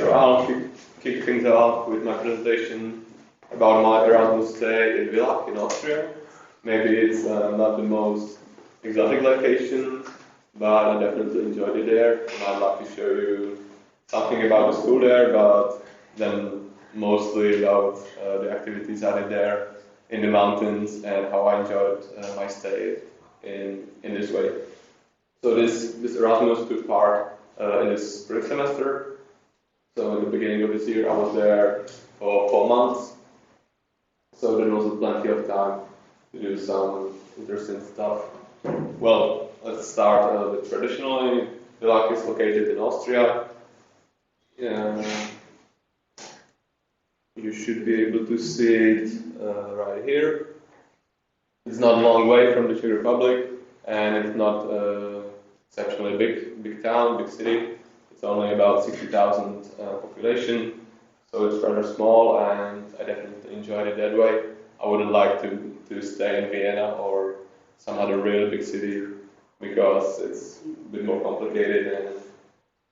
So I'll kick things off with my presentation about my Erasmus stay in Villach in Austria. Maybe it's not the most exotic location, but I definitely enjoyed it there. And I'd like to show you something about the school there, but then mostly about the activities I did there in the mountains and how I enjoyed my stay in this way. So this Erasmus took part in this spring semester. So in the beginning of this year I was there for 4 months. So there was plenty of time to do some interesting stuff. Well, let's start with traditionally. Villach is located in Austria. You should be able to see it right here. It's not a long way from the Czech Republic, and it's not exceptionally big town, big city. It's only about 60,000 population, so it's rather small, and I definitely enjoyed it that way. I wouldn't like to stay in Vienna or some other really big city because it's a bit more complicated, and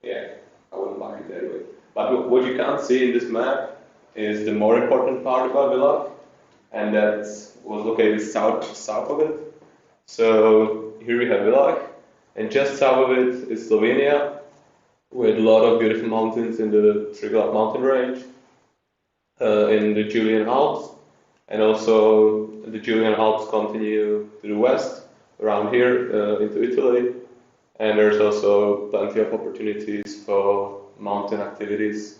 yeah, I wouldn't like it that way. But what you can't see in this map is the more important part about Villach, and that was located south of it. So here we have Villach, and just south of it is Slovenia, with a lot of beautiful mountains in the Triglav mountain range, in the Julian Alps, and also the Julian Alps continue to the west, around here into Italy, and there's also plenty of opportunities for mountain activities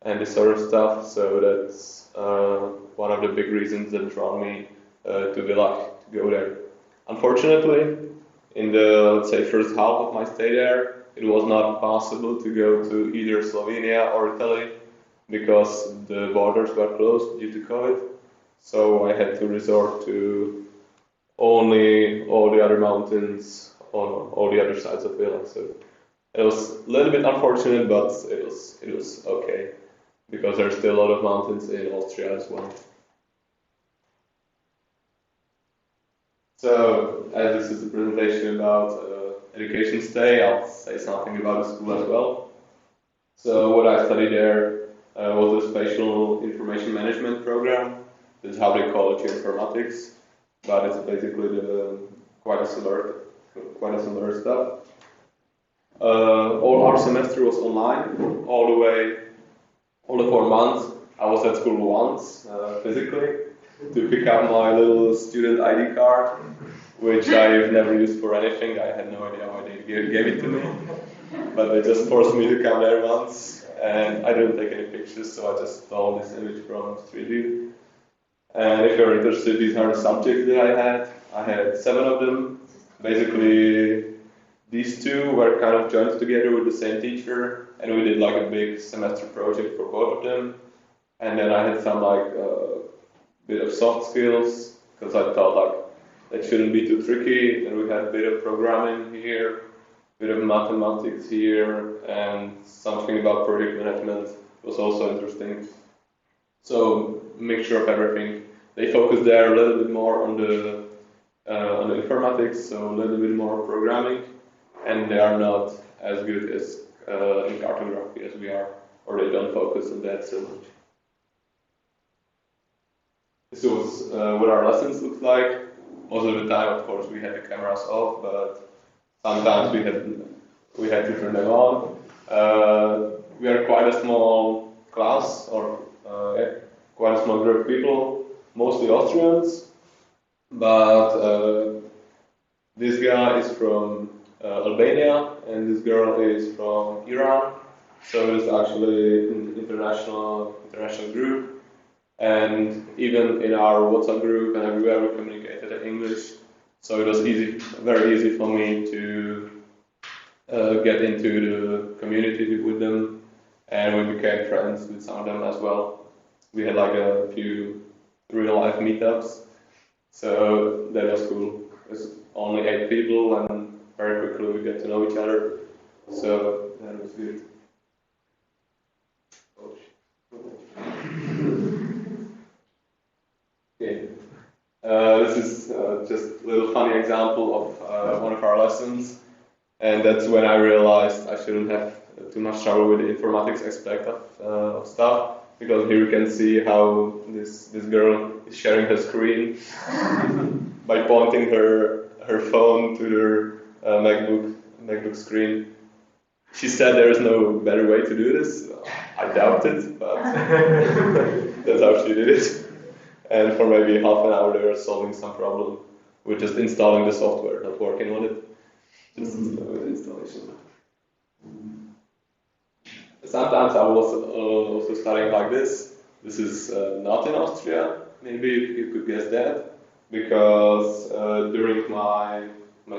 and this sort of stuff, so that's one of the big reasons that draw me to Villach, to go there. Unfortunately, in the, let's say, first half of my stay there, it was not possible to go to either Slovenia or Italy because the borders were closed due to COVID. So I had to resort to only all the other mountains on all the other sides of Villach. So it was a little bit unfortunate, but it was okay because there's still a lot of mountains in Austria as well. So as this is a presentation about education stay, I'll say something about the school as well. So what I studied there was a spatial information management program. That's how they call it, informatics, but it's basically quite a similar stuff. All our semester was online, all the 4 months. I was at school once physically to pick up my little student ID card, which I've never used for anything. I had no idea why they gave it to me, but they just forced me to come there once, and I didn't take any pictures, so I just stole this image from Street View. And if you're interested, these are the subjects that I had. I had 7 of them. Basically, these 2 were kind of joined together with the same teacher, and we did like a big semester project for both of them. And then I had some like bit of soft skills, because I thought like that shouldn't be too tricky. And we had a bit of programming here, a bit of mathematics here, and something about project management was also interesting. So mixture of everything. They focus there a little bit more on the informatics, so a little bit more programming, and they are not as good as in cartography as we are, or they don't focus on that so much. This was what our lessons looked like. Most of the time, of course, we had the cameras off, but sometimes we had to turn them on. We are quite a small class, or quite a small group of people, mostly Austrians, but this guy is from Albania and this girl is from Iran, so it's actually an international group, and even in our WhatsApp group and everywhere we communicated in English, so it was very easy for me to get into the community with them, and we became friends with some of them as well. We had like a few real-life meetups, so that was cool. It was only 8 people, and very quickly we get to know each other, so that was good. Okay, this is just a little funny example of one of our lessons, and that's when I realized I shouldn't have too much trouble with the informatics aspect of stuff, because here you can see how this girl is sharing her screen by pointing her phone to her MacBook screen. She said there is no better way to do this. I doubt it, but that's how she did it. And for maybe half an hour they were solving some problem with just installing the software, not working on it. Just with the installation. Sometimes I was also studying like this. This is not in Austria, maybe you could guess that, because during my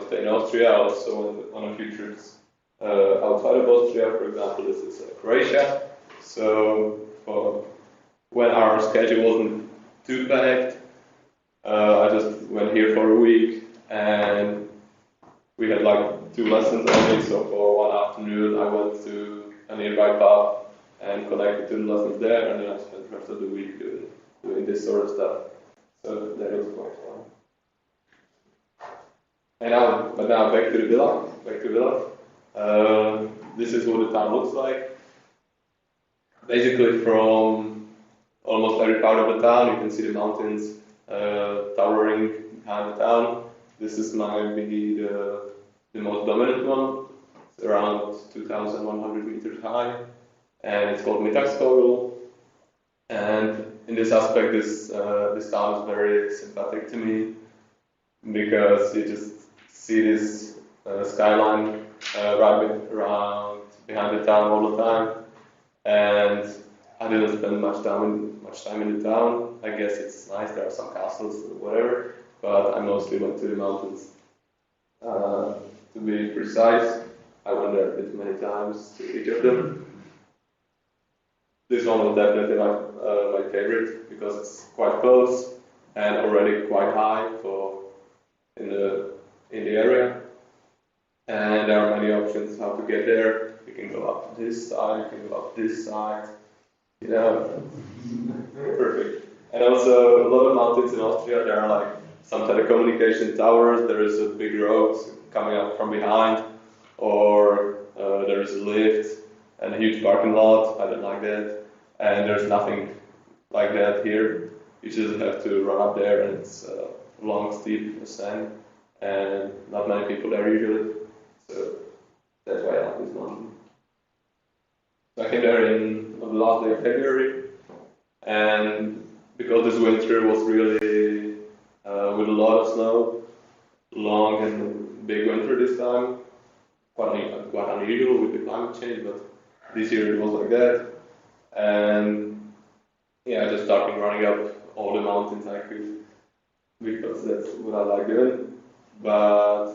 stay in Austria I also went on a few trips outside of Austria. For example, this is Croatia. So when our schedule wasn't too packed, I just went here for a week, and we had like 2 lessons only. So for one afternoon I went to a nearby pub and connected to the lessons there, and then I spent the rest of the week doing this sort of stuff. So that was quite fun. And now back to the villa. This is what the town looks like. Basically, from almost every part of the town, you can see the mountains towering behind the town. This is maybe the most dominant one. It's around 2,100 meters high, and it's called Mittagskogel. And in this aspect, this town is very sympathetic to me, because you just see this skyline right around behind the town all the time. And I didn't spend much time in the town. I guess it's nice, there are some castles or whatever, but I mostly went to the mountains. To be precise, I went there a bit many times to each of them. This one was definitely my favorite, because it's quite close and already quite high in the area. And there are many options how to get there. You can go up this side, you can go up this side. You know, perfect. And also a lot of mountains in Austria, there are like some telecommunication towers. There is a big road coming up from behind, or there is a lift and a huge parking lot. I don't like that. And there's nothing like that here. You just have to run up there, and it's a long, steep ascent, and not many people there usually. So that's why I like this mountain. So I came there on the last day of February, and because this winter was really with a lot of snow, long and big winter this time, quite unusual with the climate change, but this year it was like that. And yeah, I just started running up all the mountains I could, because that's what I like doing. But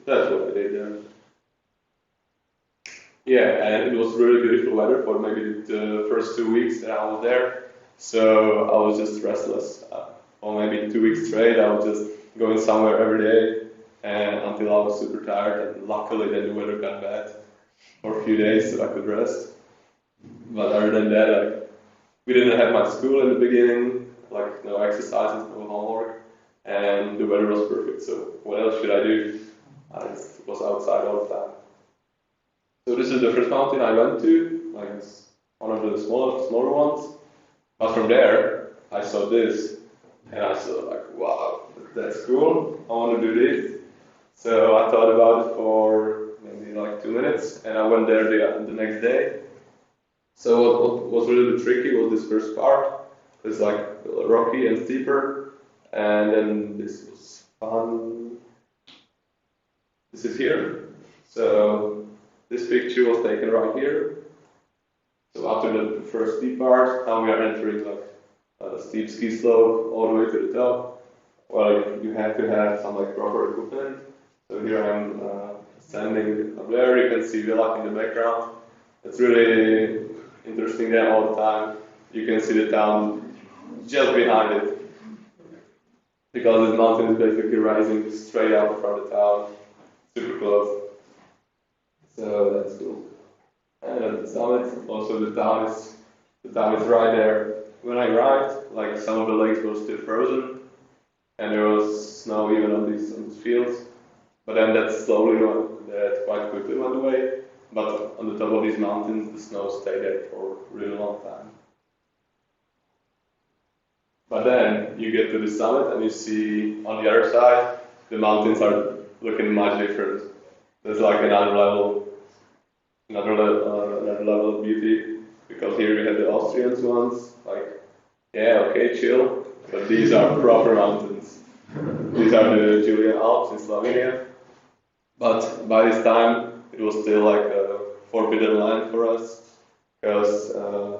that's what I did there. Yeah, and it was really beautiful weather for maybe the first 2 weeks that I was there. So I was just restless. For maybe 2 weeks straight, I was just going somewhere every day, and until I was super tired. And luckily, then the weather got bad for a few days, so I could rest. But other than that, we didn't have much school in the beginning, like no exercises, no homework, and the weather was perfect. So what else should I do? I just was outside all the time. So this is the first mountain I went to, like it's one of the smaller ones. But from there, I saw this, and I saw like, wow, that's cool. I want to do this. So I thought about it for maybe like 2 minutes, and I went there the next day. So what was really tricky was this first part. It's like rocky and steeper, and then this was fun. This is here. So this picture was taken right here. So after the first steep part, now we are entering like a steep ski slope all the way to the top. Well, you have to have some like proper equipment. So here I'm standing up there. You can see Villa in the background. It's really interesting there all the time. You can see the town just behind it, because this mountain is basically rising straight up from the town, super close. So that's cool. And at the summit, also the town is right there. When I arrived, like some of the lakes were still frozen, and there was snow even on these fields. but then that quite quickly went away. But on the top of these mountains, the snow stayed there for a really long time. But then you get to the summit and you see on the other side, the mountains are looking much different. There's like another level of beauty, because here we have the Austrian ones, like, yeah, okay, chill, but these are proper mountains. These are the Julian Alps in Slovenia, but by this time it was still like a forbidden land for us, because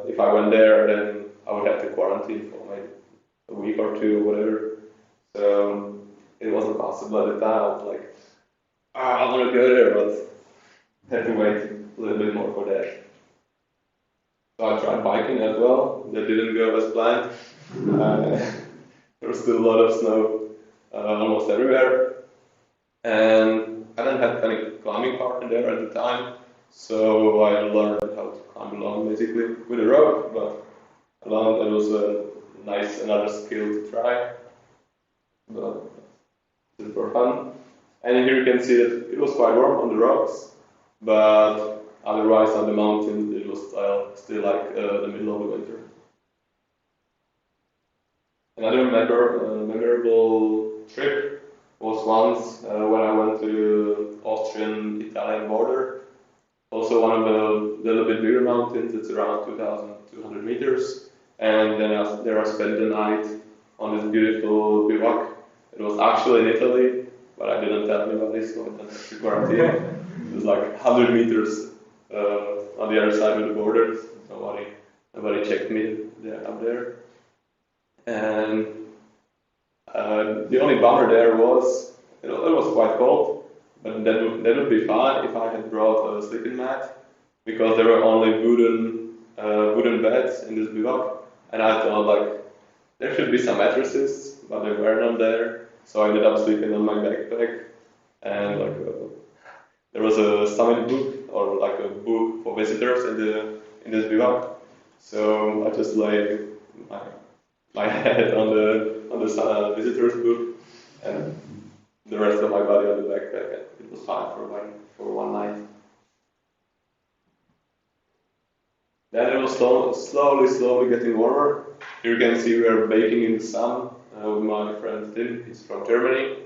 if I went there, then I would have to quarantine for maybe a week or two, whatever. So it wasn't possible at the time. I was like, I want to go there, but had to wait a little bit more for that. So I tried biking as well. That didn't go as planned. There was still a lot of snow almost everywhere, and I didn't have any climbing partner there at the time. So I learned how to climb along basically with a rope, but along it was another skill to try, but just for fun. And here you can see that it was quite warm on the rocks, but otherwise on the mountain it was still like the middle of the winter. Another memorable trip was once when I went to the Austrian-Italian border. Also one of the little bit bigger mountains. It's around 2,200 meters. And then there I spent the night on this beautiful bivouac. It was actually in Italy, but I didn't tell anybody, so I didn't have to quarantine. It was like 100 meters on the other side of the border. Nobody checked me up there. And the only bummer there was it was quite cold, but that would be fine if I had brought a sleeping mat, because there were only wooden beds in this bivouac, and I thought like there should be some mattresses, but they were not there, so I ended up sleeping on my backpack, and like there was a summit book, or like a book for visitors in this bivouac, so I just lay my head on the visitors book, and the rest of my body on the backpack, and it was fine for one night. Then it was slowly getting warmer. Here you can see we are baking in the sun with my friend Tim. He's from Germany.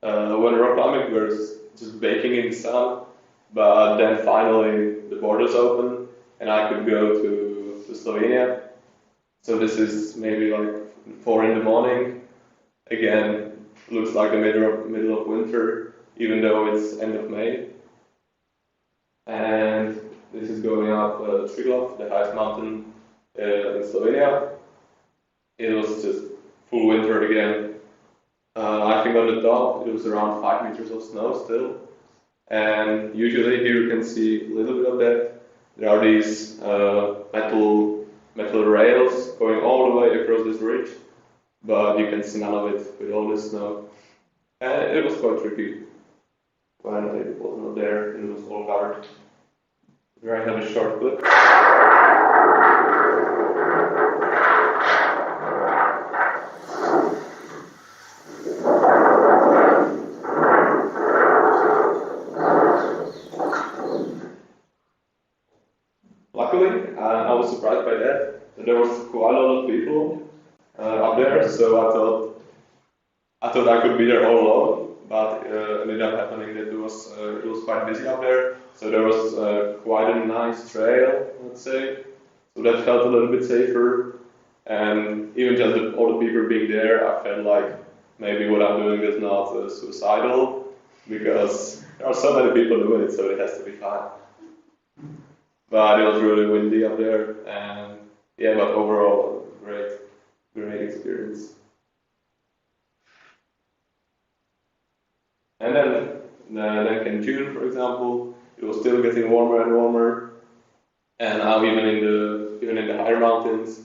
When rock climbing, we were just baking in the sun, but then finally the borders opened and I could go to Slovenia. So this is maybe like 4 in the morning. Again, looks like the middle of winter, even though it's end of May. And this is going up Triglav, the highest mountain in Slovenia. It was just full winter again. I think on the top it was around 5 meters of snow still. And usually here you can see a little bit of that. There are these metal rails going all the way across this ridge, but you can see none of it with all this snow. And it was quite tricky when it was not there and it was all covered. Here I have a short clip. Luckily, I was surprised by that. There was quite a lot of people up there, so I thought I could be there all alone, but it ended up happening that it was quite busy up there. So there was quite a nice trail, let's say. So that felt a little bit safer, and even just all the people being there, I felt like maybe what I'm doing is not suicidal, because there are so many people doing it, so it has to be fine. But it was really windy up there, and yeah, but overall, great experience. And then in June, for example, it was still getting warmer and warmer, and now even in the higher mountains,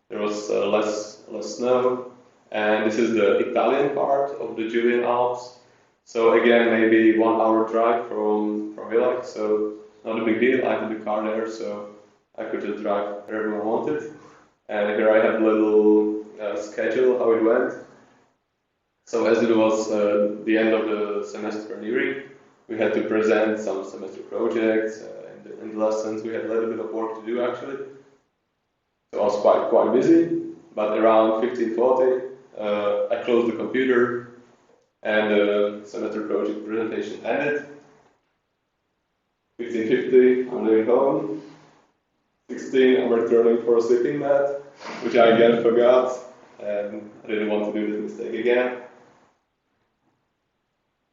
there was less snow. And this is the Italian part of the Julian Alps. So again, maybe 1 hour drive from Villach, so not a big deal. I had the car there, so I could just drive wherever I wanted. And here I have a little schedule how it went. So as it was the end of the semester nearing, we had to present some semester projects. In the lessons, we had a little bit of work to do actually. So I was quite busy. But around 15:40, I closed the computer, and the semester project presentation ended. 15:50, I'm leaving home. 16, I'm returning for a sleeping mat, which I again forgot, and I didn't want to do this mistake again.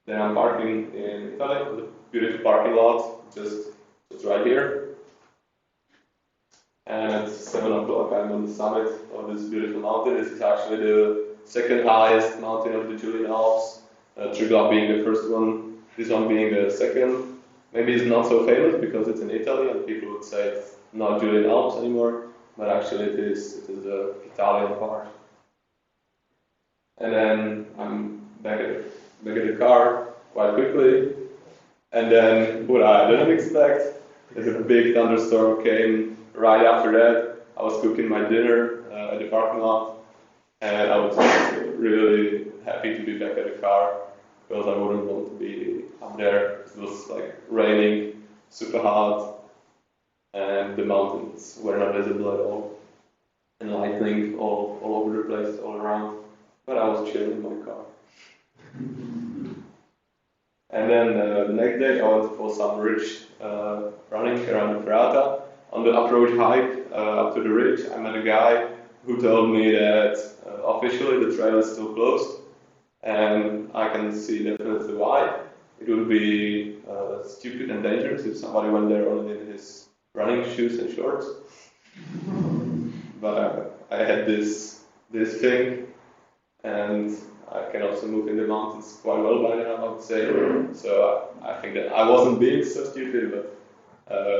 Then I'm parking in Italy, the beautiful parking lot, just right here. And at 7 o'clock, I'm on the summit of this beautiful mountain. This is actually the second highest mountain of the Julian Alps, Triglav being the first one, this one being the second. Maybe it's not so famous because it's in Italy and people would say it's not Julian Alps anymore, but actually it is the Italian part. And then I'm back at the car quite quickly, and then what I didn't expect is a big thunderstorm came right after that. I was cooking my dinner at the parking lot, and I was really happy to be back at the car because I wouldn't want to be up there. It was like raining, super hot, and the mountains were not visible at all, and lightning all over the place, all around. But I was chilling in my car. And then the next day I went for some ridge running around the Ferrata. On the approach hike up to the ridge, I met a guy who told me that officially the trail is still closed, and I can see definitely why. It would be stupid and dangerous if somebody went there only in his running shoes and shorts. But I had this thing, and I can also move in the mountains quite well by now, I would say. So I think that I wasn't being so stupid, but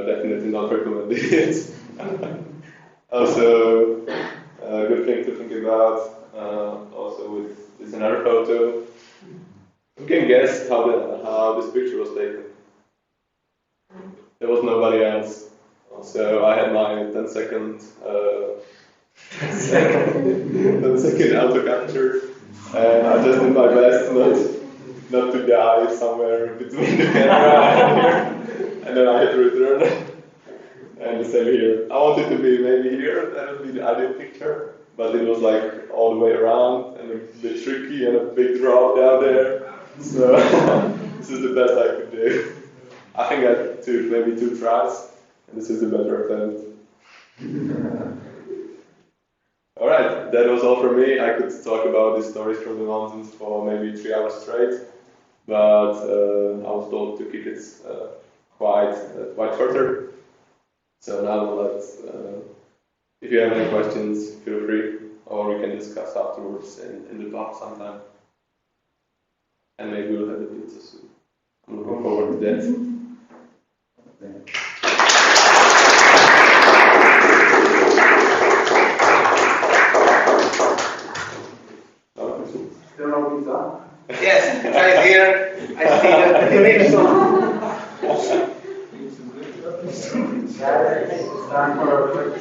definitely not recommended it. Also, a good thing to think about, also with this another photo. You can guess how this picture was taken. There was nobody else. So I had my 10-second 10-second auto capture, and I just did my best not to die somewhere between the camera and here, and then I had to return. And the same here. I wanted to be maybe here, that would be the ideal picture, but it was like all the way around and a bit tricky and a big drop down there. So this is the best I could do. I think I took maybe 2 tries, and this is the better attempt. Alright, that was all from me. I could talk about these stories from the mountains for maybe 3 hours straight, but I was told to keep it quite shorter. So now if you have any questions, feel free, or we can discuss afterwards in the pub sometime. And maybe we'll have the pizza soon. I'm looking forward to that. Still no pizza? Yes, right here. I see the next one. Time for a quick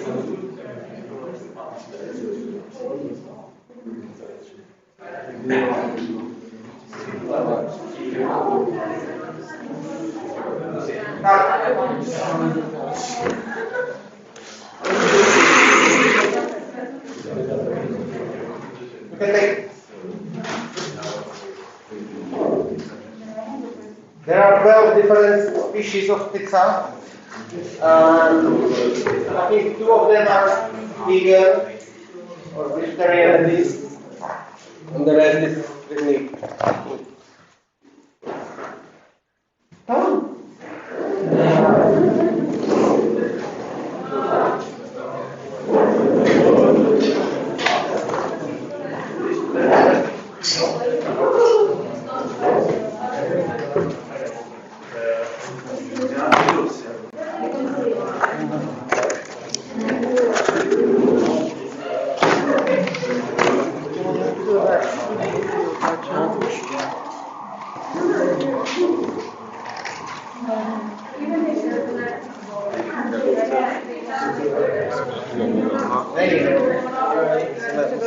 You can take. There are 12 different species of pizza. I think 2 of them are vegan or vegetarian at least, and the rest is with meat.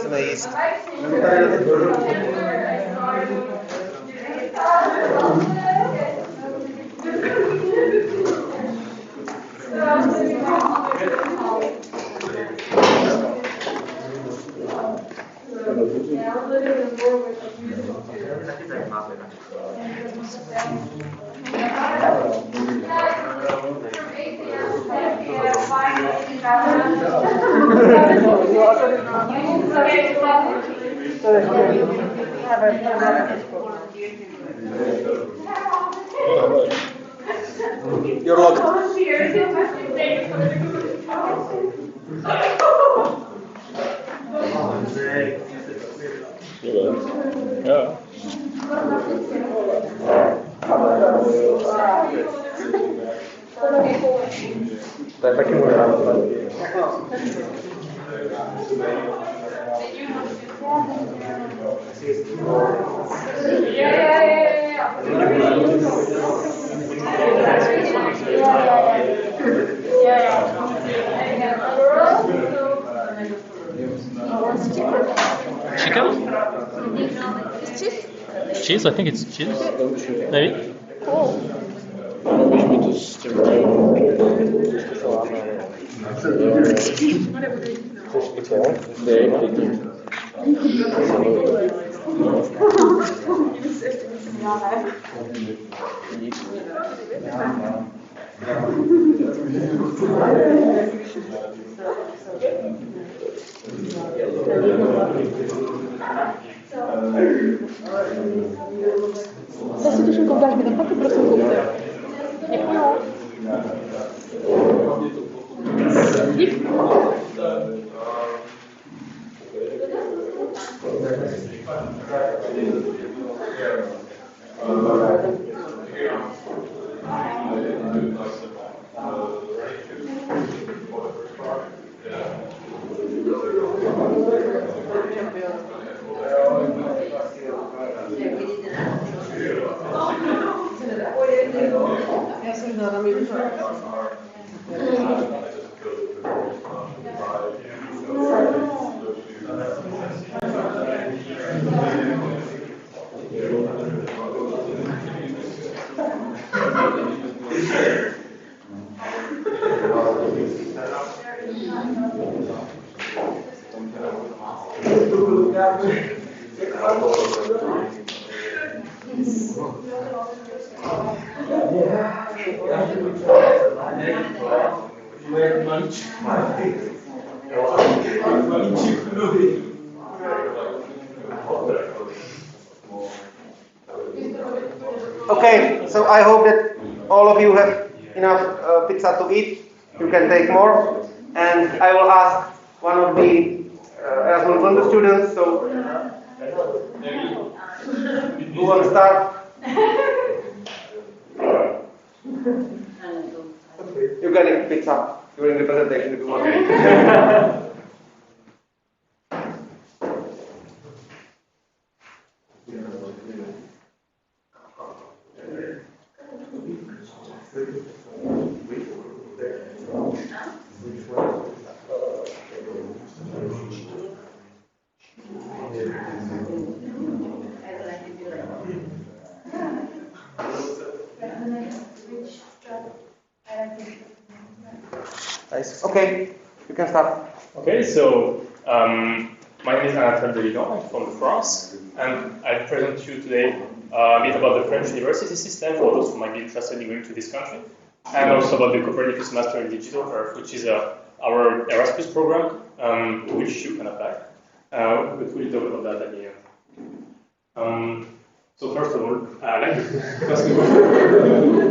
Musíme jíst. You're locked. Yeah. To je taky možná. Chicken? Cheese? Cheese? I think it's cheese. Maybe? Cool. Zase tuším koukám, tam taky prosím koukám. Děkuju. Dík. Já jsem na tam jdu. Okay, so I hope that all of you have enough pizza to eat. You can take more, and I will ask one of the Erasmus students. So, who want to start? You can eat pizza during the presentation if you want. Nice. Okay, you can start. Okay, so my name is Julian, I'm from France, and I present to you today a bit about the French university system for those who might be interested in going to this country, and also about the Copernicus Master in Digital Earth, which is our Erasmus program, to which you can apply. But we'll talk about that at the end. So first of all, I'd like to ask you.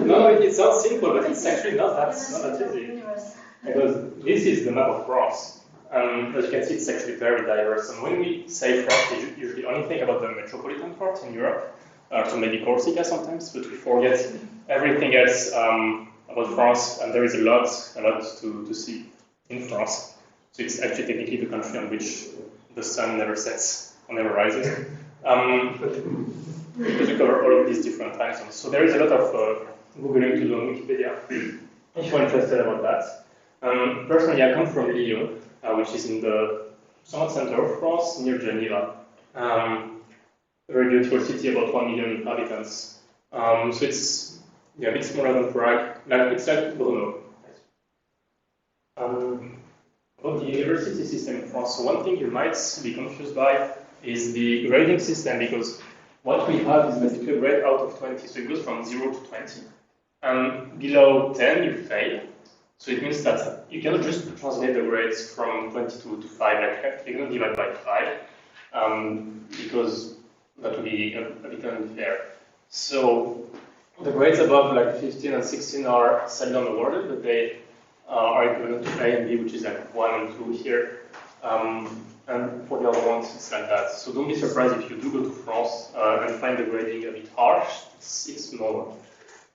No, it sounds simple, but it's actually not that easy. Because this is the map of France. As you can see, it's actually very diverse. And when we say France, we usually only think about the metropolitan parts in Europe, so maybe Corsica sometimes, but we forget everything else about France, and there is a lot to see in France. So it's actually technically the country on which the sun never sets or never rises. Because we cover all of these different time zones. So there is a lot of Googling to do on Wikipedia, if you're interested about that. Personally, I come from Lyon, which is in the somewhat center of France, near Geneva. very beautiful city, about 1 million inhabitants. So it's a bit smaller than Prague. It's like Brno. About the university system in France, so one thing you might be confused by is the grading system, because what we have is basically a grade out of 20, so it goes from 0 to 20. And below 10, you fail. So it means that you cannot just translate the grades from 22 to 5, like you cannot divide by 5, because that would be a bit unfair. So the grades above like 15 and 16 are seldom awarded, but they are equivalent to A and B, which is like 1 and 2 here. And for the other ones, it's like that. So don't be surprised if you do go to France and find the grading a bit harsh. It's normal.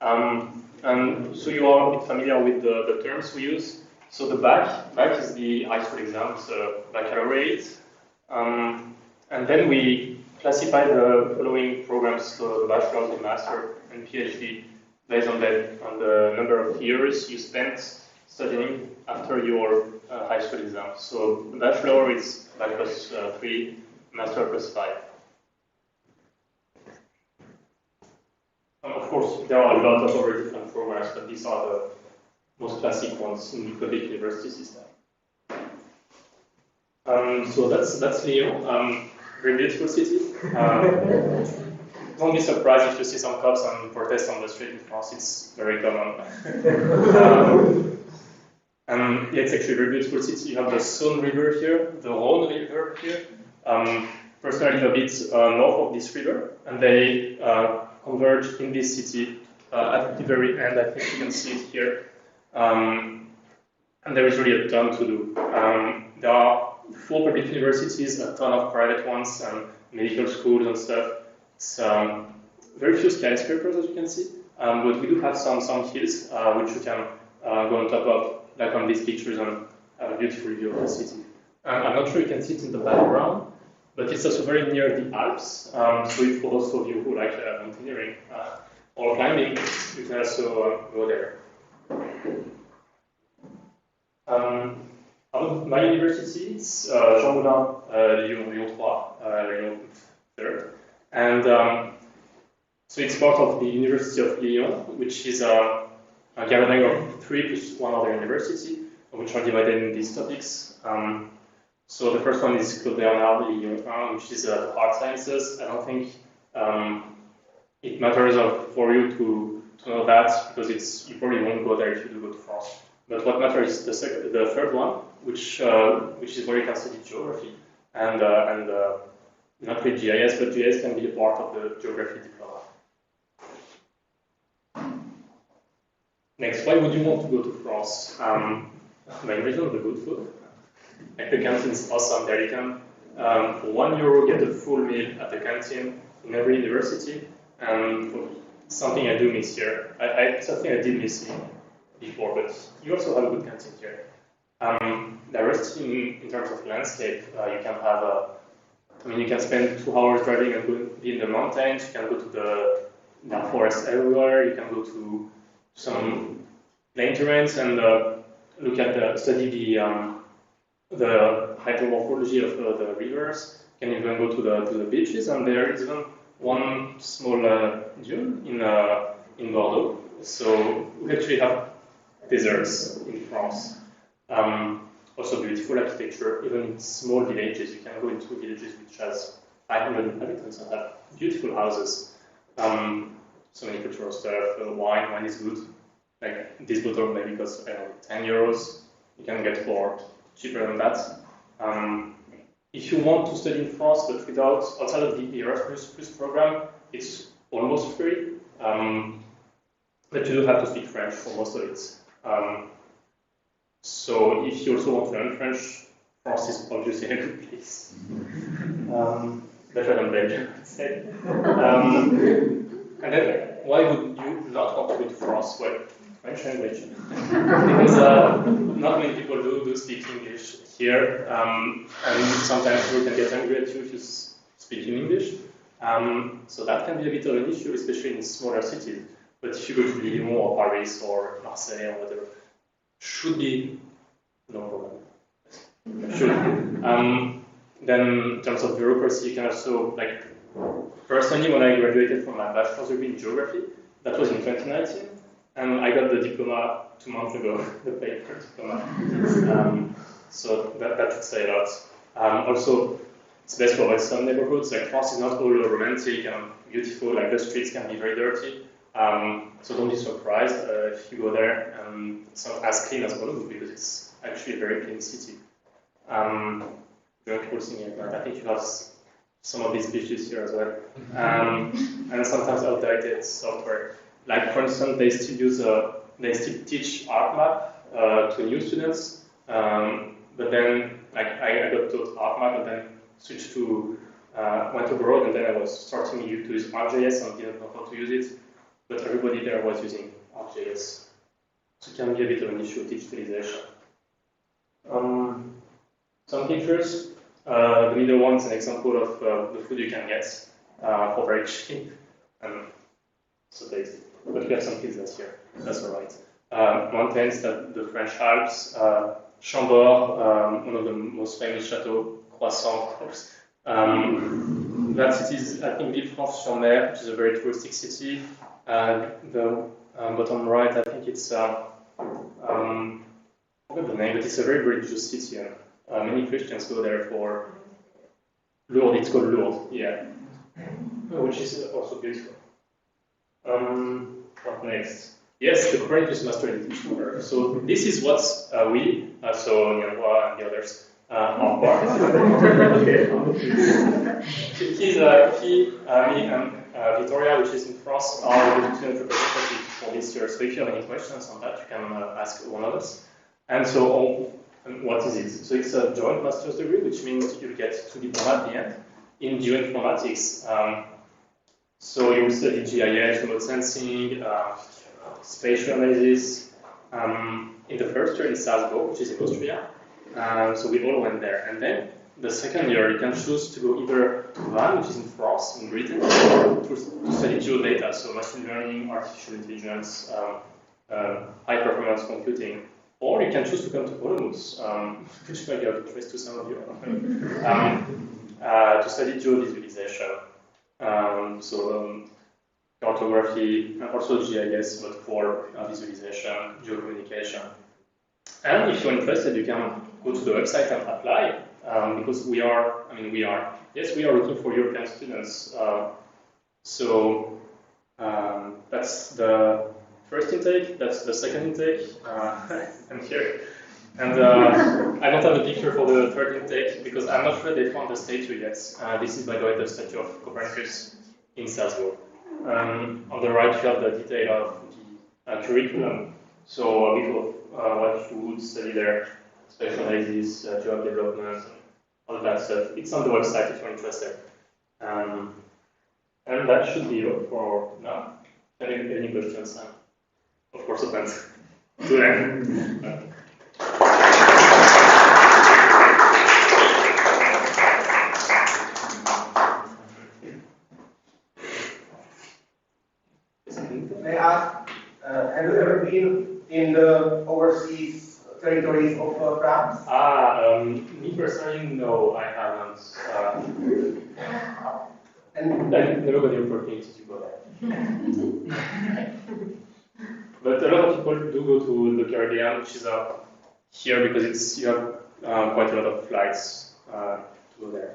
And so you are a bit familiar with the terms we use. So the bac is the high school exams, baccalaureate. And then we classify the following programs, so the bachelor, the master, and PhD, based on the number of years you spent studying after your high school exam. So the bachelor is bac plus 3, master plus 5. Of course, there are a lot of other different programs, but these are the most classic ones in the public university system. So that's Lyon, very beautiful city. Don't be surprised if you see some cops and protests on the street in France. It's very common. And yeah, it's actually a very beautiful city. You have the Saône River here, the Rhône River here. Personally, I live a bit north of this river, and they converge in this city at the very end. I think you can see it here. And there is really a ton to do. There are 4 public universities, a ton of private ones, and medical schools and stuff. It's very few skyscrapers, as you can see, but we do have some hills which you can go on top of, like on these pictures, and have a beautiful view of the city. I'm not sure you can see it in the background, but it's also very near the Alps. So if for those of you who like mountaineering or climbing, you can also go there. My university is Jean Moulin Lyon 3, Lyon 3rd. And so it's part of the University of Lyon, which is a gathering of 3 plus 1 other university, which are divided in these topics. So the first one is Claude Bernard Lyon 1, which is the hard sciences. I don't think it matters for you to know that, because you probably won't go there if you do go to France. But what matters is the third one, which is where you can study geography and not really GIS, but GIS can be a part of the geography diploma. Next, why would you want to go to France? Main reason, the good food. Like the canteen is awesome. There you can, for €1, get a full meal at the canteen in every university. And something I do miss here. Something I did miss before, but you also have a good canteen here. Diversity in terms of landscape, you can have you can spend 2 hours driving and be in the mountains. You can go to the forest everywhere. You can go to some plain terrains and study the hydromorphology of the rivers. You can even go to the beaches, and there is even one small dune in Bordeaux. So we actually have deserts in France. Also beautiful architecture, even in small villages. You can go into villages which has 500 inhabitants and have beautiful houses. So many cultural stuff. Wine is good. Like this bottle maybe costs €10. You can get for cheaper than that. If you want to study in France, but outside of the Erasmus program, it's almost free. But you do have to speak French for most of it. So if you also want to learn French, France is obviously a good place. Better than Belgium, I'd say. And then, why would you not want to go to France? Well, French language. Because not many people do speak English here, and sometimes people can get angry at you if you speak in English. So that can be a bit of an issue, especially in smaller cities. But if you go to Lyon or Paris or Marseille or whatever, should be no problem. Should. Then in terms of bureaucracy, you can also Personally, when I graduated from my bachelor's degree in geography, that was in 2019, and I got the diploma 2 months ago, the paper diploma. So that should say a lot. Also, it's best to avoid some neighborhoods. Like France is not all romantic and beautiful. Like the streets can be very dirty. So don't be surprised if you go there and it's not as clean as Bologna because it's actually a very clean city. Young people singing like that. I think you have some of these beaches here as well. And sometimes outdated software. Like for instance, they still teach ArcMap to new students. But then, like I got taught ArcMap and then switched to went abroad, and then I was starting to use ArcGIS and didn't know how to use it. But everybody there was using ArcGIS, so it can be a bit of an issue, digitalization. Some pictures. The middle one is an example of the food you can get for very cheap and so tasty. But we have some pizzas here. That's all right. Mountains, the French Alps. Chambord, one of the most famous chateaux, Croissant, of course. That city is, I think, Villefranche-sur-Mer, which is a very touristic city. The bottom right, I think it's, I forgot the name, but it's a very religious city. And many Christians go there for Lourdes, it's called Lourdes, yeah. Which is also beautiful. What next? Yes, the current use master edition work. So this is what we, so Nianhua and the others, are part of. Okay. It is me and Victoria, which is in France, are the student representative for this year. So if you have any questions on that, you can ask one of us. And so, what is it? So it's a joint master's degree, which means you get 2 diplomas at the end in geoinformatics. So you will study GIS, remote sensing, spatial analysis. In the first year in Salzburg, which is in Austria. So we all went there. And then the second year, you can choose to go either to Vannes, which is in France, in Britain, to study geodata, so machine learning, artificial intelligence, high performance computing. Or you can choose to come to Olomouc, which might be of interest to some of you, to study geovisualization. Cartography, and also GIS, but for visualization, geocommunication. And if you're interested, you can go to the website and apply, because we are looking for European students. That's the first intake, that's the second intake, and here. And I don't have a picture for the third intake, because I'm not sure they found the statue yet. This is, by the way, the statue of Copernicus in Salzburg. On the right, you have the detail of the curriculum. So a bit of what you would study there, spatial analysis, job development, and all that stuff. It's on the website if you're interested. And that should be all for now. Any questions? Of course, open to them. May I ask, have you ever been in the overseas territories of France? Me personally, no, I haven't. And I never got the opportunity to go there. But a lot of people do go to the Caribbean, which is here because you have quite a lot of flights to go there.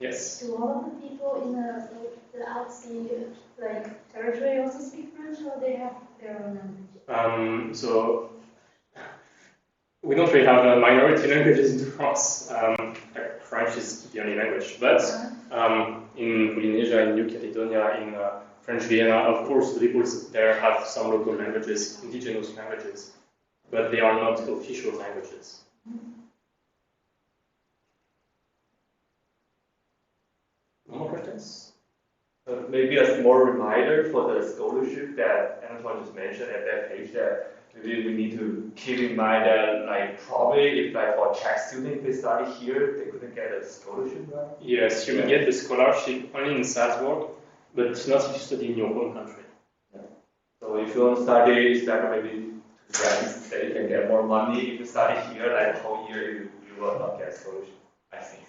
Yes. Do all of the people in the Alps territory also speak French, or they have their own language? So we don't really have minority languages in France. French is the only language, but in Polynesia, in New Caledonia, in French Guiana, of course, the people there have some local languages, indigenous languages, but they are not official languages. No more questions? Maybe a small reminder for the scholarship that Anton just mentioned at that page, that maybe we need to keep in mind that probably if for Czech students they study here, they couldn't get a scholarship, right? Yes, you will get the scholarship only in Salzburg, but not if you study in your home country. Yeah. So if you want to study, it's like maybe friends that you can get more money if you study here, like the whole year you will not get a scholarship, I think.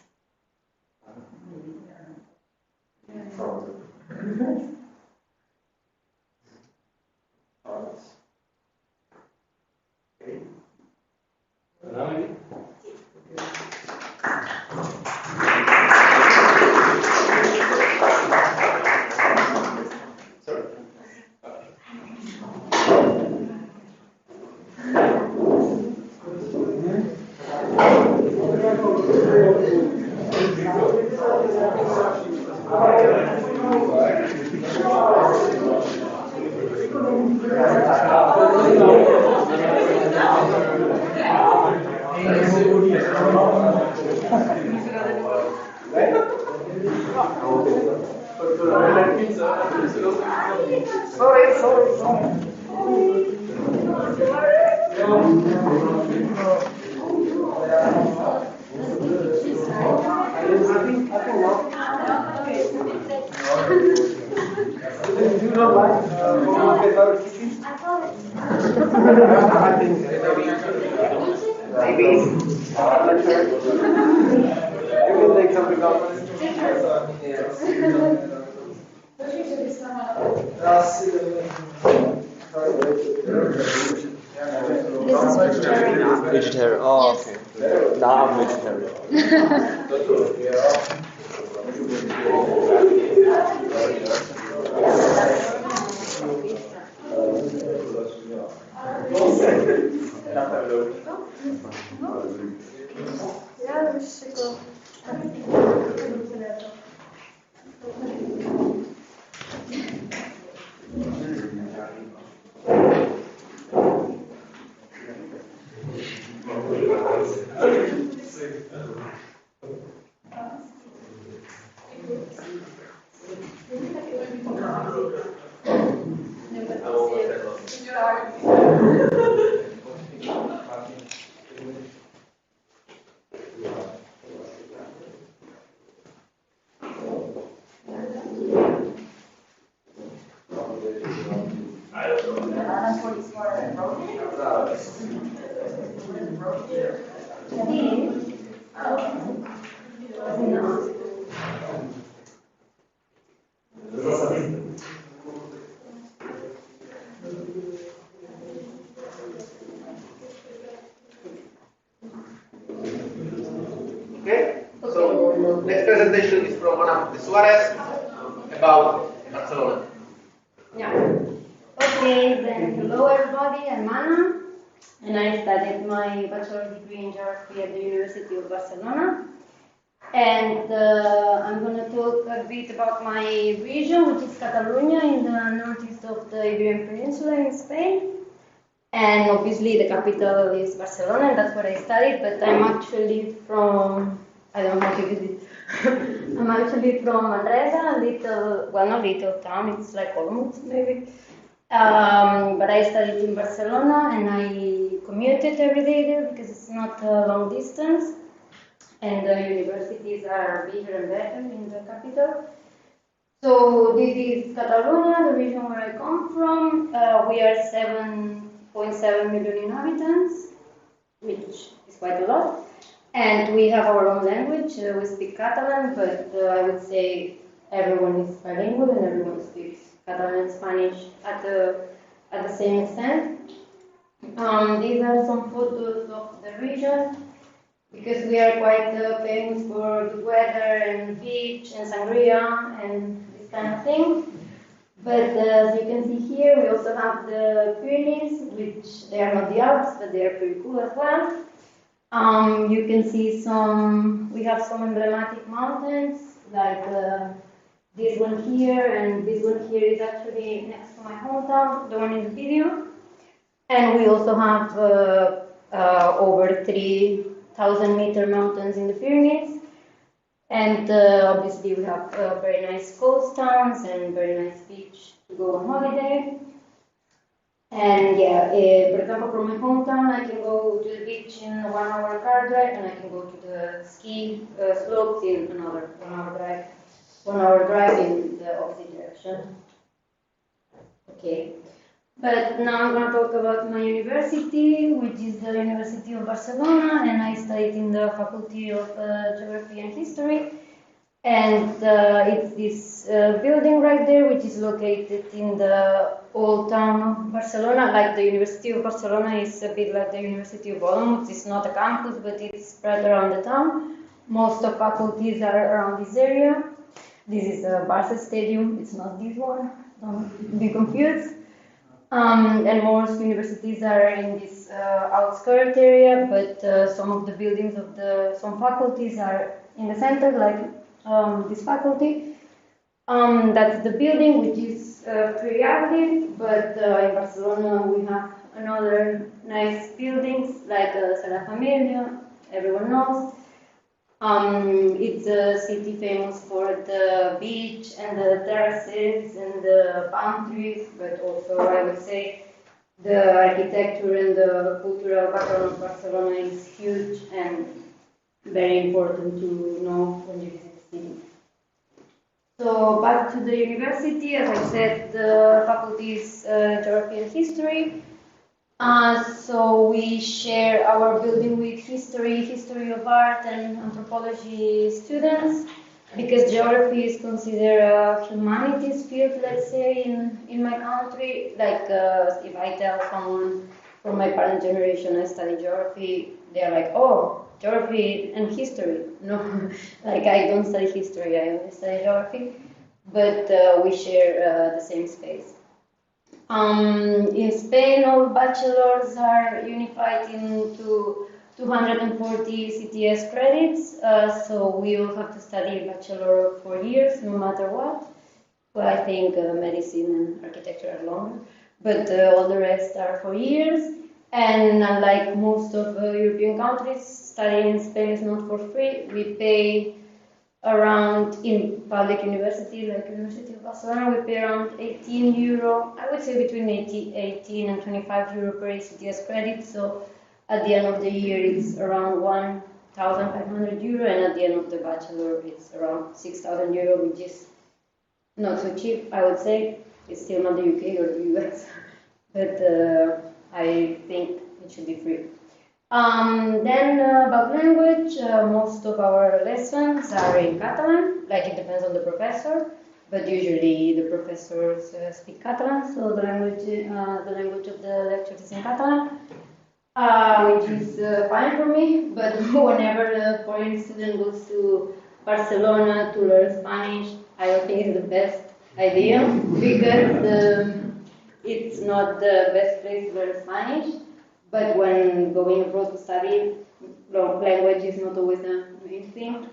You don't like chicken? I think maybe. I'm not sure. You can take something else. This is vegetarian. Vegetarian. Oh, Yes. okay. Now I'm vegetarian. Ja, dat is super. Okay, so next presentation is from Ana de Suarez about Barcelona. Yeah. Okay, then hello everybody, I'm Ana, and I studied my bachelor's degree in geography at the University of Barcelona. And I'm going to talk a bit about my region, which is Catalonia in the northeast of the Iberian Peninsula in Spain. And obviously the capital is Barcelona, and that's where I studied, but I'm actually from, I don't know how to use it. I'm actually from Manresa, a little, well, not little town, it's like Olmutz maybe. But I studied in Barcelona and I commuted every day there because it's not a long distance. And the universities are bigger and better in the capital. So this is Catalonia, the region where I come from. We are 7.7 million inhabitants, which is quite a lot. And we have our own language. We speak Catalan, but I would say everyone is bilingual and everyone speaks Catalan and Spanish at the same extent. These are some photos of the region, because we are quite famous for good weather and beach and sangria and this kind of thing. But as you can see here, we also have the Pyrenees, which they are not the Alps, but they are pretty cool as well. You can see we have some emblematic mountains, like this one here, and this one here is actually next to my hometown, the one in the video. And we also have over 3,000-meter mountains in the Pyrenees. And obviously we have very nice coast towns and very nice beach to go on holiday. And yeah, for example, from my hometown, I can go to the beach in a 1-hour car drive, and I can go to the ski slopes in another 1-hour drive. 1-hour drive in the opposite direction. Okay. But now I'm going to talk about my university, which is the University of Barcelona, and I studied in the Faculty of Geography and History. And it's this building right there, which is located in the old town of Barcelona. Like the University of Barcelona is a bit like the University of Olomouc. It's not a campus, but it's spread around the town. Most of faculties are around this area. This is the Varsa Stadium. It's not this one. Don't be confused. And most universities are in this outskirt area, but some of the buildings of some faculties are in the center, like this faculty. That's the building, which is pretty ugly, but in Barcelona we have another nice buildings like Sala Familia, everyone knows. It's a city famous for the beach and the terraces and the palm trees, but also I would say the architecture and the cultural background of Barcelona is huge and very important to know when you visit the city. So back to the university, as I said, the faculty is Geography and History. So we share our building with history of art and anthropology students, because geography is considered a humanities field, let's say, in my country. Like if I tell someone from my parent generation I study geography, they're like, oh, geography and history. No, like I don't study history, I only study geography, but we share the same space. In Spain, all bachelors are unified into 240 CTS credits, so we all have to study bachelor 4 years, no matter what. Well, I think medicine and architecture are longer, but all the rest are 4 years. And unlike most of European countries, studying in Spain is not for free. We pay around, in public university, like University of Barcelona, we pay around 18 euro, I would say between 18 and 25 euro per CTS credit. So at the end of the year, it's around 1,500 euro, and at the end of the bachelor, it's around 6,000 euro, which is not so cheap, I would say. It's still not the UK or the US, but I think it should be free. Then about language, most of our lessons are in Catalan, like it depends on the professor, but usually the professors speak Catalan, so the language of the lectures is in Catalan, which is fine for me, but whenever a foreign student goes to Barcelona to learn Spanish, I don't think it's the best idea, because it's not the best place to learn Spanish. But when going abroad to study, language is not always the main thing.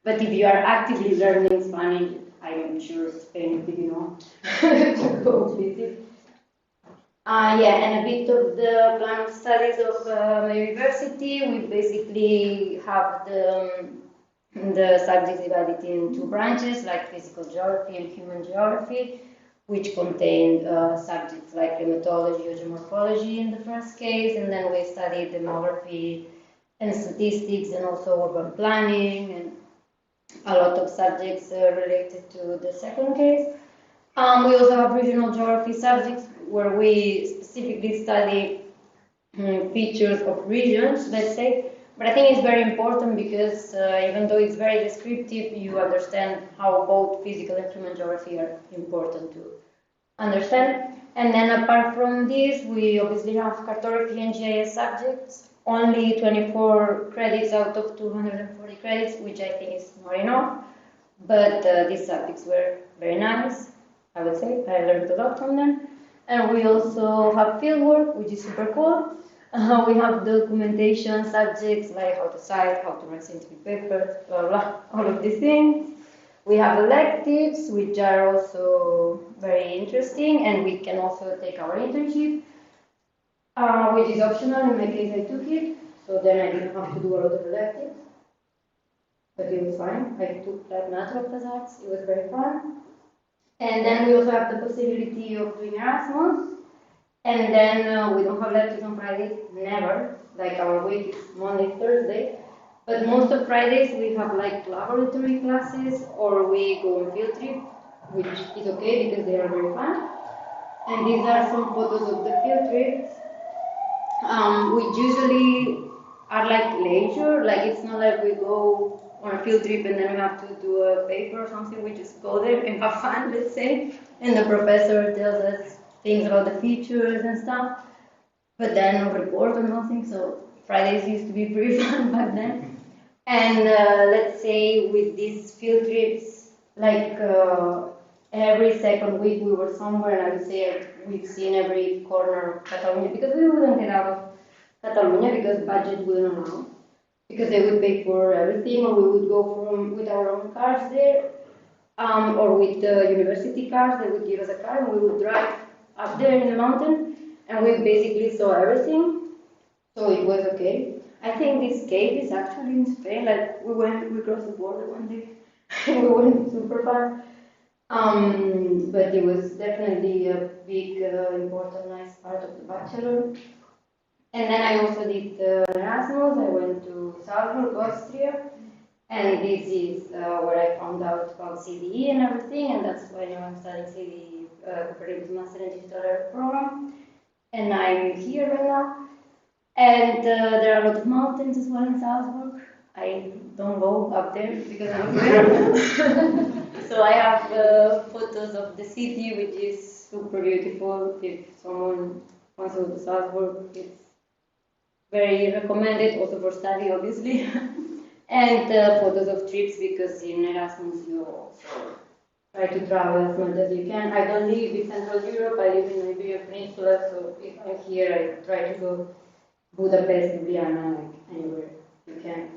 But if you are actively learning Spanish, I'm sure Spain would be enough to go visit. Yeah, and a bit of the plan of studies of my university. We basically have the subjects divided in two branches, like physical geography and human geography, which contained subjects like climatology or geomorphology in the first case, and then we studied demography and statistics and also urban planning and a lot of subjects related to the second case. We also have regional geography subjects where we specifically study features of regions, let's say. But I think it's very important because even though it's very descriptive, you understand how both physical and human geography are important to understand. And then apart from this, we obviously have cartography and GIS subjects, only 24 credits out of 240 credits, which I think is not enough. But these subjects were very nice, I would say. I learned a lot from them. And we also have fieldwork, which is super cool. We have documentation subjects like how to cite, how to write scientific papers, blah, blah, all of these things. We have electives, which are also very interesting, and we can also take our internship, which is optional. In my case, I took it, so then I didn't have to do a lot of electives. But it was fine. I took like natural arts, it was very fun. And then we also have the possibility of doing Erasmus. And then we don't have lectures on Fridays, never. Like our week is Monday, Thursday. But most of Fridays we have like laboratory classes or we go on field trip, which is okay because they are very fun. And these are some photos of the field trips, which usually are like leisure. Like it's not like we go on a field trip and then we have to do a paper or something, we just go there and have fun, let's say. And the professor tells us things about the features and stuff, but then no report or nothing, so Fridays used to be pretty fun back then. And let's say with these field trips, like every second week we were somewhere, and I would say we've seen every corner of Catalonia, because we wouldn't get out of Catalonia because budget wouldn't allow, because they would pay for everything, or we would go with our own cars there, or with the university cars. They would give us a car and we would drive up there in the mountain, and we basically saw everything, so it was okay. I think this cave is actually in Spain. Like we crossed the border one day, and we went super fast. But it was definitely a big, important, nice part of the bachelor. And then I also did Erasmus. I went to Salzburg, Austria, and this is where I found out about CDE and everything, and that's why I'm studying CDE, Cooperative Master in Digital Art program. And I'm here right now. And there are a lot of mountains as well in Salzburg. I don't go up there because I'm afraid. So I have photos of the city, which is super beautiful. If someone wants to go to Salzburg, it's very recommended, also for study, obviously. And photos of trips, because in Erasmus you also try to travel as much as you can. I don't live in Central Europe, I live in the Iberian Peninsula, so if I'm here, I try to go Budapest, Ljubljana, like anywhere you can.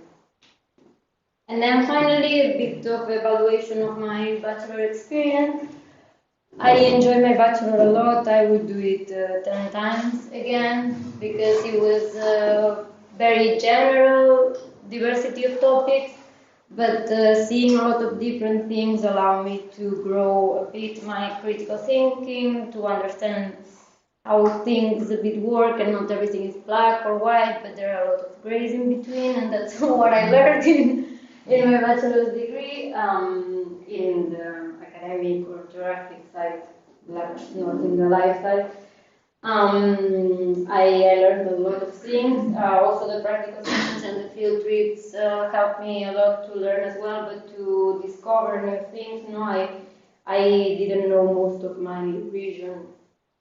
And then finally, a bit of evaluation of my bachelor experience. I enjoyed my bachelor a lot. I would do it 10 times again, because it was very general, diversity of topics, but seeing a lot of different things allow me to grow a bit my critical thinking, to understand how things a bit work, and not everything is black or white, but there are a lot of grays in between, and that's what I learned in my bachelor's degree, in the academic or geographic side, not in the life side. I learned a lot of things. Also the practical sessions and the field trips helped me a lot to learn as well, but to discover new things. I didn't know most of my region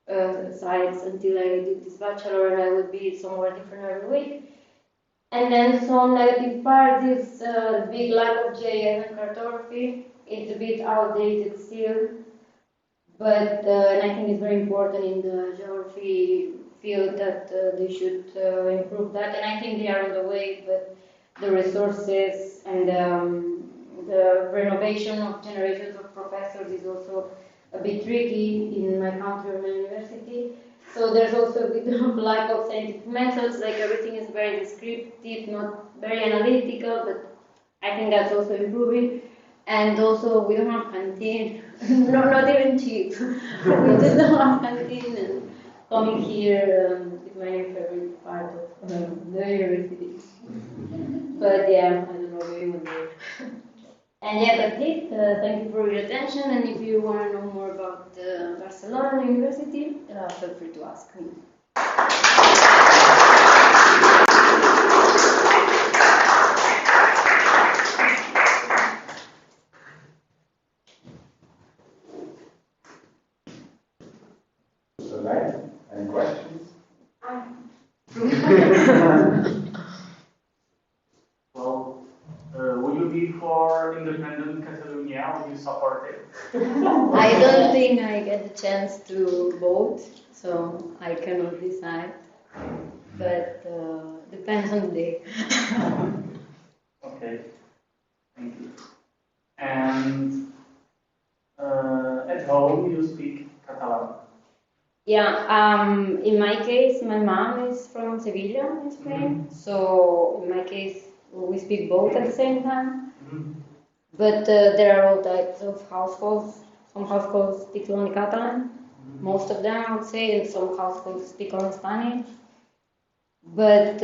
sites until I did this bachelor, and I would be somewhere different every week. And then some negative part is big lack of GIS and cartography. It's a bit outdated still, but and I think it's very important in the geography field that they should improve that. And I think they are on the way, but the resources and the renovation of generations of professors is also a bit tricky in my country or my university. So there's also a bit of lack of scientific methods, like everything is very descriptive, not very analytical, but I think that's also improving. And also we don't have canteen, no, not even cheap. We just don't have canteen, and coming here is my favorite part of the university. But yeah, I don't know, maybe one day. And yeah, that's it. Thank you for your attention, and if you want to know more about Barcelona University, feel free to ask me. So, guys, any questions? Well, would you be for independent Catalonia? Would you support it? I don't think I get the chance to vote, so I cannot decide. But depends on the day. Okay, thank you. And at home, you speak Catalan? Yeah, in my case, my mom is from Sevilla in Spain, so in my case, we speak both at the same time. But there are all types of households. Some households speak only Catalan, most of them I would say, and some households speak only Spanish. But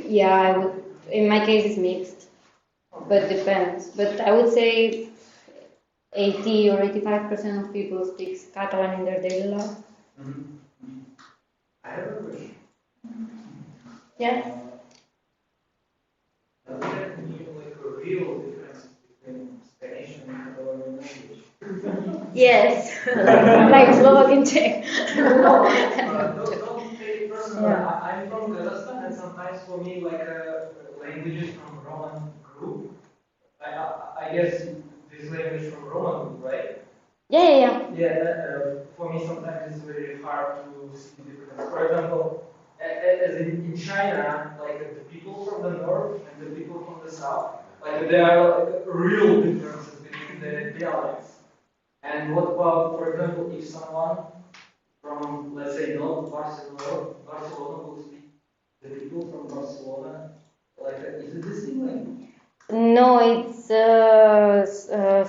yeah, in my case it's mixed, but depends. But I would say 80 or 85% of people speak Catalan in their daily life. I have a question. Yeah. Does that mean like a real difference between Spanish and Catalonian language? Yes, like Slovak and Czech. Don't take it personally. Yeah. I'm from Kazakhstan, and sometimes for me, like languages from Roman group, I guess this language from Roman group, right? Yeah. Yeah, for me sometimes it's very hard to see the difference. For example, as in China, like the people from the north and the people from the south, like there are like real differences between the dialects. And what about, for example, if someone from, let's say, not Barcelona will speak the people from Barcelona, like, is it the same language? No, it's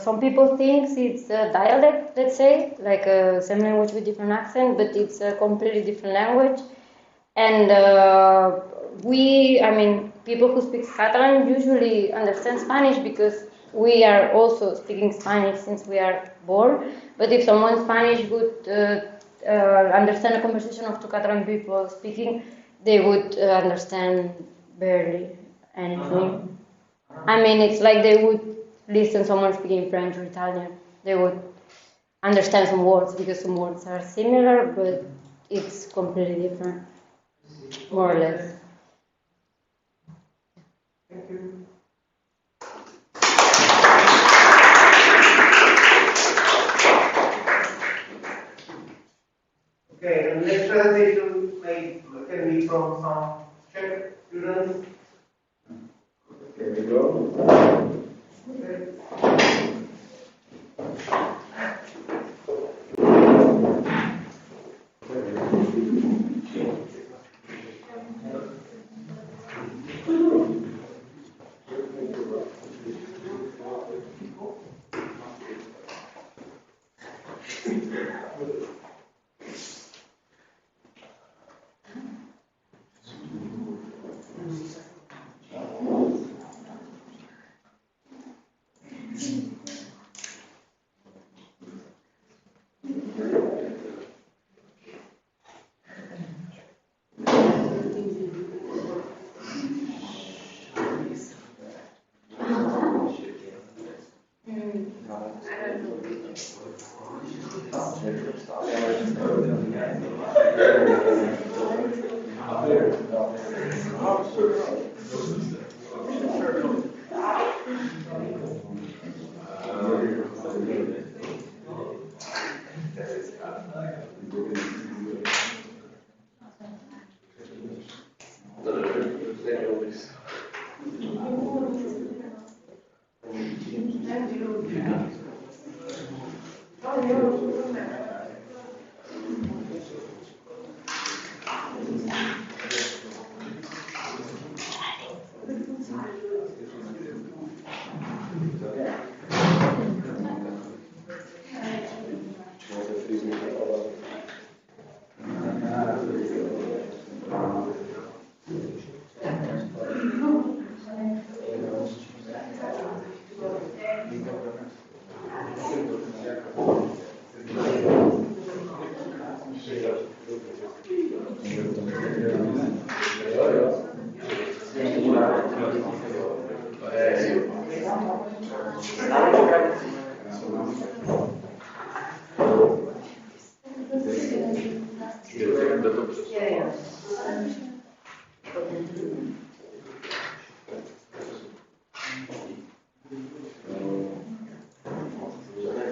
some people think it's a dialect, let's say, like a same language with different accent, but it's a completely different language. And people who speak Catalan usually understand Spanish because we are also speaking Spanish since we are born. But if someone Spanish would understand a conversation of two Catalan people speaking, they would understand barely anything. I mean, it's like they would listen to someone speaking French or Italian. They would understand some words because some words are similar, but it's completely different, more or less. Thank you. Okay, and next presentation can be from some Czech students. Here we go. Okay.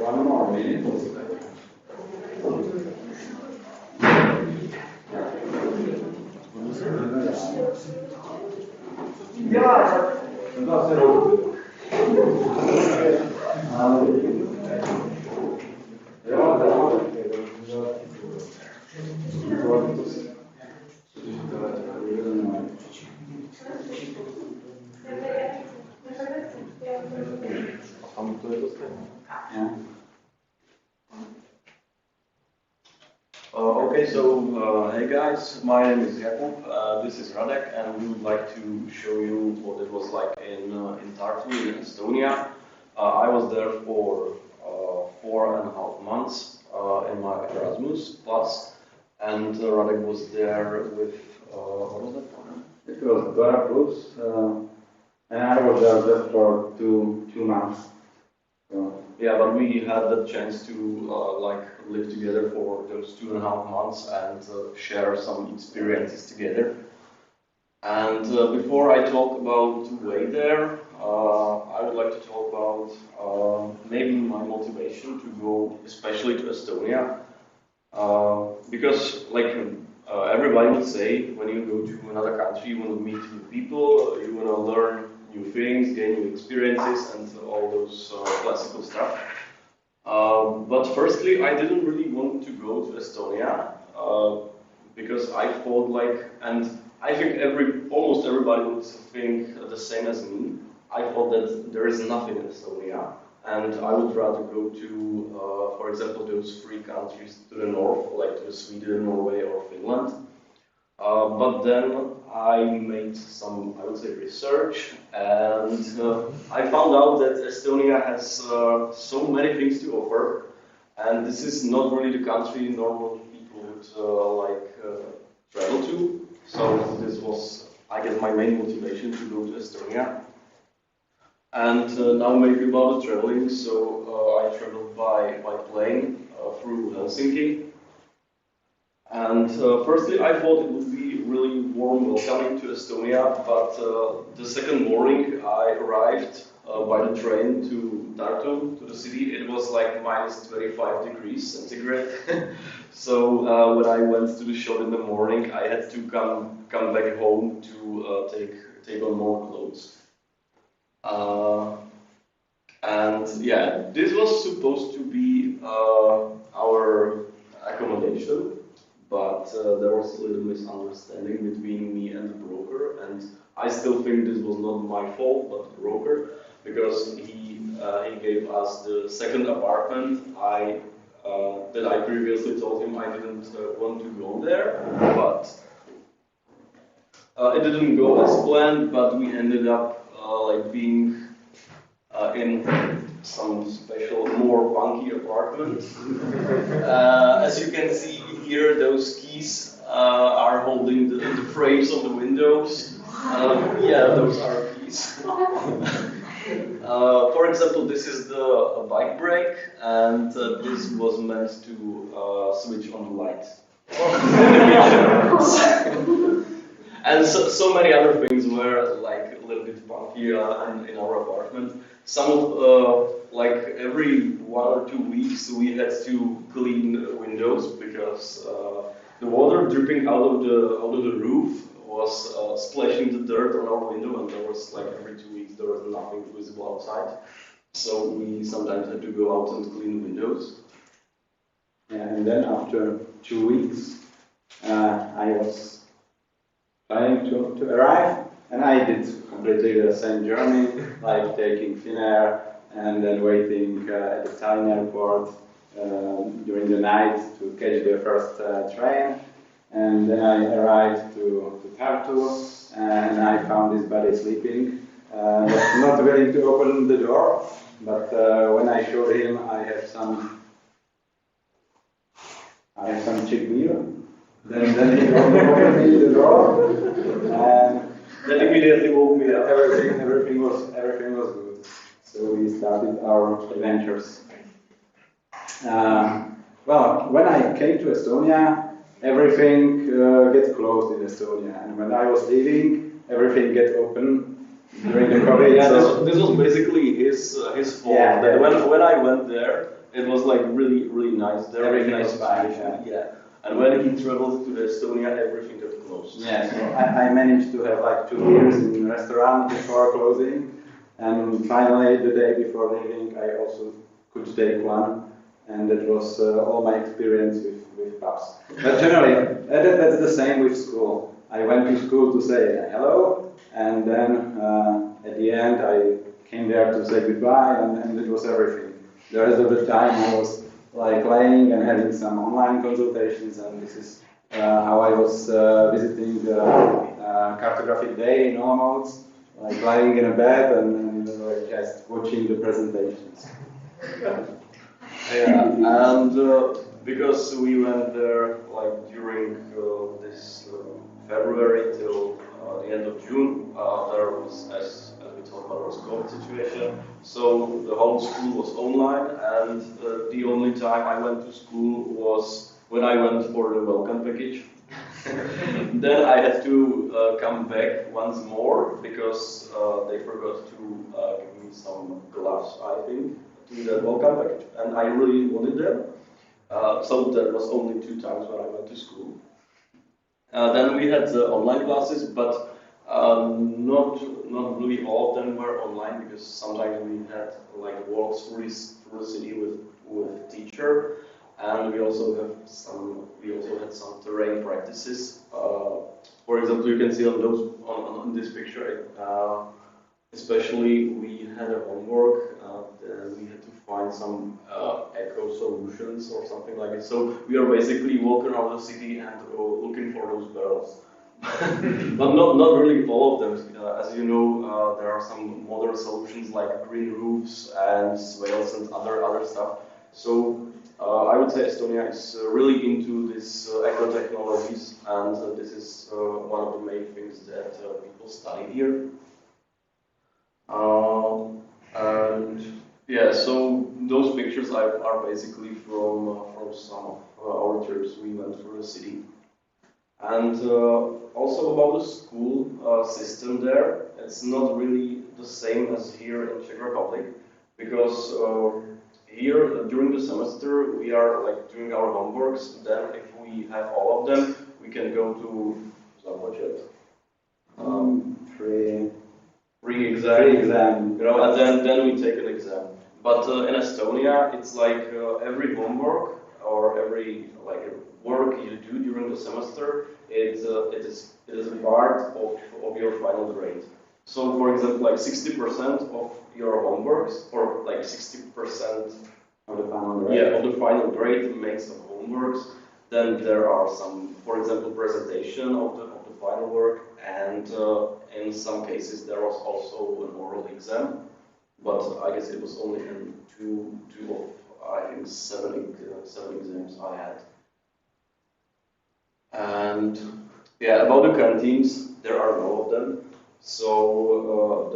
One more minute. Okay, so hey guys, my name is Jakub, this is Radek, and we would like to show you what it was like in Tartu in Estonia. I was there for 4.5 months in my Erasmus plus, and Radek was there with, what was that one? It was Dora Plus, And I was there just for two months. So, yeah, but we had the chance to like live together for those 2.5 months and share some experiences together. And before I talk about the way there, I would like to talk about maybe my motivation to go, especially to Estonia, because like everybody would say, when you go to another country, you want to meet new people, you want to learn new things, gain new experiences, and all those classical stuff. But firstly, I didn't really want to go to Estonia because I thought like, and I think almost everybody would think the same as me. I thought that there is nothing in Estonia, and I would rather go to, for example, those 3 countries to the north, like to Sweden, Norway, or Finland. But then I made some, I would say, research, and I found out that Estonia has so many things to offer, and this is not really the country normal people would travel to. So this was, I guess, my main motivation to go to Estonia. And now maybe about the traveling. So I traveled by plane through Helsinki. And firstly, I thought it would be really warm welcoming to Estonia, but the second morning I arrived by the train to Tartu, to the city. It was like minus 25 degrees centigrade. So when I went to the shop in the morning, I had to come back home to take on more clothes. And yeah, this was supposed to be our accommodation. But there was a little misunderstanding between me and the broker, and I still think this was not my fault, but the broker, because he gave us the second apartment. That I previously told him I didn't want to go there, but it didn't go as planned. But we ended up like being in some special, more funky apartment. As you can see here, those keys are holding the frames of the windows. Yeah, those are keys. For example, this is the bike brake, and this was meant to switch on the light. And so many other things were like a little bit funky in our apartment. Some of like every 1 or 2 weeks we had to clean the windows because the water dripping out of the roof was splashing the dirt on our window, and there was like every 2 weeks there was nothing visible outside. So we sometimes had to go out and clean windows. and then after 2 weeks, I was trying to arrive, and I did completely the same journey, like taking Finnair and then waiting at the Tallinn airport during the night to catch the first train. And then I arrived to Tartu, and I found this buddy sleeping, not willing to open the door. But when I showed him I have some cheap beer, then he opened me the door, and then immediately woke me up. Everything was good. So we started our adventures. Well, when I came to Estonia, everything gets closed in Estonia, and when I was leaving, everything get open during the COVID. Yeah, this was basically his fault. Yeah, that when I went there, it was like really nice. There everything nice was fine. Yeah. And when he traveled to Estonia, everything got closed. Yeah, so I managed to have like 2 beers in a restaurant before closing, and finally the day before leaving, I also could take one, and that was all my experience with pubs. But generally, that's the same with school. I went to school to say hello, and then at the end I came there to say goodbye, and it was everything. The rest of the time I was like laying and having some online consultations, and this is how I was visiting the cartographic day in Olomouc, like lying in a bed and just watching the presentations. Yeah, and because we went there like during this February till the end of June, there was, as we talked about, was COVID situation. So the whole school was online, and the only time I went to school was when I went for the welcome package. Then I had to come back once more because they forgot to give me some gloves, I think, to the welcome package, and I really wanted them. So that was only 2 times when I went to school. Then we had online classes, but not really all of them were online because sometimes we had like walks through the city with teacher, and we also had some terrain practices. For example, you can see on this picture, especially we had a homework. We had to find some eco solutions or something like it. So we are basically walking around the city and looking for those barrels. But not really all of them. As you know, there are some modern solutions like green roofs and swales and other stuff. So I would say Estonia is really into this eco technologies, and this is one of the main things that people study here. And yeah, so those pictures are basically from some of our trips we went through the city. And also about the school system there, it's not really the same as here in Czech Republic, because here during the semester we are like doing our homeworks. Then if we have all of them, we can go to Započet. Free exam. You know, and then we take an exam. But in Estonia, it's like every homework or every work you do during the semester, it is a part of your final grade. So, for example, like 60% of your homeworks, or like 60% of the final grade. Yeah, of the final grade makes the homeworks. Then there are some, for example, presentation of the final work, and in some cases there was also an oral exam. But I guess it was only in two of, I think, seven exams I had. And yeah, about the canteens, there are no of them. So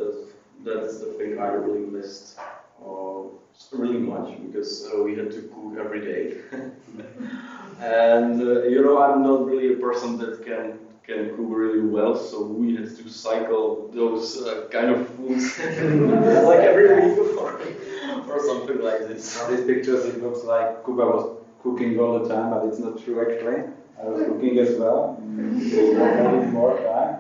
that's the thing I really missed really much, because we had to cook every day. And you know, I'm not really a person that can cook really well, so we had to cycle those kind of foods like every week or something like this. From these pictures, it looks like Kuba was cooking all the time, but it's not true actually. I was cooking as well. I need more time.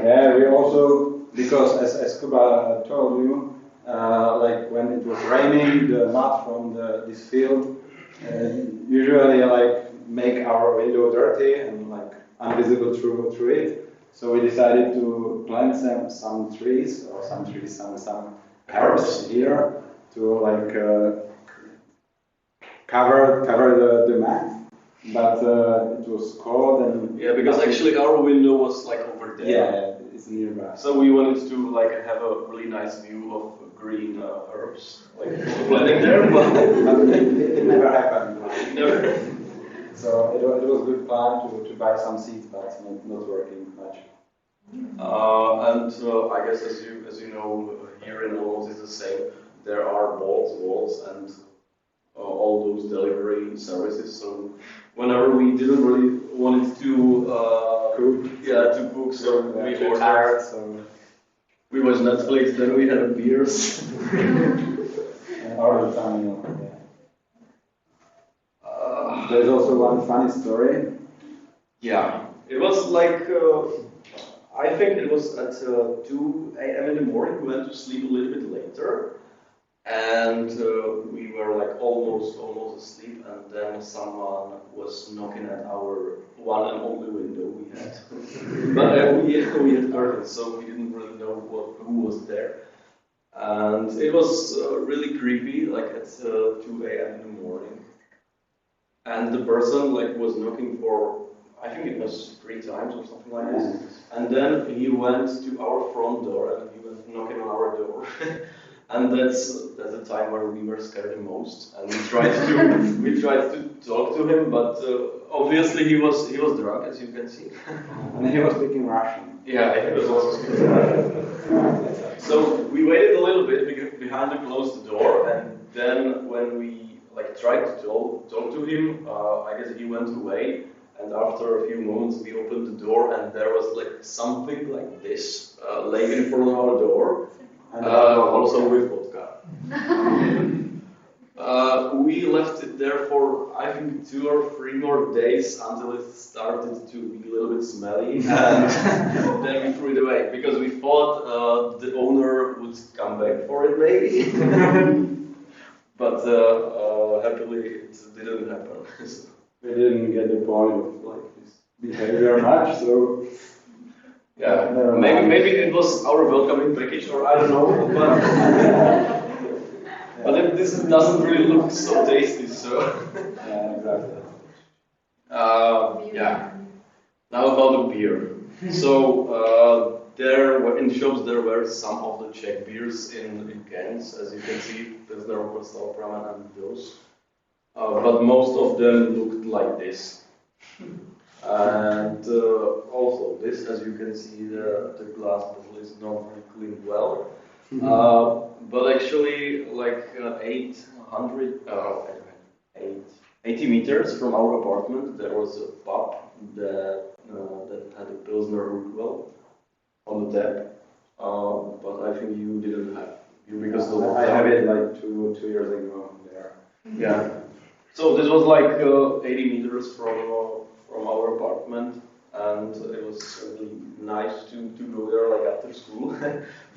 Yeah, we also, because as Kuba told you, like when it was raining, the mud from this field usually like make our window dirty and like invisible through it. So we decided to plant some trees, some herbs here to like cover the mat. But it was cold and yeah, because actually our window was like over there. Yeah, it's nearby. So we wanted to like have a really nice view of green herbs, like planting there, but it never happened. Never. So it was a good plan to buy some seeds, but not working much. And I guess as you know, here in Alps is the same. There are walls, and all those delivery services. So whenever we didn't really wanted to cook, so we were tired. So we watched Netflix, then we had beers. And all the time, yeah. There's also one funny story. Yeah, it was like I think it was at 2 a.m. in the morning. We went to sleep a little bit later, and we were like almost asleep, and then someone was knocking at our one and only window we had. But we had curtains, so we didn't really know who was there. And it was really creepy, like at 2 a.m. in the morning. And the person like was knocking for, I think it was 3 times or something like this. And then he went to our front door and he went knocking on our door. And that's the time where we were scared the most, and we tried to talk to him, but obviously he was drunk, as you can see. And he was speaking Russian. Yeah, he was also speaking Russian. So we waited a little bit behind the closed door, and then when we tried to talk to him, I guess he went away. And after a few moments, we opened the door, and there was something like this laying in front of our door, and also with vodka. We left it there for I think 2 or 3 more days until it started to be a little bit smelly, and then we threw it away because we thought the owner would come back for it maybe, but happily it didn't happen. We didn't get the point of this behavior much, so yeah, maybe it was our welcoming package, or I don't know, but this doesn't really look so tasty, so yeah, exactly. Yeah. Now about the beer. So there were in shops there were some of the Czech beers in cans, as you can see, Pilsner Urquell and those. But most of them looked like this. And also this, as you can see, the glass bottle is not really cleaned well. But actually, 80 meters from our apartment, there was a pub that had a Pilsner Urquell on the tap. But I think you didn't have you because I have it 2 years ago there. Yeah. So this was 80 meters from our apartment, and it was really nice to go there after school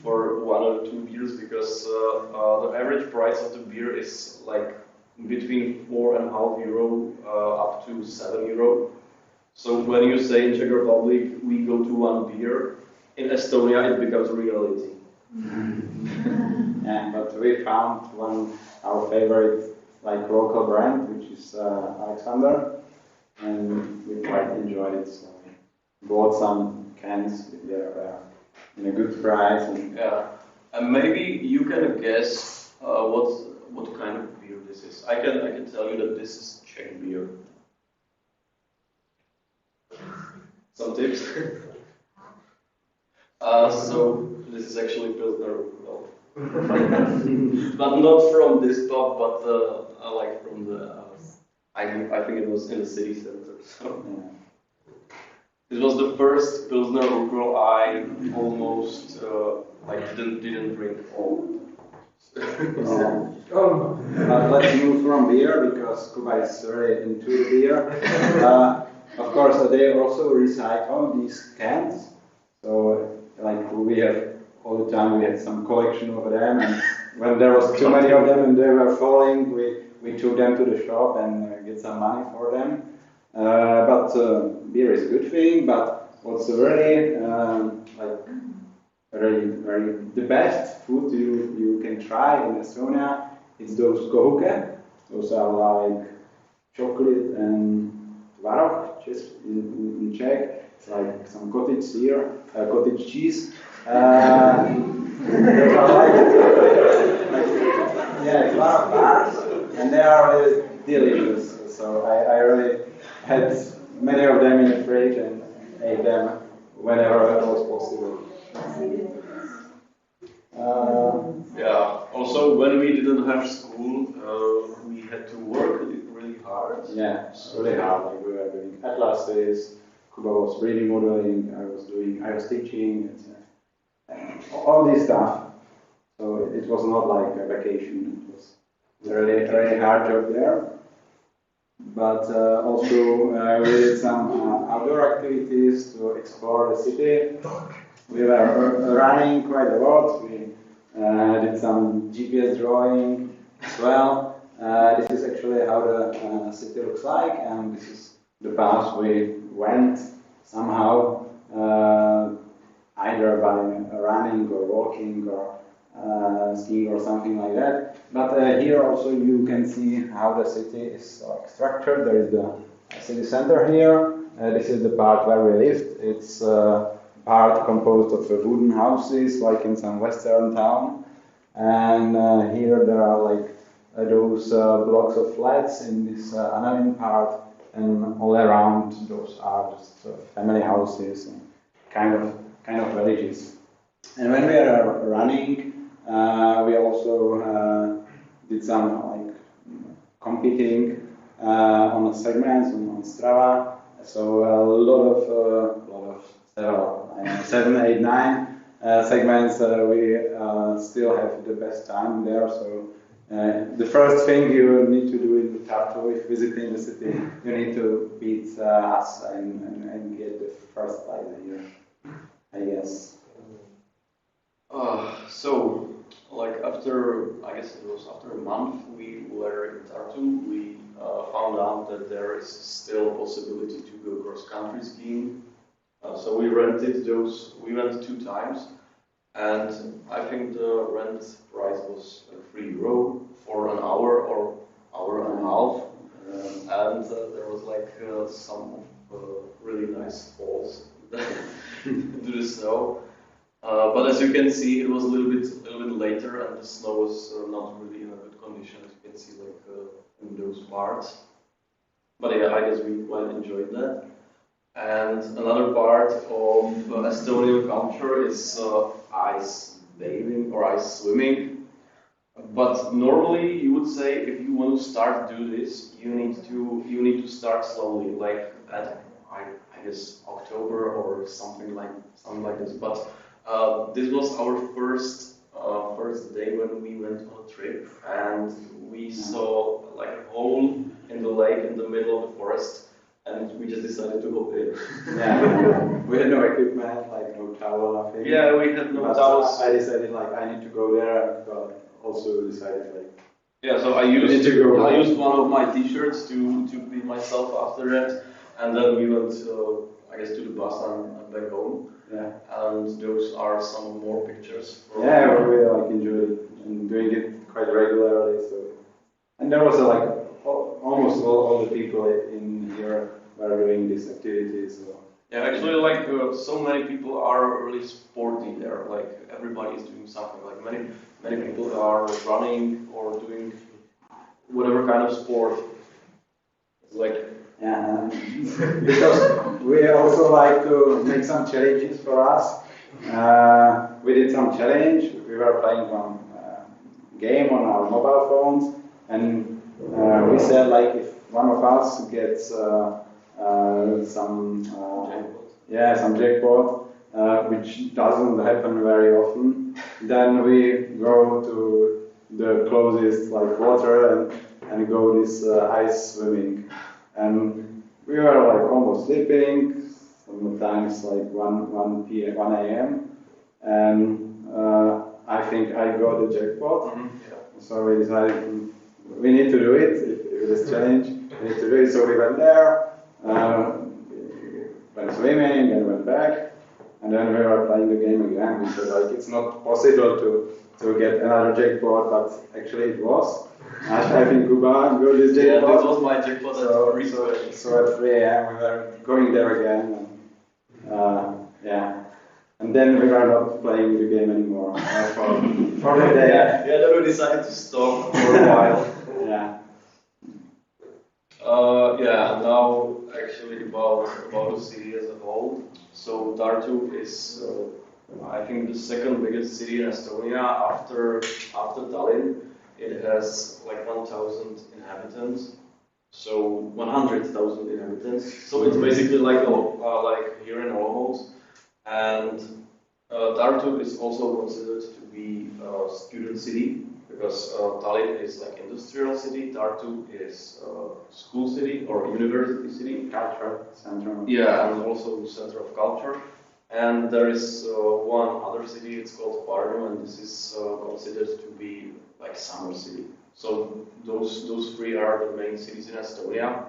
for 1 or 2 beers because the average price of the beer is between €4.50 up to €7. So when you say in Czech Republic we go to 1 beer, in Estonia it becomes reality. Yeah, but we found our favorite local brand, which is Alexander, and we quite enjoyed it. So we bought some cans in a good price. And maybe you can guess what kind of beer this is. I can tell you that this is Czech beer. Some tips. So this is actually Pilsner Urquell. But not from this pub, but from the. I think it was in the city center. So this was the first Pilsner Urquell I almost didn't drink all. But let's move from beer because Kuba is really into beer. Of course, they also recycle these cans. So we have all the time we had some collection of them, and when there was too many of them and they were falling, we took them to the shop and get some money for them. But beer is a good thing. But what's really the best food you can try in Estonia is those kohuke. Those are like chocolate and tvaroh, just in Czech. It's like some cottage cheese. Those are tvaroh bars, and they are really delicious. So I really had many of them in the fridge and ate them whenever it was possible. Also, when we didn't have school, we had to work really hard. Yeah, really hard. We were doing atlases. Kuba was 3D modeling. I was teaching, and all this stuff. So it was not like a vacation. It was a really hard job there. But also we did some outdoor activities to explore the city. We were running quite a lot. We did some GPS drawing as well. This is actually how the city looks like, and this is the path we went somehow, either by running or walking or skiing or something like that. But here also you can see how the city is structured. There is the city center here. This is the part where we lived. It's part composed of wooden houses, like in some western town. And here there are like those blocks of flats in this Annalin part, and all around those are just family houses and kind of villages. And when we are running, we also did some like competing on segments on Strava. So a lot of several 7, 8, 9 segments. We still have the best time there. So the first thing you need to do in Tartu, if visiting the city, you need to beat us and get the first prize here, I guess. So, like after, I guess it was after a month we were in Tartu, we found out that there is still a possibility to go cross-country skiing. So we rented those, we went 2 times, and I think the rent price was €3 for an hour or hour and a half. And there was like some really nice falls into the snow. But as you can see, it was a little bit later, and the snow was not really in a good condition, as you can see, like in those parts. But yeah, I guess we quite enjoyed that. And another part of Estonian culture is ice bathing or ice swimming. But normally, you would say if you want to start to do this, you need to start slowly, like at I guess October or something like this. But this was our first day when we went on a trip, and we saw like a hole in the lake in the middle of the forest, and we just decided to hop in. Yeah, we had no equipment, like no towel, nothing. Yeah, we had no towels. I decided like I need to go there, but also decided like. Yeah, so I used one of my T-shirts to beat myself after that, and then we went I guess to the bus and back home. Yeah. And those are some more pictures. Yeah, we really like enjoyed it and doing it quite regularly. So, and there was like almost all the people in here were doing this activity. So. Yeah, actually, like so many people are really sporty there. Like everybody is doing something. Like many people are running or doing whatever kind of sport. It's like. Yeah, because we also like to make some challenges for us. We did some challenge. We were playing one game on our mobile phones, and we said like if one of us gets some jackpot, which doesn't happen very often, then we go to the closest like water and go this ice swimming. And we were like almost sleeping, sometimes like 1 a.m. And I think I got the jackpot. Mm-hmm. So we decided we need to do it. If this challenge, we need to do it. So we went there, went swimming, and went back. And then we were playing the game again. We said like it's not possible to get another jackpot, but actually it was. I think Kuba got this jackpot. Yeah, this was my jackpot. So at 3 a.m. we were going there again. And, yeah. And then we were not playing the game anymore for the day. Yeah, then we decided to stop for a while. Yeah. Yeah, now actually about the city as a whole. So Tartu is, I think, the second biggest city in Estonia after Tallinn. It has like 1,000 inhabitants, so 100,000 inhabitants. So it's basically like here in Olomouc. And Tartu is also considered to be a student city because Tallinn is like industrial city, Tartu is school city or university city. Culture center. Yeah, and also center of culture. And there is one other city, it's called Varna, and this is considered to be like summer city. So those 3 are the main cities in Estonia.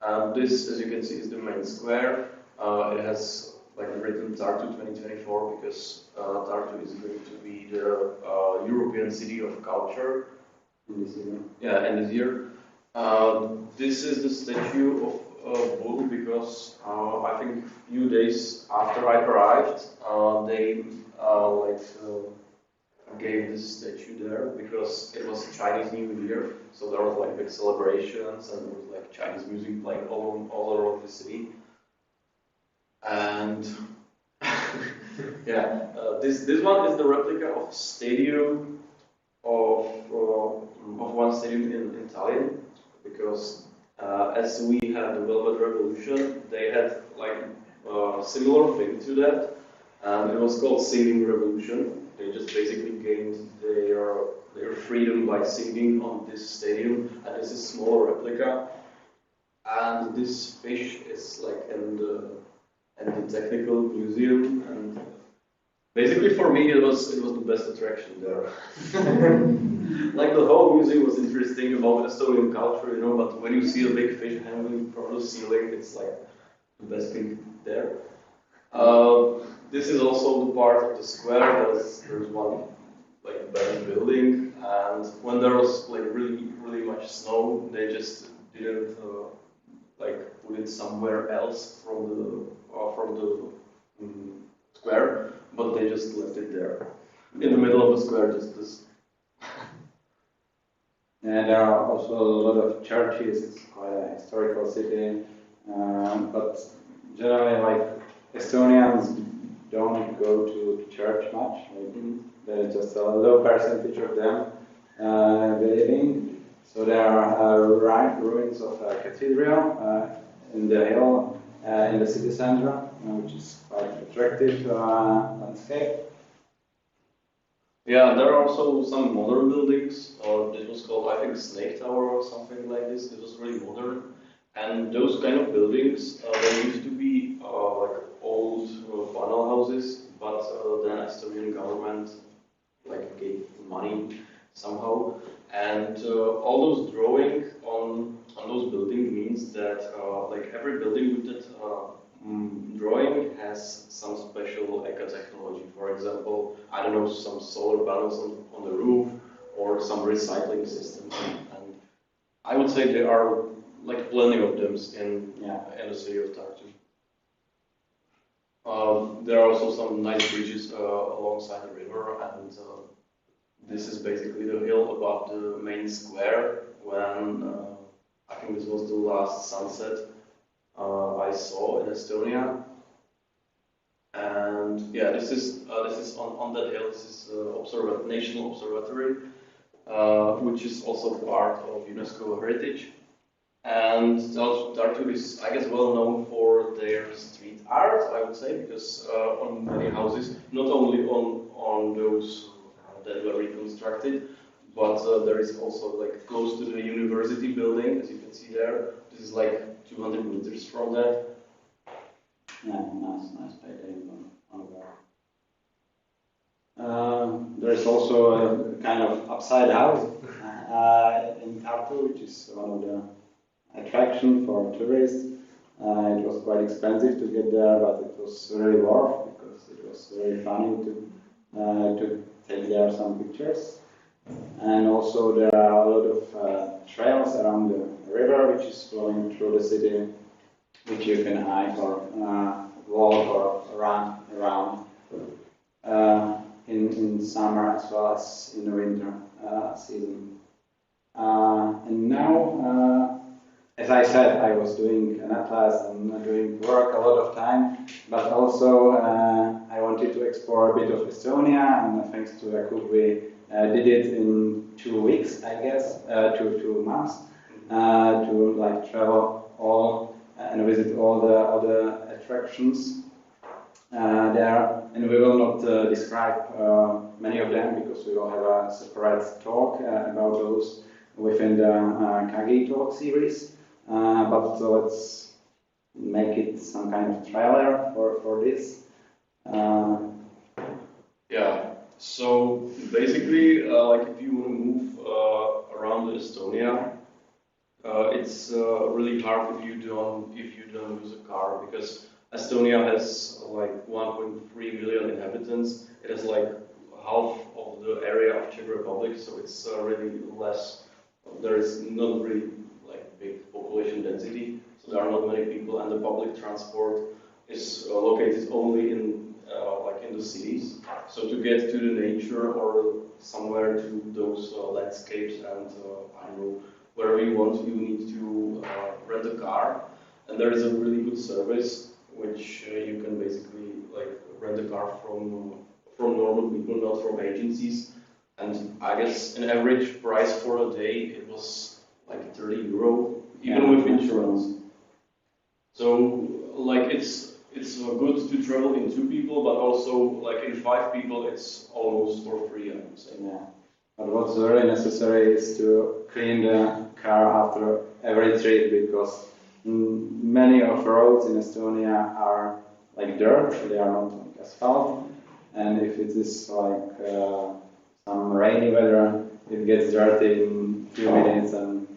And this, as you can see, is the main square. It has like written Tartu 2024 because Tartu is going to be the European City of Culture in this year. Yeah, in this year. This is the statue of Bull because I think a few days after I arrived, they gave this statue there because it was Chinese New Year, so there was like big celebrations and there was like Chinese music playing all around the city. And yeah, this one is the replica of stadium of one stadium in Tallinn, because as we had the Velvet Revolution, they had like a similar thing to that, and it was called Singing Revolution. They just basically gained their freedom by singing on this stadium, and this is a small replica. And this fish is like in the technical museum, and basically for me it was the best attraction there. Like the whole museum was interesting about Estonian culture, you know, but when you see a big fish hanging from the ceiling, it's like the best thing there. This is also the part of the square. There's one like bad building, and when there was like really much snow, they just didn't like put it somewhere else from the square, but they just left it there in the middle of the square. Just this. And there are also a lot of churches. It's quite a historical city, but generally, like Estonians don't go to church much. There's just a low percentage of them believing. So there are ruins of a cathedral in the hill in the city center, which is quite attractive landscape. Yeah, there are also some modern buildings, or it was called, I think, Snake Tower or something like this. It was really modern. And those kind of buildings, they used to be like old funnel houses, but then Estonian government like gave money somehow, and all those drawing on those buildings means that like every building with that drawing has some special eco technology. For example, I don't know, some solar panels on the roof or some recycling systems, and I would say there are like plenty of them in the city of Tartu. There are also some nice bridges alongside the river, and this is basically the hill above the main square. When I think this was the last sunset I saw in Estonia, and yeah, this is on that hill. This is National Observatory, which is also part of UNESCO Heritage. And Tartu is, I guess, well known for their street art, I would say, because on many houses, not only on those that were reconstructed, but there is also like close to the university building, as you can see there. This is like 200 meters from that. Yeah, nice painting on that. There is also a kind of upside house in Tartu, which is one of the attraction for tourists. It was quite expensive to get there, but it was really worth because it was very funny to take there some pictures. And also there are a lot of trails around the river, which is flowing through the city, which you can hike or walk or run around in summer as well as in the winter season. And now, as I said, I was doing an atlas and doing work a lot of time, but also I wanted to explore a bit of Estonia, and thanks to Jakub, we did it in 2 weeks, I guess, 2 months, to like travel all and visit all the attractions there. And we will not describe many of them because we will have a separate talk about those within the Kagi Talk series. But let's make it some kind of trailer for this. Yeah. So basically, like if you want to move around Estonia, it's really hard if you don't use a car, because Estonia has like 1.3 million inhabitants. It has like half of the area of Czech Republic, so it's really less. There is not really like big population density, so there are not many people, and the public transport is located only in the cities. So to get to the nature or somewhere to those landscapes, and I don't know, wherever you want, you need to rent a car. And there is a really good service which you can basically like rent a car from normal people, not from agencies. And I guess an average price for a day, it was like 30 euro, even with insurance. So like it's good to travel in 2 people, but also like in 5 people, it's almost for free, I would say. Yeah. But what's very necessary is to clean the car after every trip, because many of roads in Estonia are like dirt, they are not like asphalt, and if it is like some rainy weather, it gets dirty in a few minutes, and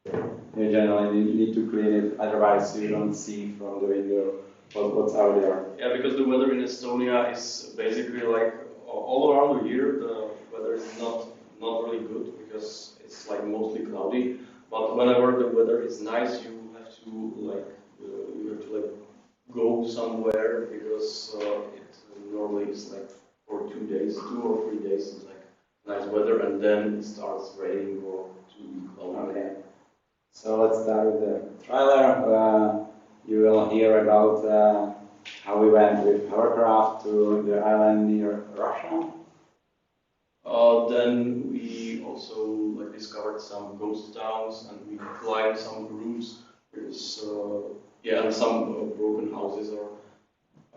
you generally need to clean it, otherwise you don't see from the window what's out there. Yeah, because the weather in Estonia is basically like all around the year, the weather is not really good, because it's like mostly cloudy. But whenever the weather is nice, you have to go somewhere, because it normally is like for 2 days, 2 or 3 days, it's like nice weather, and then it starts raining or to be cloudy. Okay. So let's start with the trailer. You will hear about how we went with hovercraft to the island near Russia. Then we also like discovered some ghost towns, and we climbed some roofs. There's and some broken houses,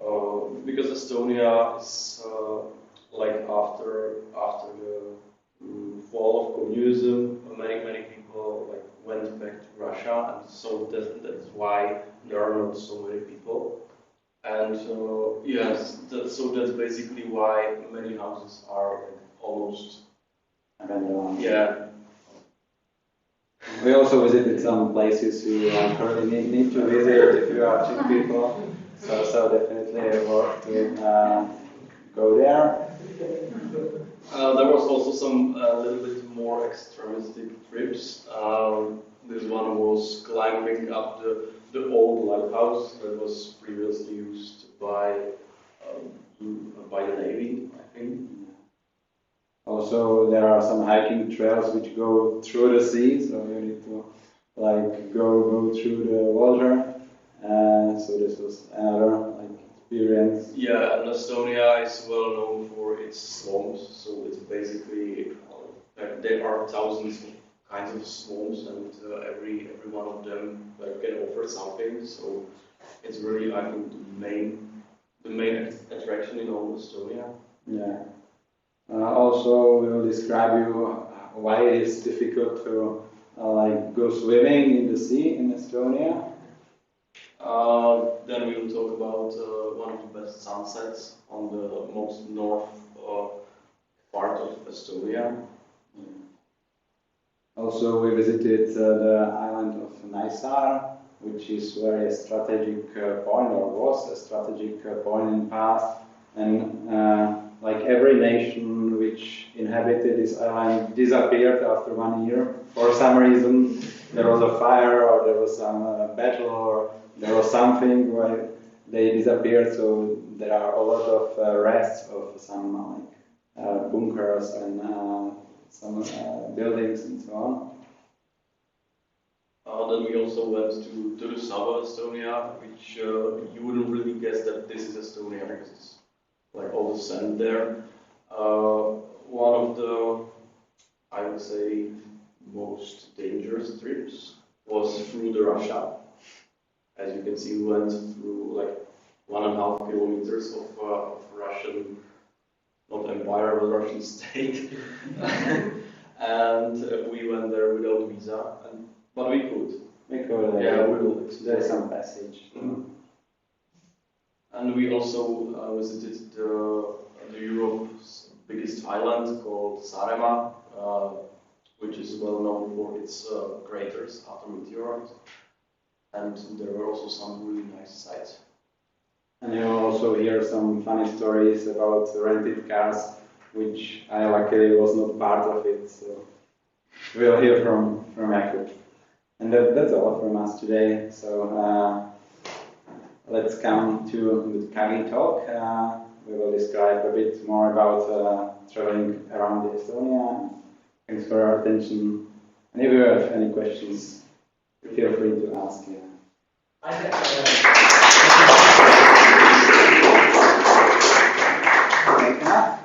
or because Estonia is like after the fall of communism, many people like went back to Russia, and so that's why there are not so many people. And yes, so that's basically why many houses are like almost abandoned. Yeah. We also visited some places you currently need to visit if you are cheap people. So definitely worth to go there. There was also some little bit more extremistic trips. This one was climbing up the old lighthouse that was previously used by the Navy, I think. Also, there are some hiking trails which go through the sea, so you need to like go through the water. So this was another like experience. Yeah, and Estonia is well known for its swamps. So it's basically there are thousands of kinds of swamps, and every one of them can offer something. So it's really, I think, the main attraction in all Estonia. Yeah. Also, we will describe you why it is difficult to like go swimming in the sea in Estonia. Then we will talk about one of the best sunsets on the most north part of Estonia. Also, we visited the island of Naisar, which is very strategic point, or was a strategic point in the past, and like every nation which inhabited this island disappeared after 1 year. For some reason, there was a fire, or there was some battle, or there was something where they disappeared. So there are a lot of rests of some bunkers and some buildings and so on. Then we also went to the south of Estonia, which you wouldn't really guess that this is Estonia, because it's like all the sand there. One of the, I would say, most dangerous trips was through the Russia. As you can see, we went through like 1.5 kilometers of Russian, not empire, but Russian state. And we went there without visa, but we could. Yeah, we will. There's some passage. Mm-hmm. And we also visited the Europe's biggest island called Saaremaa, which is well known for its craters after meteorites. And there were also some really nice sights. And you also hear some funny stories about rented cars, which I luckily was not part of it, so we'll hear from Jakub. And that's all from us today. So let's come to the Kagi talk. We will describe a bit more about traveling around Estonia. Thanks for your attention. And if you have any questions, feel free to ask. Yeah.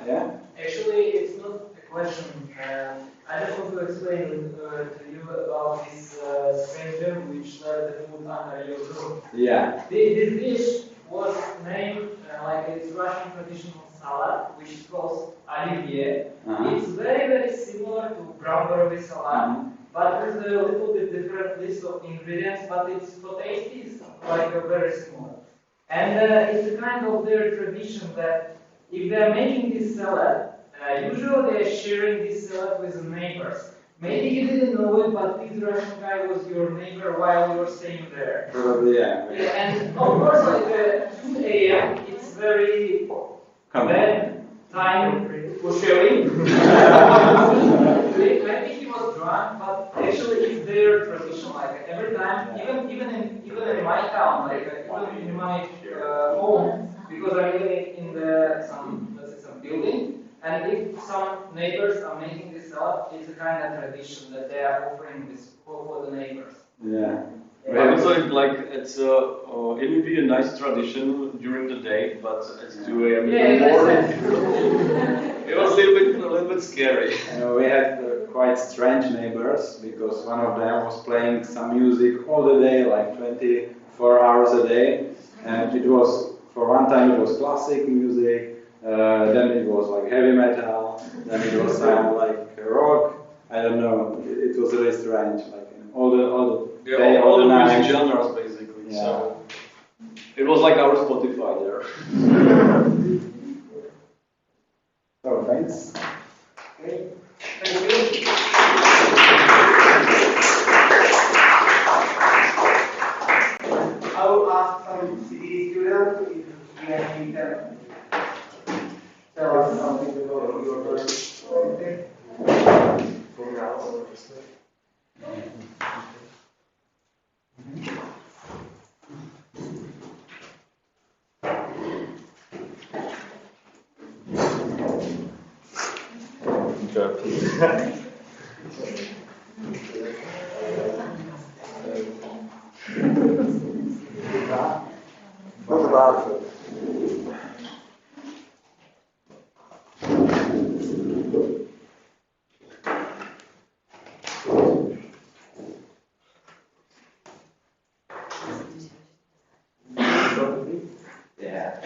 Yeah. Actually, it's not a question. I just want to explain to you about this stranger which left the food under your roof. Yeah. This dish was named like it's Russian traditional salad, which is called olivier. It's very, very similar to brown salad, but with a little bit different list of ingredients, but it's for taste is like very similar. And it's a kind of their tradition that if they are making this salad, usually they are sharing this salad with the neighbors. Maybe you didn't know it, but this Russian guy was your neighbor while you were staying there. Probably, yeah. And of course, like 2 a.m., it's very bad time for sharing. Maybe he was drunk, but actually it's their tradition. Like every time, even in my town, like even in my home, because I'm living in some building. And if some neighbors are making this salad, it's a kind of tradition that they are offering this for the neighbors. Yeah. I also like it's it would be a nice tradition during the day, but it's 2 a.m. in the morning. It was a little bit scary. We had quite strange neighbors because one of them was playing some music all the day, like 24 hours a day, and it was for one time it was classic music. Then it was like heavy metal, then it was like rock. I don't know. It was really strange. Like all the day, all the night. Music genres basically. Yeah. So it was like our Spotify there. Oh, thanks. Okay. Thank you. I will ask some CE students if you can tell us something about your work. Okay. What about yeah.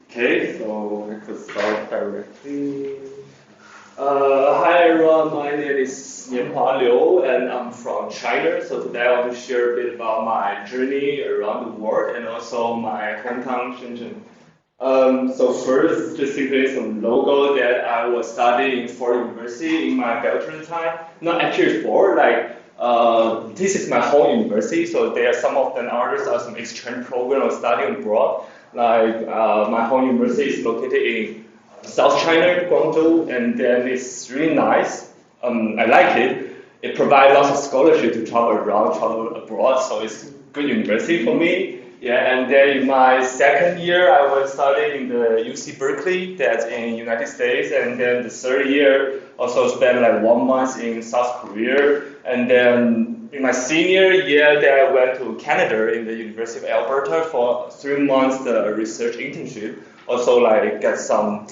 Okay, so I could start directly. Hi everyone, my name is Nianhua Liu and I'm from China. So today I want to share a bit about my journey around the world and also my hometown Shenzhen. So first, just simply some logo that I was studying in foreign university in my bachelor time. Not actually four, like this is my home university. So there are some of them others are some exchange program or studying abroad. Like my home university is located in South China, Guangzhou, and then it's really nice. I like it. It provides lots of scholarship to travel around, travel abroad. So it's good university for me. Yeah, and then in my second year, I was studying in the UC Berkeley, that's in United States, and then the third year also spent like 1 month in South Korea, and then in my senior year, then I went to Canada in the University of Alberta for 3 months the research internship, also like get some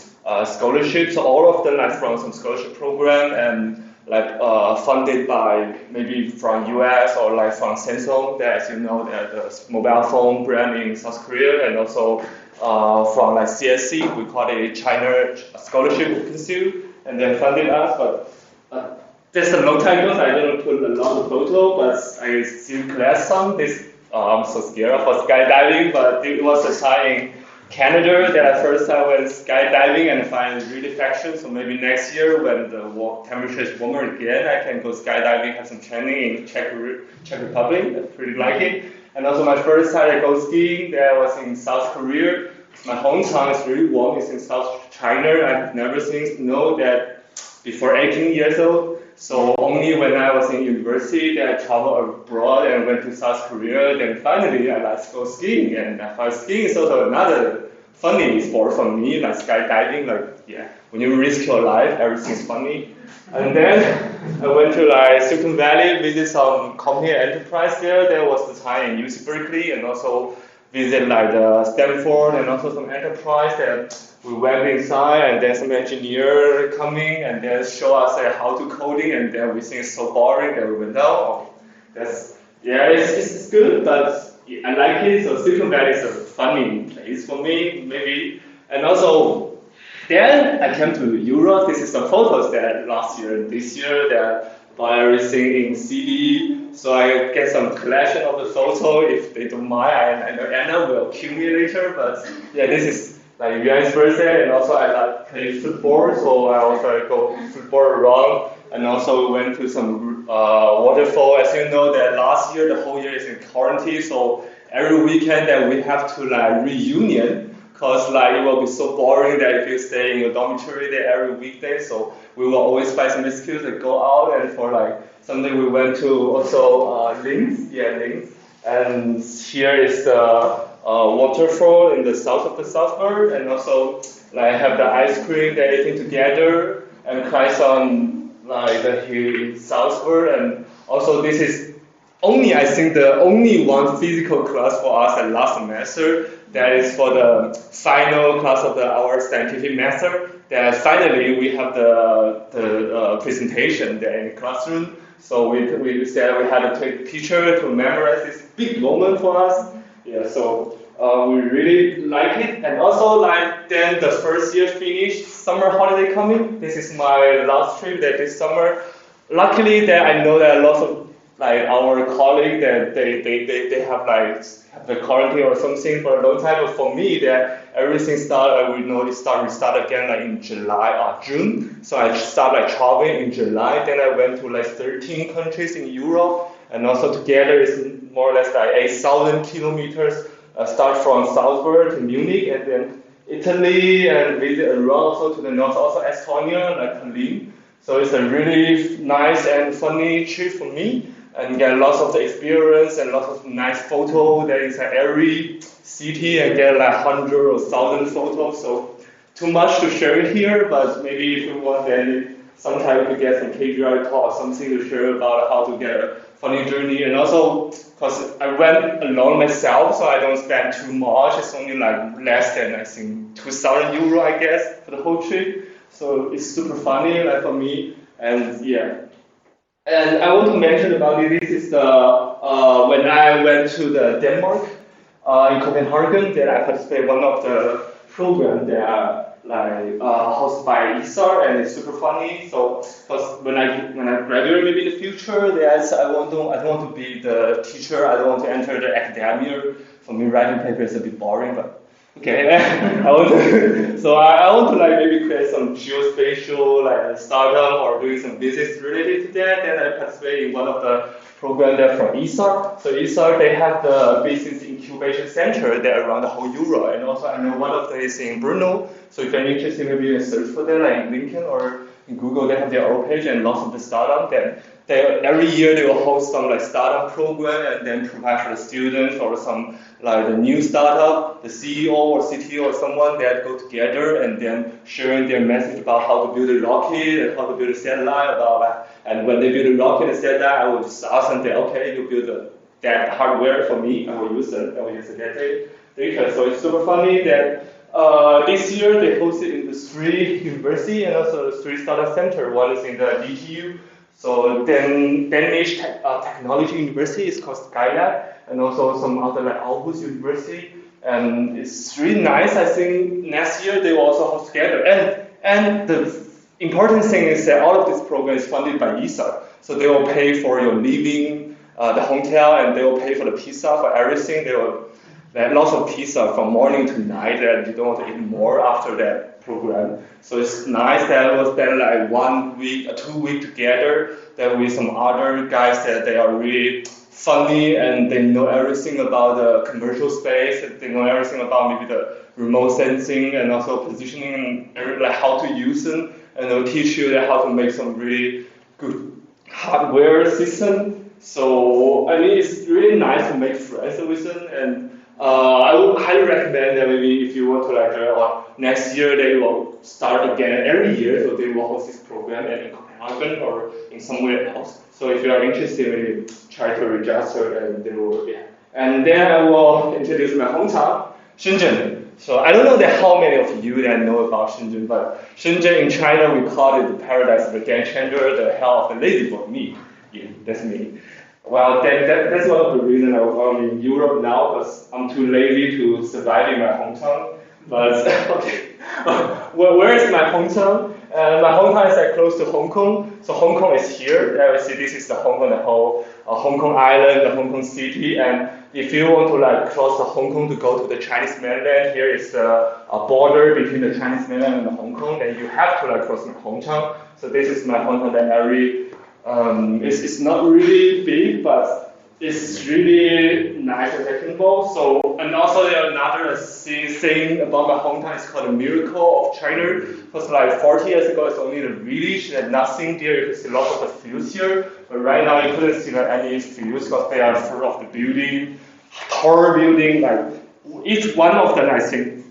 scholarships, so all of them like from some scholarship program and like funded by maybe from US or like from Samsung, that as you know, the mobile phone brand in South Korea, and also from like CSC, we call it China Scholarship Institute, and they funded us. But just a long time ago, I didn't put a lot of photo, but I still collect some. I'm so scared for skydiving, but it was a time in Canada that I first time went skydiving and find really fashion. So maybe next year when the temperature is warmer again, I can go skydiving, have some training in Czech Republic. I pretty like it. And also my first time I go skiing, that was in South Korea. My hometown is really warm. It's in South China. I've never seen snow that before 18 years old. So only when I was in university that I traveled abroad and went to South Korea, then finally I like to go skiing. And I find skiing is also another funny sport for me, like skydiving. Like, yeah, when you risk your life, everything's funny. And then I went to like Silicon Valley, visit some company enterprise there. There was the time in UC Berkeley, and also visit like the Stanford and also some enterprise that we went inside, and then some engineer coming and then show us how to coding, and then we think it's so boring that we went out. Oh, that's it's good, but I like it. So Silicon Valley is a funny place for me, maybe. And also then I came to Europe. This is some photos that last year and this year that buy everything in CD. So I get some collection of the photo. If they don't mind, I know Anna will kill me later. But yeah, this is like Yuan's birthday, and also I like play football. So I also go football around, and also went to some waterfall. As you know, that last year the whole year is in quarantine. So every weekend that we have to like reunion. Because like it will be so boring that if you stay in a dormitory there every weekday, so we will always find some excuse to go out. And for like Sunday we went to also Linz, and here is the waterfall in the south of the suburb, and also like have the ice cream they're eating together, and quite some like the hill in southward. And also this is only I think the only one physical class for us at last semester. That is for the final class of our scientific master. That finally we have the presentation there in the classroom. So we said we had to take a picture to memorize this big moment for us. Yeah, so we really like it. And also like then the first year finished, summer holiday coming. This is my last trip that this summer. Luckily that I know that a lot of like our colleagues that they have like the quarantine or something for a long time, but for me that everything started, we start again like in July or June. So I started like traveling in July. Then I went to like 13 countries in Europe, and also together it's more or less like 8,000 kilometers. Start from Salzburg to Munich, and then Italy, and visit around also to the north, also Estonia, like Tallinn. So it's a really nice and funny trip for me. And get lots of the experience and lots of nice photos. There is every city and get like 100 or 1,000 photos. So too much to share it here, but maybe if you want, then sometime we could get some KGI talk or something to share about how to get a funny journey. And also, because I went alone myself, so I don't spend too much. It's only like less than I think 2,000 euro, I guess, for the whole trip. So it's super funny, like for me. And yeah. And I want to mention about it. This is the when I went to the Denmark in Copenhagen, then I participated in one of the programs that are like hosted by ISAR, and it's super funny. So because when I graduate maybe in the future, I don't want to be the teacher. I don't want to enter the academia. For me, writing paper is a bit boring, but okay. I want to like maybe create some geospatial like startup or doing some business related to that. Then I participate in one of the programs there from ISAR. So ISAR, they have the business incubation center there around the whole Europe, and also I know one of them is in Brno. So if you're interested, maybe you can search for them like in LinkedIn or in Google. They have their own page and lots of the startup. Then every year they will host some like startup program and then provide for the students or some like the new startup, the CEO or CTO or someone that go together and then sharing their message about how to build a rocket and how to build a satellite and when they build a rocket and satellite, I will just ask them that, okay, you build that hardware for me, I will use it, that data. So it's super funny that this year they hosted in the three university and also the three startup center. One is in the DTU. So then Danish Technology University is called Skylab, and also some other like Alps University. And it's really nice. I think next year they will also host together. And the important thing is that all of this program is funded by ISAR. So they will pay for your living, the hotel, and they will pay for the pizza, for everything. They will lots of pizza from morning to night, and you don't want to eat more after that program. So it's nice that we'll spend like 1 week or 2 weeks together then with some other guys that they are really funny and they know everything about the commercial space, they know everything about maybe the remote sensing and also positioning and like how to use them, and they'll teach you how to make some really good hardware system. So I mean, it's really nice to make friends with them, and I would highly recommend that maybe if you want to next year they will start again every year, so they will host this program in Copenhagen or in somewhere else. So if you are interested, maybe try to register, and they will. Yeah. And then I will introduce my hometown, Shenzhen. So I don't know that how many of you that know about Shenzhen, but Shenzhen in China we call it the paradise of the game changer, the hell of the lazy for me. Yeah, that's me. Well, that's one of the reasons I'm in Europe now, because I'm too lazy to survive in my hometown. But okay, where is my hometown? My hometown is like close to Hong Kong. So Hong Kong is here. There you see this is the Hong Kong, the whole Hong Kong island, the Hong Kong city. And if you want to like cross the Hong Kong to go to the Chinese mainland, here is a border between the Chinese mainland and the Hong Kong. Then you have to like cross my hometown. So this is my hometown, the area. It's not really big, but it's really nice and technical. So, and also another thing about my hometown is called the miracle of China. Because like 40 years ago, it's only the village and nothing there. You can see lots of the fields here, but right now you couldn't see any fields because they are full of the building, tall building. Like each one of them, I think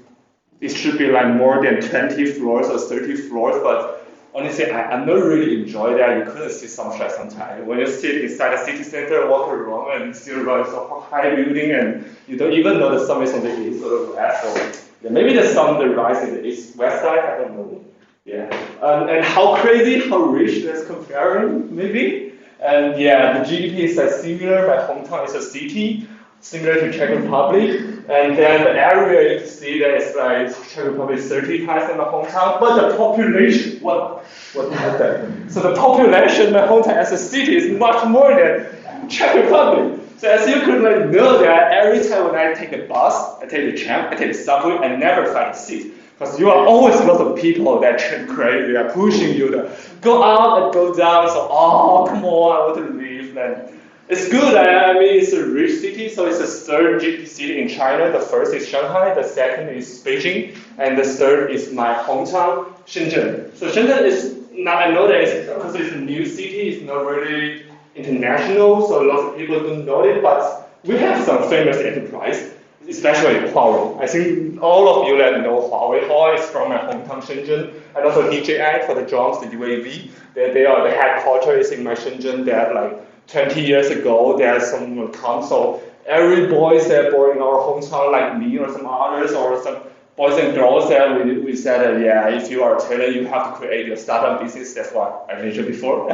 it should be like more than 20 floors or 30 floors, but honestly, I'm not really enjoy that. You couldn't see sunshine sometimes. When you sit inside the city center, walk around and still run so high building, and you don't even know the sun is on the east or the west. So yeah, maybe the sun the rise in the east west side. I don't know. Yeah, and how crazy, how rich that's comparing maybe. And yeah, the GDP is like similar. My hometown is a city, similar to Czech Republic. And then the area you can see that it's like Czech Republic 30 times in my hometown, but the population, what happened? So the population, my hometown as a city is much more than Czech Republic. So as you could like know that every time when I take the bus, I take the tram, I take the subway, I never find a seat. Because you are always lots of people that crazy, they are pushing you to go up and go down. So, oh, come on, I want to leave. And it's good. I mean, it's a rich city, so it's the third GDP city in China. The first is Shanghai, the second is Beijing, and the third is my hometown, Shenzhen. So Shenzhen is not, I know that it's, because it's a new city, it's not really international, so lots of people don't know it, but we have some famous enterprise, especially Huawei. I think all of you that know Huawei. Huawei is from my hometown, Shenzhen, and also DJI for the drones, the UAV. They are the headquarters is in my Shenzhen. They have like 20 years ago, there's some console. Every boys that born in our hometown, like me or some others, or some boys and girls that we said, yeah, if you are a talent, you have to create your startup business. That's what I mentioned before.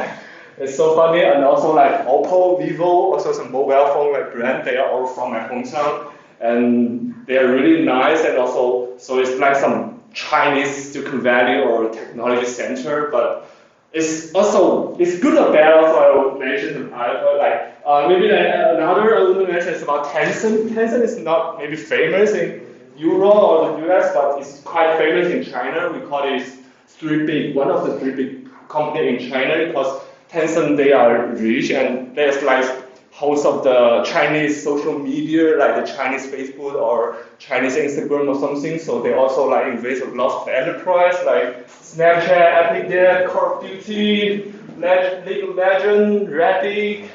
It's so funny. And also like Oppo, Vivo, also some mobile phone like brand, they are all from my hometown. And they are really nice. And also, so it's like some Chinese Silicon Valley or technology center, but it's also, it's good or bad. Also, I will mention maybe another I will mention is about Tencent. Tencent is not maybe famous in Europe or the US, but it's quite famous in China. We call it one of the three big companies in China, because Tencent, they are rich, and there's like host of the Chinese social media, like the Chinese Facebook or Chinese Instagram or something. So they also like invest in lots of enterprise like Snapchat, Epic Day, Call of Duty, League of Legends, Reddit,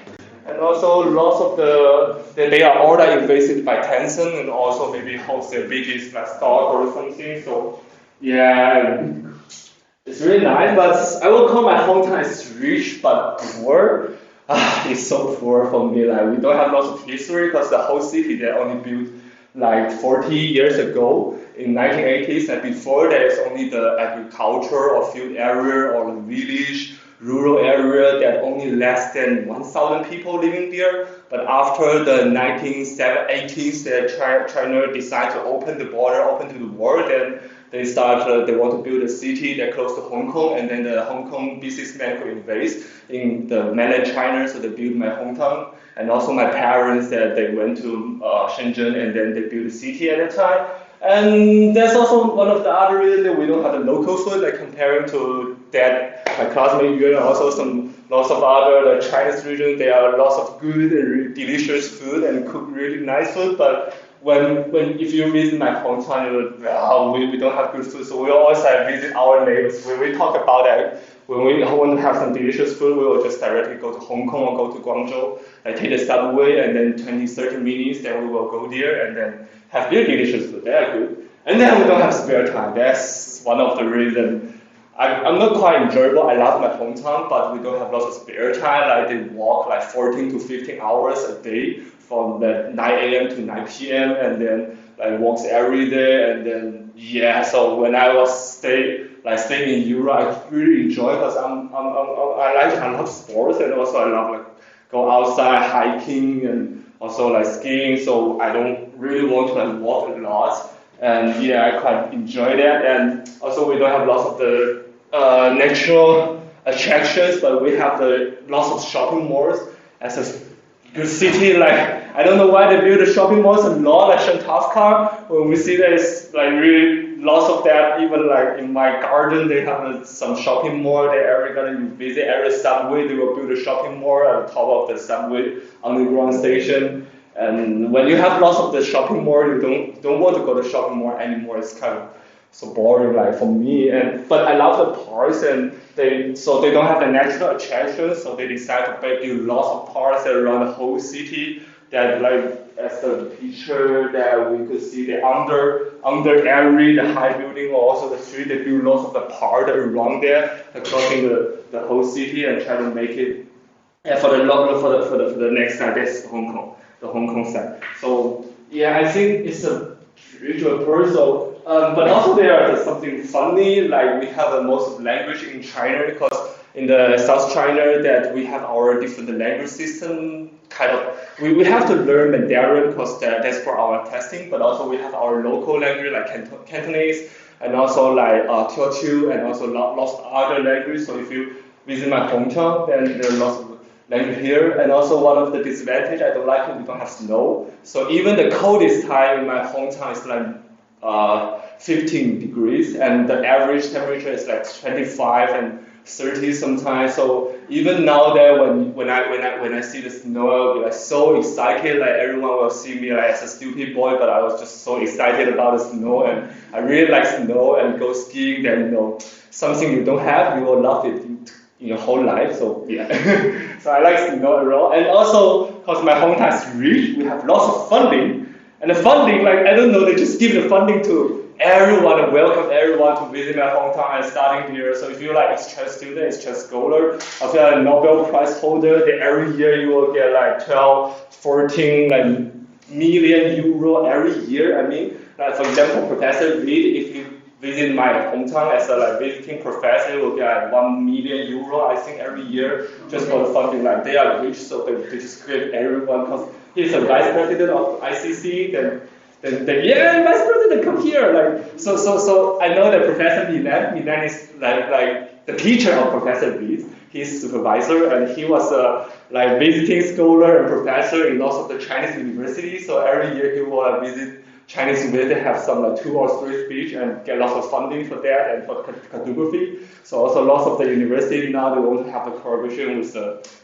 and also lots of they are all like invested by Tencent, and also maybe host their biggest like stock or something. So yeah, it's really nice. But I will call my hometown as rich but poor. It's so poor for me. Like we don't have lots of history, because the whole city they only built like 40 years ago in 1980s, and before there is only the agriculture or field area or the village, rural area that only less than 1,000 people living there. But after the 1980s, China decided to open the border, open to the world, and they want to build a city that close to Hong Kong, and then the Hong Kong businessmen could invest in the mainland China, so they built my hometown. And also my parents, they went to Shenzhen, and then they built a city at that time. And that's also one of the other reasons that we don't have the local food, like comparing to that, my classmate Julian, also lots of other the Chinese region, there are lots of good and delicious food and cook really nice food, but if you visit my hometown, we don't have good food, so we always visit our neighbors. When we talk about that, when we want to have some delicious food, we will just directly go to Hong Kong or go to Guangzhou, take the subway, and then 20-30 minutes, then we will go there and then have their delicious food. They are good. And then we don't have spare time. That's one of the reasons. I'm not quite enjoyable. I love my hometown, but we don't have lots of spare time. Like they walk like 14 to 15 hours a day from the 9 a.m. to 9 p.m. and then like walks every day. And then so when I was staying in Europe, I really enjoy because I love sports and also I love like go outside hiking and also like skiing. So I don't really want to like walk a lot. And I quite enjoy that. And also we don't have lots of the natural attractions, but we have lots of shopping malls. As a good city, like I don't know why they build the shopping malls a lot, like Shantovka. When we see there's like really lots of that, even like in my garden, they have some shopping mall that every time you visit every subway, they will build a shopping mall at the top of the subway underground station. And when you have lots of the shopping mall, you don't want to go to shopping mall anymore. It's kind of so boring, like for me. But I love the parks, and they don't have the natural attractions, so they decide to build lots of parks around the whole city. That like as the picture that we could see the under area, the high building, or also the street. They build lots of the parks around there, crossing the whole city, and try to make it. And for the next side, that's Hong Kong. The Hong Kong side. So I think it's a spiritual person. But also there is something funny, like we have most of language in China, because in the South China that we have our different language system. Kind of we have to learn Mandarin because that's for our testing. But also we have our local language like Cantonese, and also like Teochew, and also lots of other languages. So if you visit my hometown, then there are lots of language here. And also one of the disadvantages I don't like it, we don't have snow. So even the coldest time in my hometown is like 15 degrees, and the average temperature is like 25 and 30 sometimes. So even now that when I see the snow, I'll be like so excited. Like everyone will see me like as a stupid boy, but I was just so excited about the snow, and I really like snow and go skiing. Then something you don't have, you will love it in your whole life. So so I like snow a lot. And also because my hometown is rich, we have lots of funding. And the funding, like I don't know, they just give the funding to everyone and welcome everyone to visit my hometown and starting here. So if you're like exchange student, exchange scholar, or if you're a Nobel Prize holder, then every year you will get like 12, 14 million euro every year. I mean, like for example, Professor Reed, if you visit my hometown as a visiting professor, you will get 1 million euro, I think, every year just for the funding. Like they are rich, so they just give everyone, because he's a vice president of ICC, then vice president, come here. Like so I know that Professor Milan is like the teacher of Professor Reed. He's supervisor, and he was a visiting scholar and professor in lots of the Chinese universities. So every year he will visit Chinese university, have some 2 or 3 speech and get lots of funding for that and for cartography. So also lots of the university now they want to have a collaboration with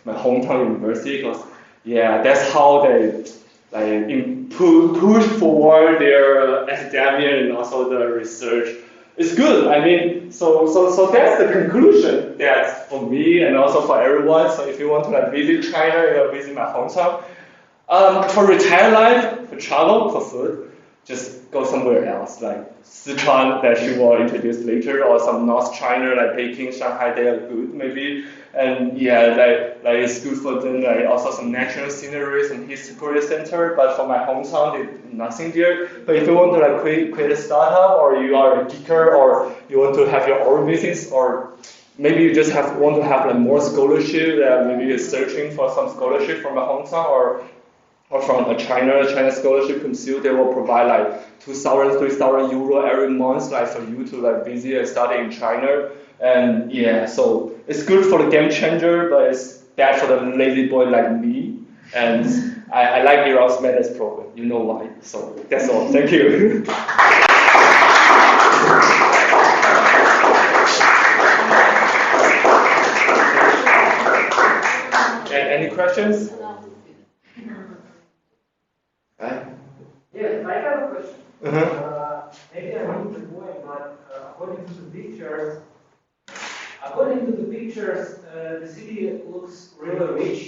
my hometown university, because that's how they push forward their academia and also the research. It's good. I mean, so that's the conclusion that for me and also for everyone. So if you want to visit China, visit my hometown. For retired life, for travel, for food, just go somewhere else, like Sichuan that she will introduce later, or some North China like Beijing, Shanghai. They are good maybe. And it's good for them. Also some natural scenery, some historical center. But for my hometown, there's nothing there. But if you want to create a startup, or you are a geeker, or you want to have your own business, or maybe you just want to have more scholarship. Maybe you're searching for some scholarship from my hometown, or from a China scholarship council. They will provide 2,000, 3,000 euro every month, for you to visit and study in China. And so it's good for the game changer, but it's bad for the lazy boy like me. And I like Erasmus program. You know why? So that's all. Thank you. Any questions? Yes, I Maybe I need the point, but according to the pictures, the city looks really rich,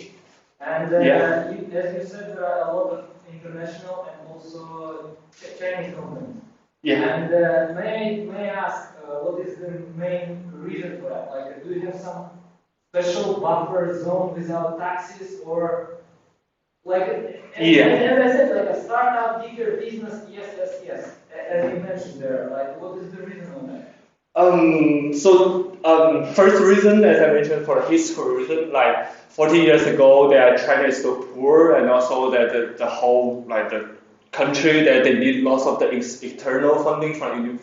and as you said, there are a lot of international and also Chinese companies. Yeah. And may I ask, what is the main reason for that? Like, do you have some special buffer zone without taxes, or like, as I said, like a startup, bigger business, yes, as you mentioned there, like, what is the reason on that? First reason, as I mentioned, for history reason, like 40 years ago, China is so poor, and also that the whole like the country that they need lots of the external funding from the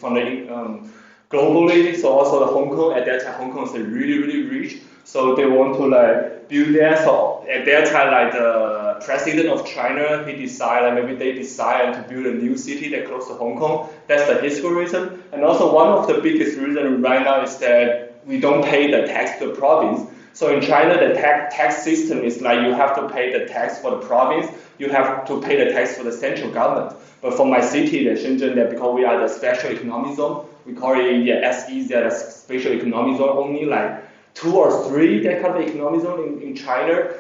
globally. So also the Hong Kong at that time, Hong Kong is really rich. So they want to like build there. So at that time, like the president of China, he decided, maybe they decided to build a new city that close to Hong Kong. That's the history reason. And also one of the biggest reasons right now is that we don't pay the tax to the province. So in China, the tax system is like you have to pay the tax for the province, you have to pay the tax for the central government. But for my city, the Shenzhen, that because we are the special economic zone, we call it SEZ, the special economic zone, only like 2 or 3 that kind of economic zone in China.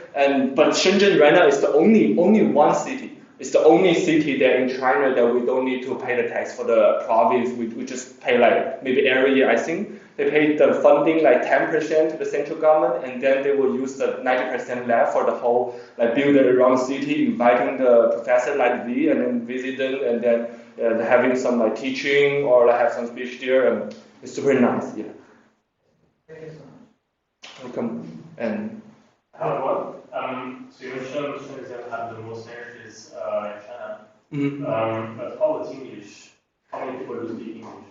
But Shenzhen right now is the only one city. It's the only city that in China that we don't need to pay the tax for the province. We just pay like maybe every year, I think. They pay the funding like 10% to the central government, and then they will use the 90% left for the whole like build around city, inviting the professor like me, and then visit them, and then having some like teaching or like have some speech there, and it's super nice. Yeah. Thank you so much. Welcome. And I have one. So you mentioned that have the most languages in China. Mm-hmm. But how about English? How many people do speak English?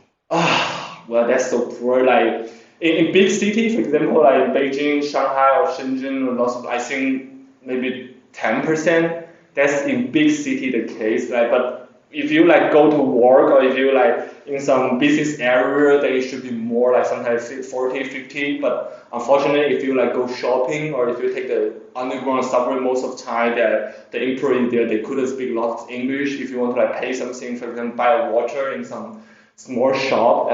Well, that's so poor. Like in big cities, for example, like Beijing, Shanghai, or Shenzhen, or lots of, I think maybe 10%. That's in big city the case. Like, but if you like go to work, or if you like in some business area, then it should be more, like sometimes 40, 50. But unfortunately, if you like go shopping, or if you take the underground subway, most of the time that the employee there, they couldn't speak lots of English. If you want to like pay something, for example, buy a water in some small shop,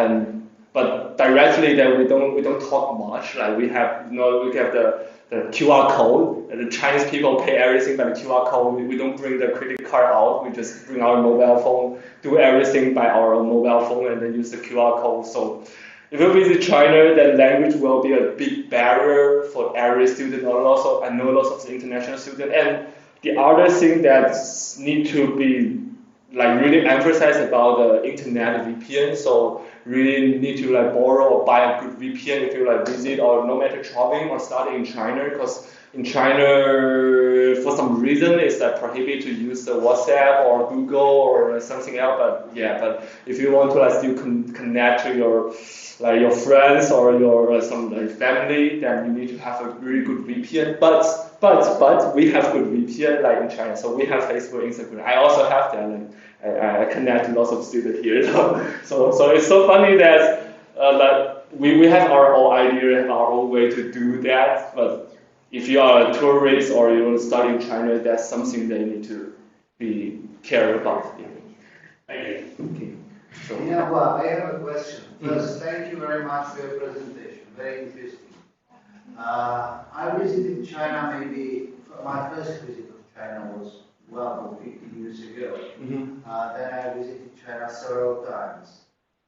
but directly that we don't talk much. Like we have the QR code, and the Chinese people pay everything by the QR code. We don't bring the credit card out. We just bring our mobile phone, do everything by our own mobile phone, and then use the QR code. So if you visit China, then language will be a big barrier for every student. Also, I know lots of international students. And the other thing that need to be like really emphasize about the internet VPN. So really need to like borrow or buy a good VPN if you like visit or no matter traveling or study in China, because in China for some reason it's like prohibited to use the WhatsApp or Google or something else. But if you want to like still connect to your friends or your some like family, then you need to have a really good VPN. But we have good VPN like in China, so we have Facebook, Instagram. I also have that. Like I connect to lots of students here. So it's so funny that we have our own idea and our own way to do that. But if you are a tourist or you want to study in China, that's something they need to be care about. Yeah. Thank you. Okay. So, yeah, well, I have a question. First, thank you very much for your presentation. Very interesting. I visited China maybe, my first visit of China was well 50 years ago. Mm-hmm. Then I visited China several times.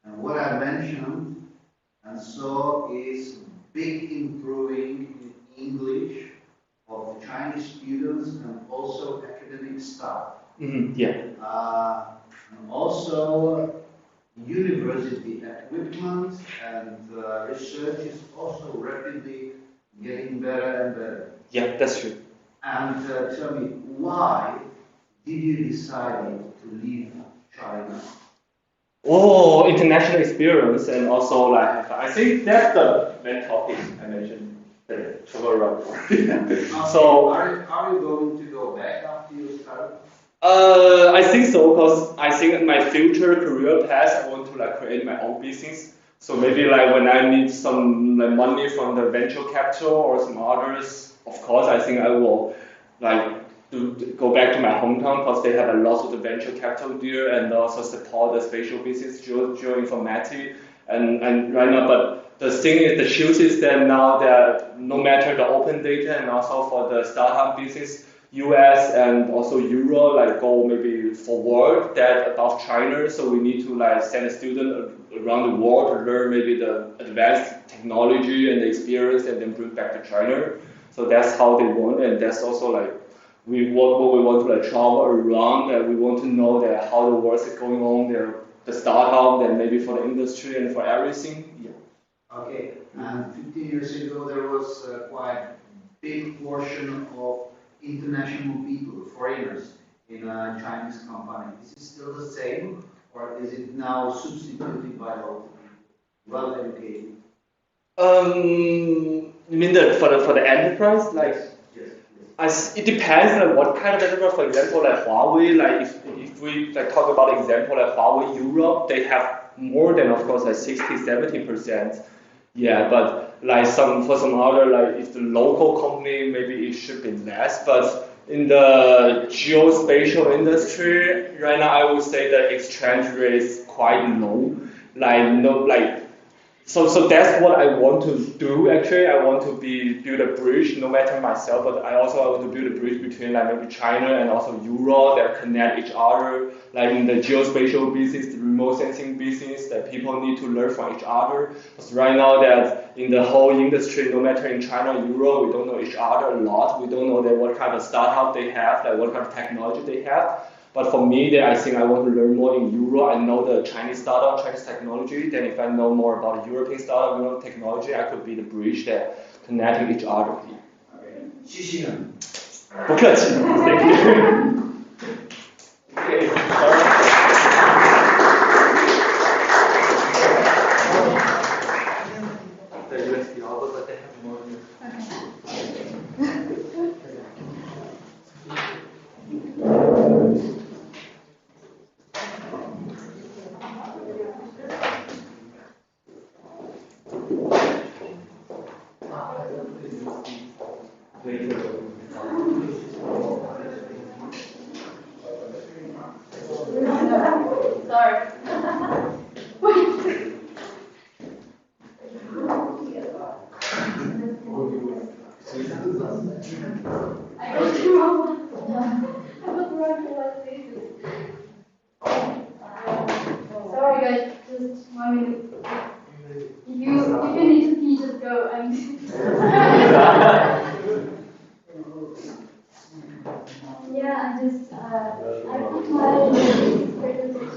And what I mentioned and saw is big improving in English of Chinese students and also academic staff. Mm-hmm. Yeah. And also university equipment and research is also rapidly getting better and better. Yeah, that's true. And tell me, why did you decide to leave China? Oh, international experience, and also like I think that's the main topic I mentioned. The travel around. So are you going to go back after you start? I think so, because I think in my future career path, I want to like create my own business. So maybe like when I need some like, money from the venture capital or some others, of course, I think I will like to go back to my hometown because they have a lot of the venture capital there and also support the spatial business, geoinformatics, and right now. But the thing is, the shield system now that no matter the open data and also for the startup business, US and also Euro like go maybe forward that about China. So we need to like send a student around the world to learn maybe the advanced technology and the experience and then bring back to China. So that's how they want, and that's also like what we want to like travel around, and we want to know that how the work is going on there, the startup, and maybe for the industry and for everything. Yeah. Okay, and 15 years ago there was quite big portion of international people, foreigners, in a Chinese company. Is it still the same, or is it now substituted by local people, well educated? You mean for the enterprise, like? Yes. It depends on what kind of enterprise. For example, like Huawei, like if we like talk about example like Huawei Europe, they have more than of course like 60-70%. Yeah, but like for some other like if the local company maybe it should be less. But in the geospatial industry right now, I would say the exchange rate is quite low. So that's what I want to do actually. I want to build a bridge, no matter myself, but I also want to build a bridge between like maybe China and also Europe that connect each other. Like in the geospatial business, the remote sensing business, that people need to learn from each other. Because right now that in the whole industry, no matter in China or Europe, we don't know each other a lot. We don't know that what kind of startup they have, like what kind of technology they have. But for me, that I think I want to learn more in Europe. I know the Chinese startup, Chinese technology. Then if I know more about European startup, European technology, I could be the bridge that connecting each other. Okay. 不客气 Thank you. Okay, sorry. The USB output, but they have more. Sorry. I got the wrong one. I got the wrong one. Sorry guys, just 1 minute. If you need to pee, just go. Yeah, I put my presentation.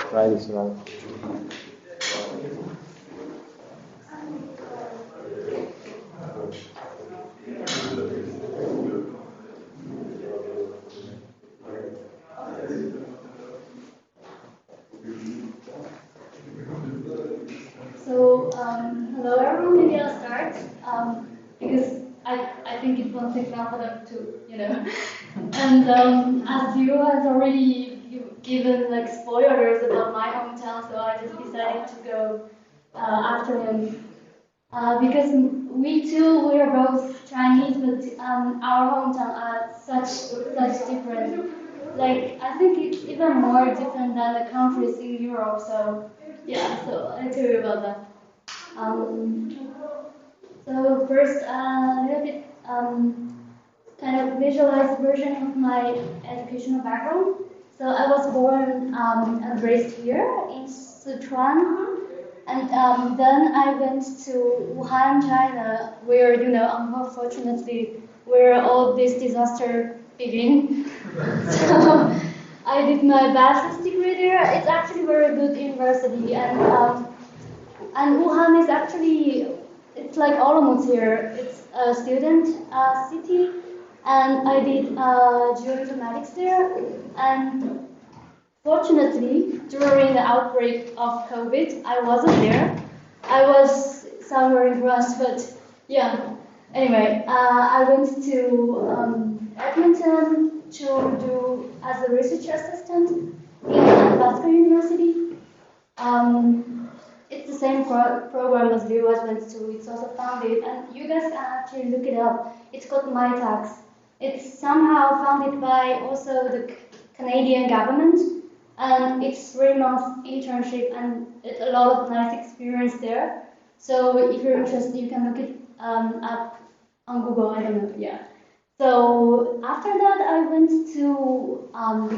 Try this right. So, hello everyone, maybe I'll start, because I think it won't take long for them to, And as you has already given like spoilers about my hometown, so I just decided to go after him. Because we are both Chinese, but our hometown are such different. Like, I think it's even more different than the countries in Europe, so yeah, so I tell you about that. So first, a little bit kind of visualized version of my educational background. So I was born and raised here in Sichuan, and then I went to Wuhan, China, where unfortunately, where all this disaster began. So I did my bachelor's degree there. It's actually a very good university, and Wuhan is actually, it's like Olomouc here. It's a student city, and I did geoinformatics there. And fortunately, during the outbreak of COVID, I wasn't there. I was somewhere in France, but yeah. Anyway, I went to Edmonton to do as a research assistant in Vasco University. It's the same program as Lewis went to. It's also founded, and you guys can actually look it up. It's called MyTax. It's somehow founded by also the Canadian government, and it's 3 months internship and it's a lot of nice experience there. So if you're interested, you can look it up on Google. I don't know. Yeah. So after that, I went to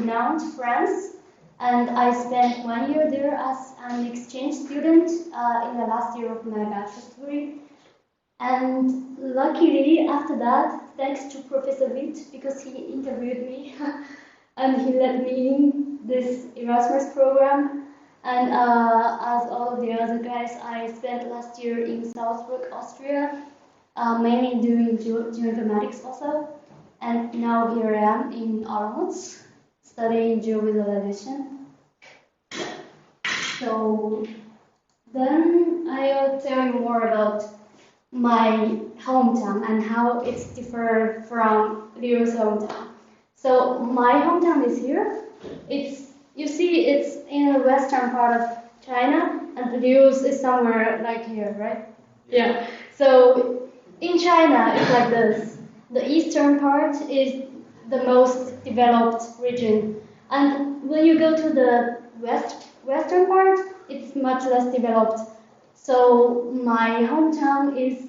Nantes, France. And I spent 1 year there as an exchange student in the last year of my bachelor's degree. And luckily, after that, thanks to Professor Witt, because he interviewed me and he let me in this Erasmus program. And as all of the other guys, I spent last year in Salzburg, Austria, mainly doing geoinformatics also. And now here I am in Olomouc, studying geovisualization. So then I'll tell you more about my hometown and how it's different from Leo's hometown. So my hometown is here. You see it's in the western part of China, and Leo's is somewhere like here, right? Yeah. So in China it's like this. The eastern part is the most developed region. And when you go to the western part, it's much less developed. So my hometown is,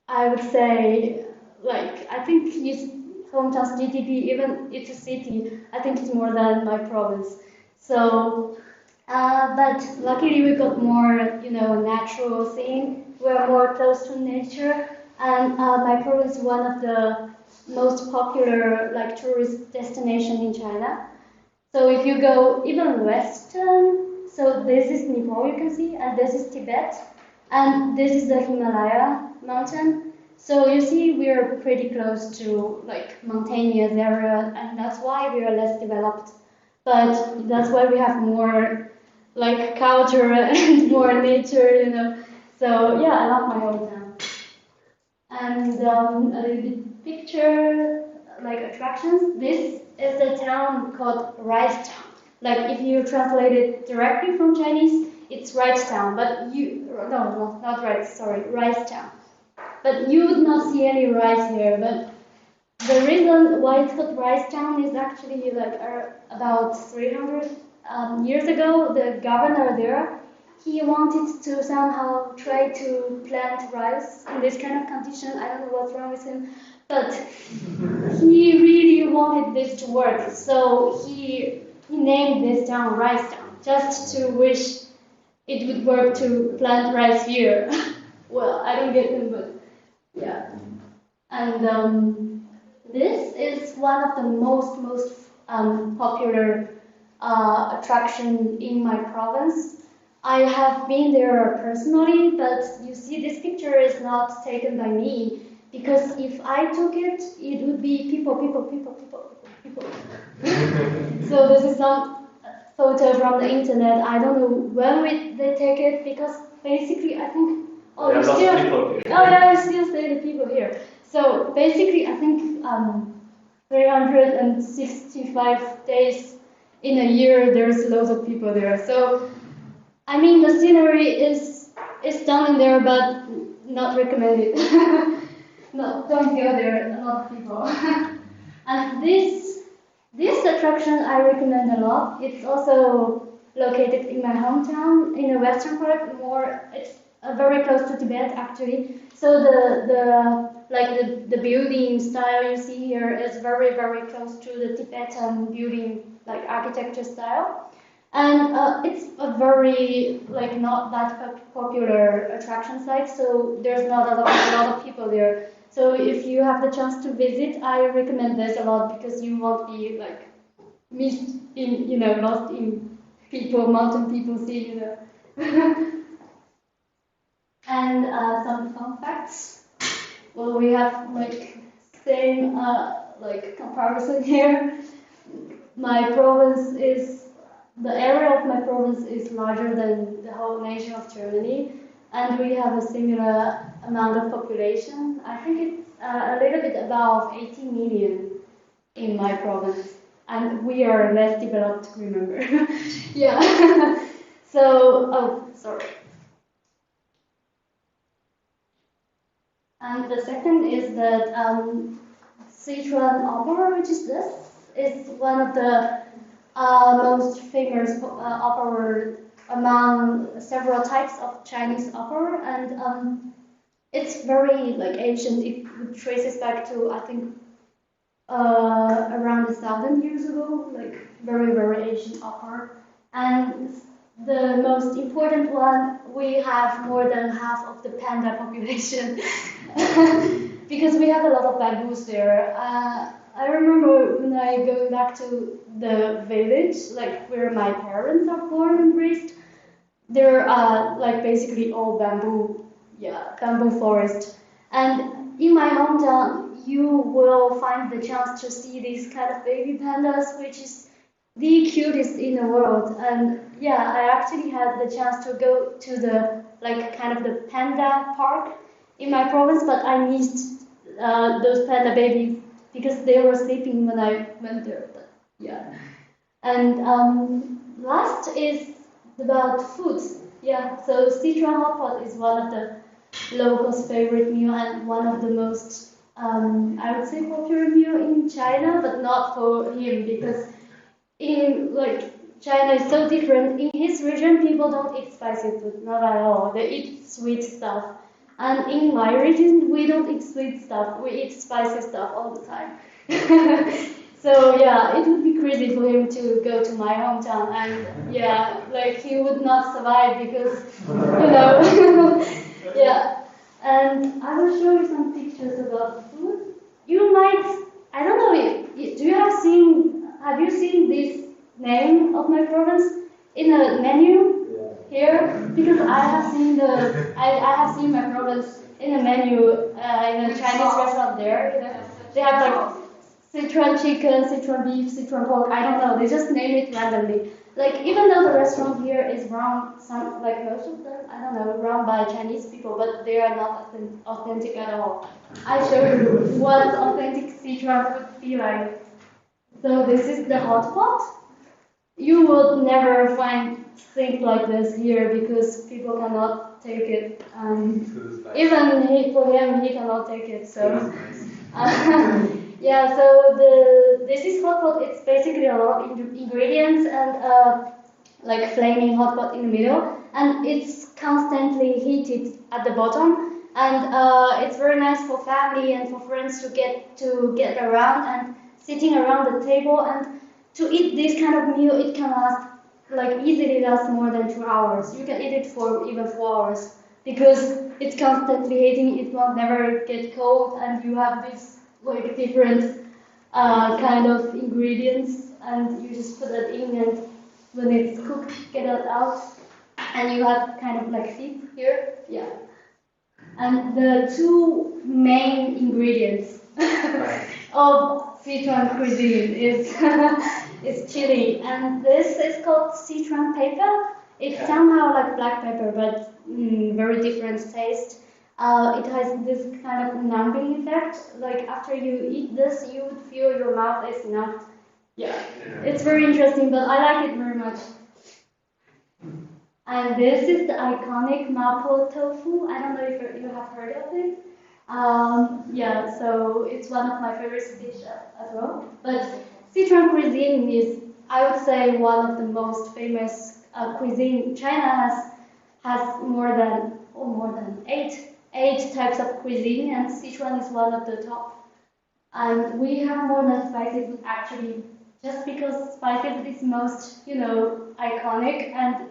I would say, like, I think hometown's GDP, even it's a city, I think it's more than my province. So, but luckily we got more, natural thing. We're more close to nature. And my province is one of the most popular tourist destination in China. So if you go even western, so this is Nepal you can see, and this is Tibet, and this is the Himalaya mountain. So you see we are pretty close to mountainous area, and that's why we are less developed. But that's why we have more culture and more nature, So yeah, I love my hometown. And a little bit picture, attractions. This is a town called Rice Town. If you translate it directly from Chinese, it's Rice Town. But no, not rice. Sorry, Rice Town. But you would not see any rice here. But the reason why it's called Rice Town is actually about 300 years ago, the governor there, he wanted to somehow try to plant rice in this kind of condition. I don't know what's wrong with him, but he really wanted this to work. So he named this town Rice Town, just to wish it would work to plant rice here. Well, I don't get him, but yeah. And this is one of the most popular attraction in my province. I have been there personally, but you see this picture is not taken by me, because if I took it, it would be people. So this is not a photo from the internet. I don't know when they take it, because basically I think, you still see the people here. So basically I think 365 days in a year there's loads of people there. So I mean, the scenery is stunning there, but not recommended. No, don't go there, a lot of people. And this attraction I recommend a lot. It's also located in my hometown, in the western part, it's very close to Tibet actually. So the building style you see here is very close to the Tibetan building like architecture style, and it's a very like not that popular attraction site. So there's not a lot of people there. So if you have the chance to visit, I recommend this a lot because you won't be like missed in lost in people, mountain people see And some fun facts. Well, we have like same like comparison here. The area of my province is larger than the whole nation of Germany, and we have a similar amount of population. I think it's a little bit above 80 million in my province, and we are less developed, remember? Yeah. So, oh, sorry. And the second is that Sichuan opera, which is this, is one of the most famous opera among several types of Chinese opera, and it's very like ancient. It traces back to I think around 1,000 years ago, like very ancient opera. And the most important one, we have more than half of the panda population because we have a lot of bamboos there. I remember when I go back to the village, like where my parents are born and raised, there are like basically all bamboo forest. And in my hometown, you will find the chance to see these kind of baby pandas, which is the cutest in the world. And yeah, I actually had the chance to go to the like kind of the panda park in my province, but I missed those panda babies because they were sleeping when I went there. But yeah. And last is about food. Yeah, so Sichuan hot pot is one of the locals' favorite meal and one of the most, I would say, popular meal in China, but not for him because in like China is so different. In his region, people don't eat spicy food, not at all. They eat sweet stuff. And in my region, we don't eat sweet stuff. We eat spicy stuff all the time. So yeah, it would be crazy for him to go to my hometown, and yeah, like he would not survive because, yeah. And I will show you some pictures about food. You might, I don't know, have you seen this name of my province in a menu here? Because I have seen my province in a menu in a Chinese restaurant there. They have like Sichuan chicken, Sichuan beef, Sichuan pork, I don't know, they just name it randomly. Like, even though the restaurant here is run, like most of them, I don't know, run by Chinese people, but they are not authentic at all. I show you what authentic Sichuan would be like. So this is the hot pot. You will never find things like this here because people cannot take it. Even for him, he cannot take it, so. Yeah, so this is hot pot. It's basically a lot of ingredients and like flaming hot pot in the middle, and it's constantly heated at the bottom. And it's very nice for family and for friends to get around and sitting around the table. And to eat this kind of meal, it can easily last more than 2 hours. You can eat it for even 4 hours because it's constantly heating. It will never get cold, and you have this like different kind of ingredients, and you just put it in, and when it's cooked, get it out, and you have kind of like soup here, yeah. And the two main ingredients of Sichuan cuisine is chili, and this is called Sichuan pepper. It's somehow like black pepper, but very different taste. It has this kind of numbing effect. Like after you eat this, you would feel your mouth is numbed. Yeah, it's very interesting, but I like it very much. And this is the iconic mapo tofu. I don't know if you have heard of it. Yeah, so it's one of my favorite dishes as well. But Sichuan cuisine is, I would say, one of the most famous cuisine. China has more than more than eight types of cuisine, and Sichuan is one of the top. And we have more than spicy food actually, just because spicy food is most, iconic, and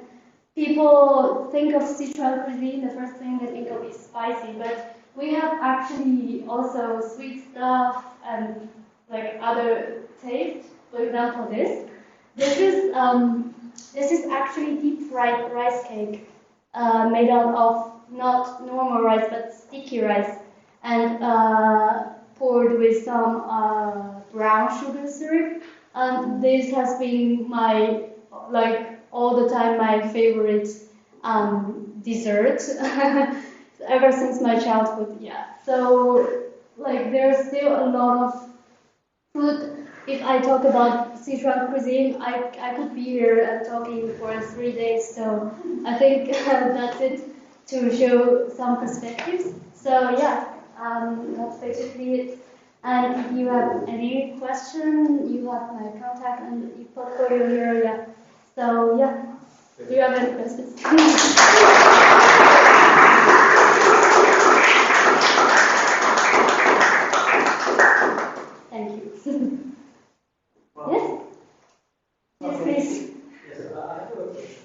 people think of Sichuan cuisine, the first thing they think of is spicy, but we have actually also sweet stuff and like other taste. For example, this is actually deep fried rice cake made out of not normal rice but sticky rice, and poured with some brown sugar syrup. And this has been my all the time my favorite dessert ever since my childhood. Yeah. So there's still a lot of food. If I talk about Sichuan cuisine, I could be here and talking for 3 days. So I think that's it to show some perspectives. So yeah, that's basically it. And if you have any question, you have my contact and the portfolio here. Yeah. So yeah, do you have any questions? Thank you. Yes? Yes, please. Yes, I have a question.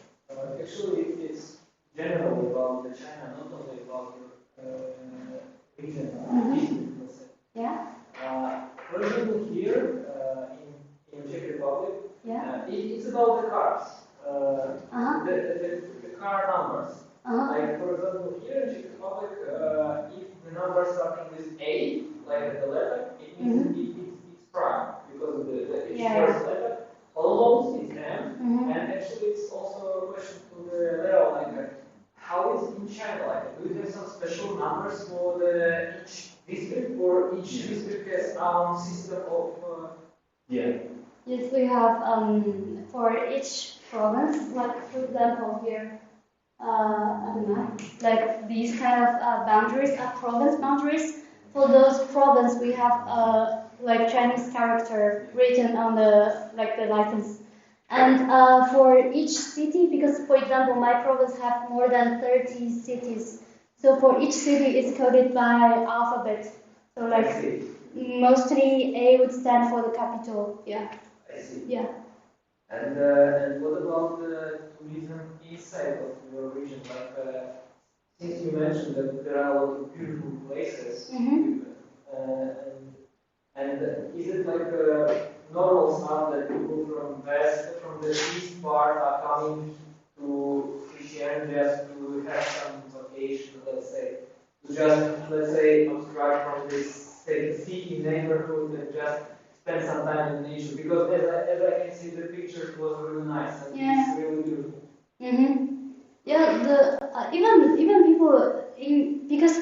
Actually, it's generally about the China, not only about your region. Yeah. For example, here in Czech Republic, yeah. It's about the cars, the car numbers. Like for example, here in Czech Republic, if the number starting with A, like at the letter, it means it's prime because the first letter. Almost it's M, and actually it's also a question to the Leo, how is in China? Do you have some special numbers for each district, or each district has own system of? Yes, we have for each province, for example here on the map, these kind of boundaries are province boundaries. For those province, we have Chinese character written on the license. And for each city, because for example, my province have more than 30 cities. So for each city, it's coded by alphabet. So mostly A would stand for the capital. Yeah. I see. Yeah. And what about the tourism inside of your region? Since you mentioned that there are a lot of beautiful places, and is it normal stuff that people from the east part are coming to Christianity just to have some vacation, let's say, abstract from this city neighborhood and just spend some time in nature? Because as I can see, the pictures was really nice and it's really beautiful. Yeah, even people because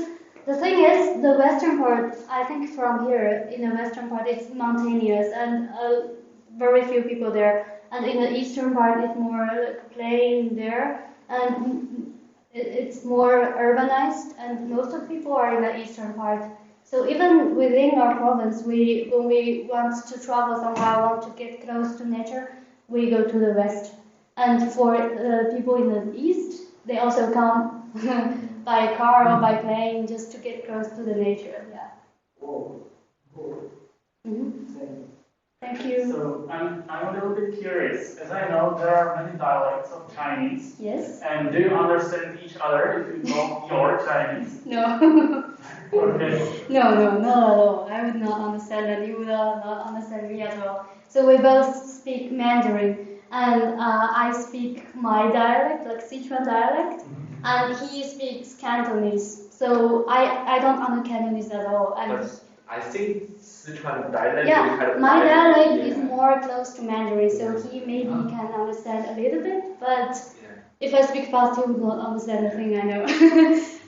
the thing is, the western part, I think from here, in the western part, it's mountainous and very few people there. And in the eastern part, it's more plain there, and it's more urbanized, and most of people are in the eastern part. So even within our province, when we want to travel somewhere, want to get close to nature, we go to the west. And for people in the east, they also come by car or by plane just to get close to the nature. Yeah. Whoa. Cool. Thank you. So I'm a little bit curious. As I know, there are many dialects of Chinese. Yes. And do you understand each other if you talk your Chinese? No. Okay. No, not at all. I would not understand, and you would not understand me as well. So we both speak Mandarin, and I speak my dialect, like Sichuan dialect, and he speaks Cantonese. So I don't understand Cantonese at all. But I think Sichuan dialect yeah, kind of my dialect is more close to Mandarin, so he maybe can understand a little bit, but if I speak fast, he would not understand a thing I know.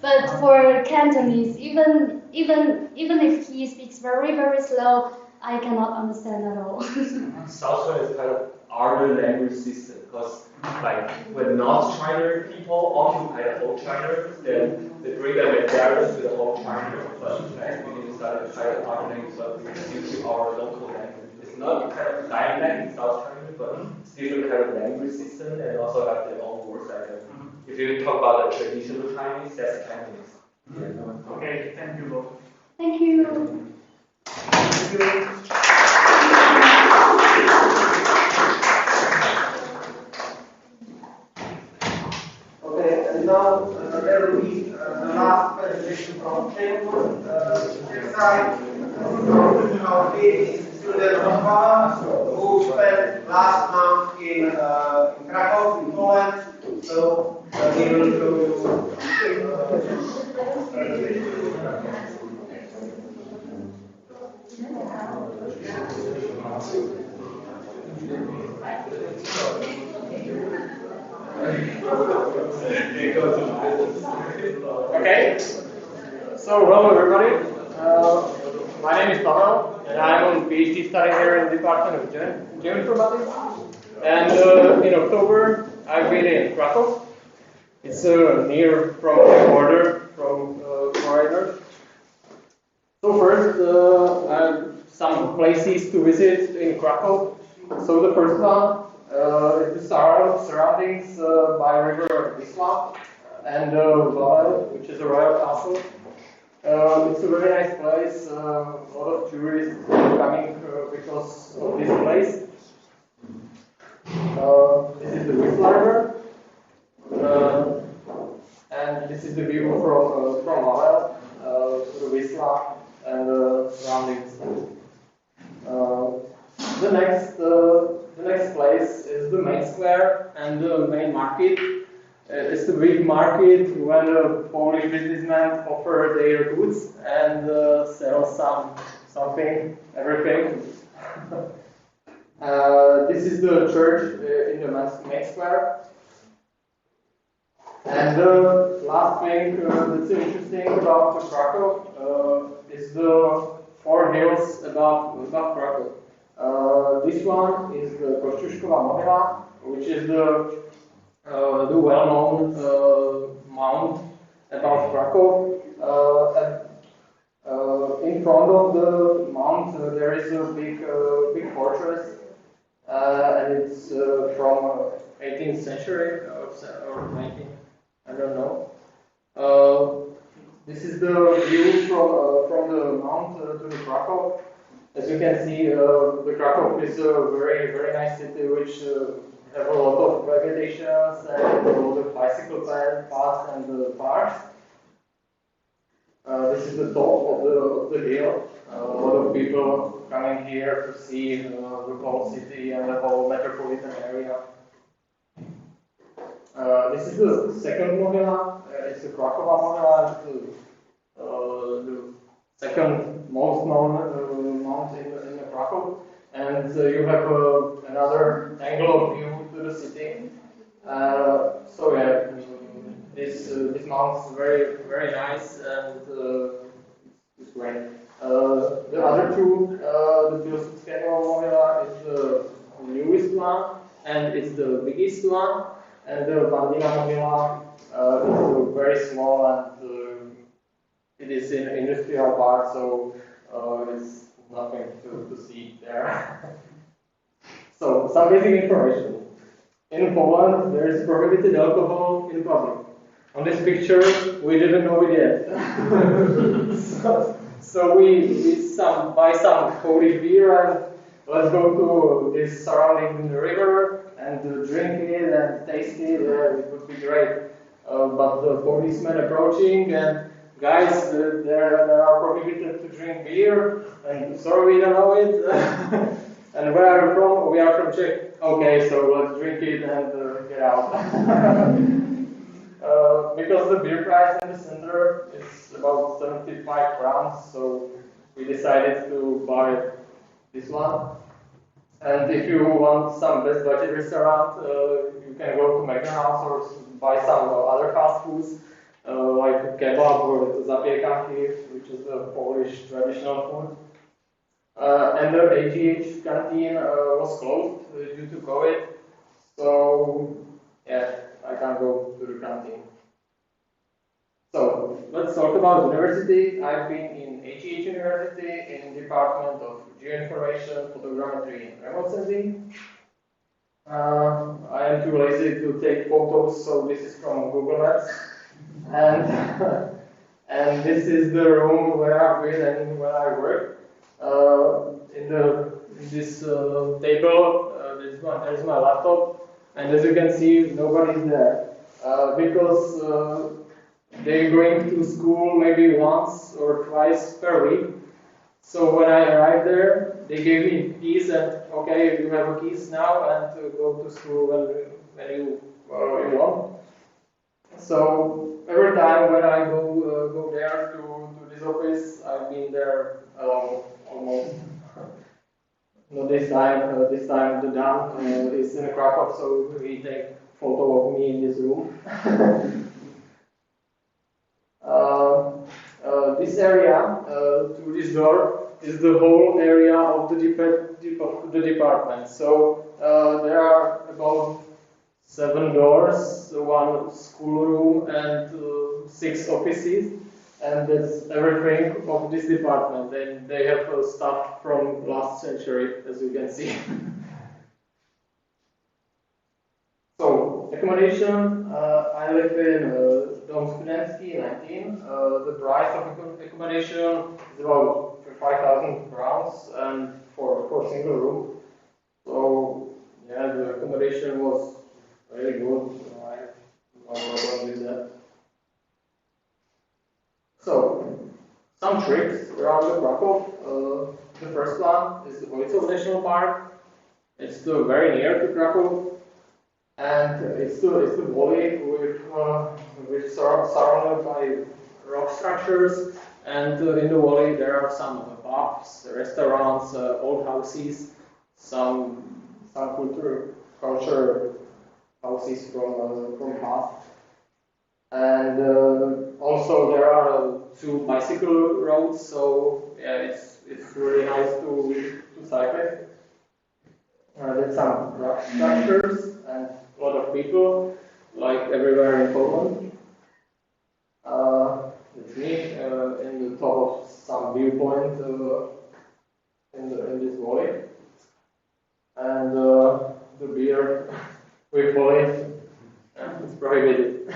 But for Cantonese, even if he speaks very, very slow, I cannot understand at all. South is kind of other language system, because when North China people occupy the whole China, then they bring their materials to the whole China, but we need to start kind of other language, but due to our local language. It's not kind of dialect in South China, but it's different kind of language system, and also have their own words, if you talk about the traditional Chinese, that's Cantonese. Okay, thank you both. Thank you. Thank you. Okay, and now there will be the last presentation from Chen. This side, our PhD student who spent last month in Krakow, in Poland. So he will show you. Okay, so hello everybody. My name is Pavel, and I'm on PhD study here in the Department of Geoinformatics. And in October, I've been in Krakow. It's near from the border from foreigners. So first, I have some places to visit in Krakow. So the first one is the surroundings by river Wisla and Wawel, which is a royal castle. It's a very nice place. A lot of tourists coming because of this place. This is the Wisla River, and this is the view from Wawel to the Wisla and surroundings. The next place is the main square and the main market. It's the big market when Polish businessmen offer their goods and sell everything. This is the church in the main square. And the last thing that's interesting about Krakow is the four hills above Krakow. This one is the Kościuszkowa Mohyla, which is the well-known mount above Krakow. In front of the mount there is a big fortress, and it's from 18th century or 19th, I don't know. This is the view from the mount to the Krakow. As you can see, the Krakow is a very nice city, which have a lot of vegetations and a lot of bicycle paths and parks. This is the top of the hill. A lot of people coming here to see the whole city and the whole metropolitan area. This is the second Mohyla. It's the Krakowa Mohyla. The second most known mount in Krakow. And you have another angle of view to the city. So yeah, this mount is very nice and it's great. The other two, the Pilsudskiego Mohyla is the newest one and it's the biggest one, and the Bandina Mohyla is very small and it is in industrial park, so it's nothing to see there. So, some basic information. In Poland, there is prohibited alcohol in public. On this picture, we didn't know it yet. so we buy some Polish beer and let's go to this surrounding in the river and drink it and taste it. It would be great. But the policemen approaching and guys, there are prohibited to drink beer, and sorry we don't know it. And where are you from? We are from Czech. Okay, so let's drink it and get out. Because the beer price in the center is about 75 crowns, so we decided to buy this one. And if you want some best budget restaurant, you can go to McDonald's or buy some other fast foods. Like kebab or zapiekanki, which is the Polish traditional food. And the AGH canteen was closed due to COVID, so yeah, I can't go to the canteen. So let's talk about university. I've been in AGH University in Department of Geoinformation, Photogrammetry, and Remote Sensing. I am too lazy to take photos, so this is from Google Maps. And and this is the room where I've been and where I work. In this table, there's my laptop, and as you can see, nobody's there because they're going to school maybe once or twice per week. So when I arrived there, they gave me keys and okay, you have a keys now and go to school when you want. So every time when I go there to this office, I've been there alone almost. No, this time the Dan is in Krakow, so he take photo of me in this room. This area to this door is the whole area of the department. So there are about 7 doors, 1 schoolroom, and 6 offices, and that's everything of this department. And they have stuff from last century, as you can see. So accommodation, I live in Dom Studentsky 19. The price of accommodation is about 5,000 crowns and for a single room. So yeah, the accommodation was very good. I have no problem with that. So some trips around the Krakow. The first one is the Roadshow National Park. It's very near to Krakow. And it's the valley which is surrounded by rock structures, and in the valley there are some pubs, restaurants, old houses, some culture houses from past, and also there are 2 bicycle roads. So yeah, it's really nice to cycle. There's some rock structures and a lot of people, like everywhere in Poland. It's me in the top of some viewpoint in this valley, and the beer with police is prohibited.